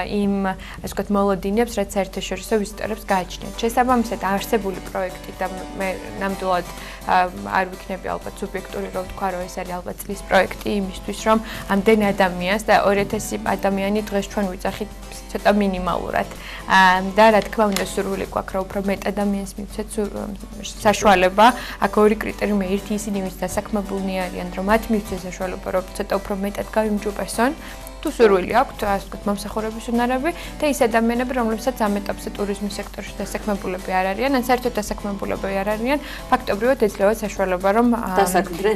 იმ, ასე ვთქვათ, მოლოდინებს, რაც საერთაშორისო ვიზიტორებს გააჩნიათ. შესაბამისად, არსებული პროექტი და მე ნამდვილად არ ვიქნები ალბათ სუბიექტური რომ ვთქვა, რომ ეს არის ალბათ წლის პროექტი იმისთვის, რომ ამდენ ადამიანს და 2000 ადამიანი დღეს ჩვენ ვიძახით ცოტა მინიმალურად. და რა თქმა უნდა, სურვილი გვაქვს, რომ უფრო მეტ ადამიანს მივცეთ საშუალება. აქ ორი კრიტერიუმი, ერთი ისინი, ვინც დასაქმებულნი არიან, რომ მათ მივცეს საშუალება, რომ ცოტა უფრო მეტად გავიმჯობესონ. თუ სურვილი აქვთ, ასე ვთქვათ, მომსახურების უნარები და ის ადამიანები, რომლებსაც ამ ეტაპზე ტურიზმის სექტორში დასაქმებულები არ არიან, ან საერთოდ დასაქმებულები არ არიან, ფაქტობრივად ეძლევათ საშუალება, რომ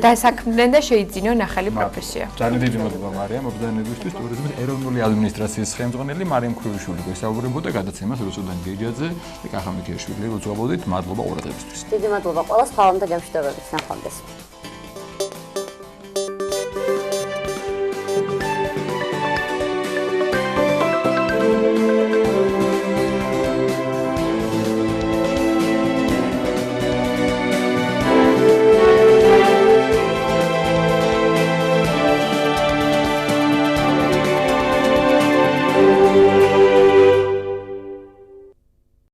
დასაქმდნენ და შეიძინონ ახალი პროფესია. ძალიან დიდი მადლობა მარიამ, მობრძანებისთვის ტურიზმის ეროვნული ადმინისტრაციის ხელმძღვანელი მარიამ ქვრივიშვილი გვესაუბრებოდა გადაცემას რუსუდან გეჯაძე და კახა მიქიაშვილი. უძღვებოდით, მადლობა ყურადღებისთვის. დიდი მადლობა ყველას, ხვალამდე გამშვიდობებით, ნახვამდის.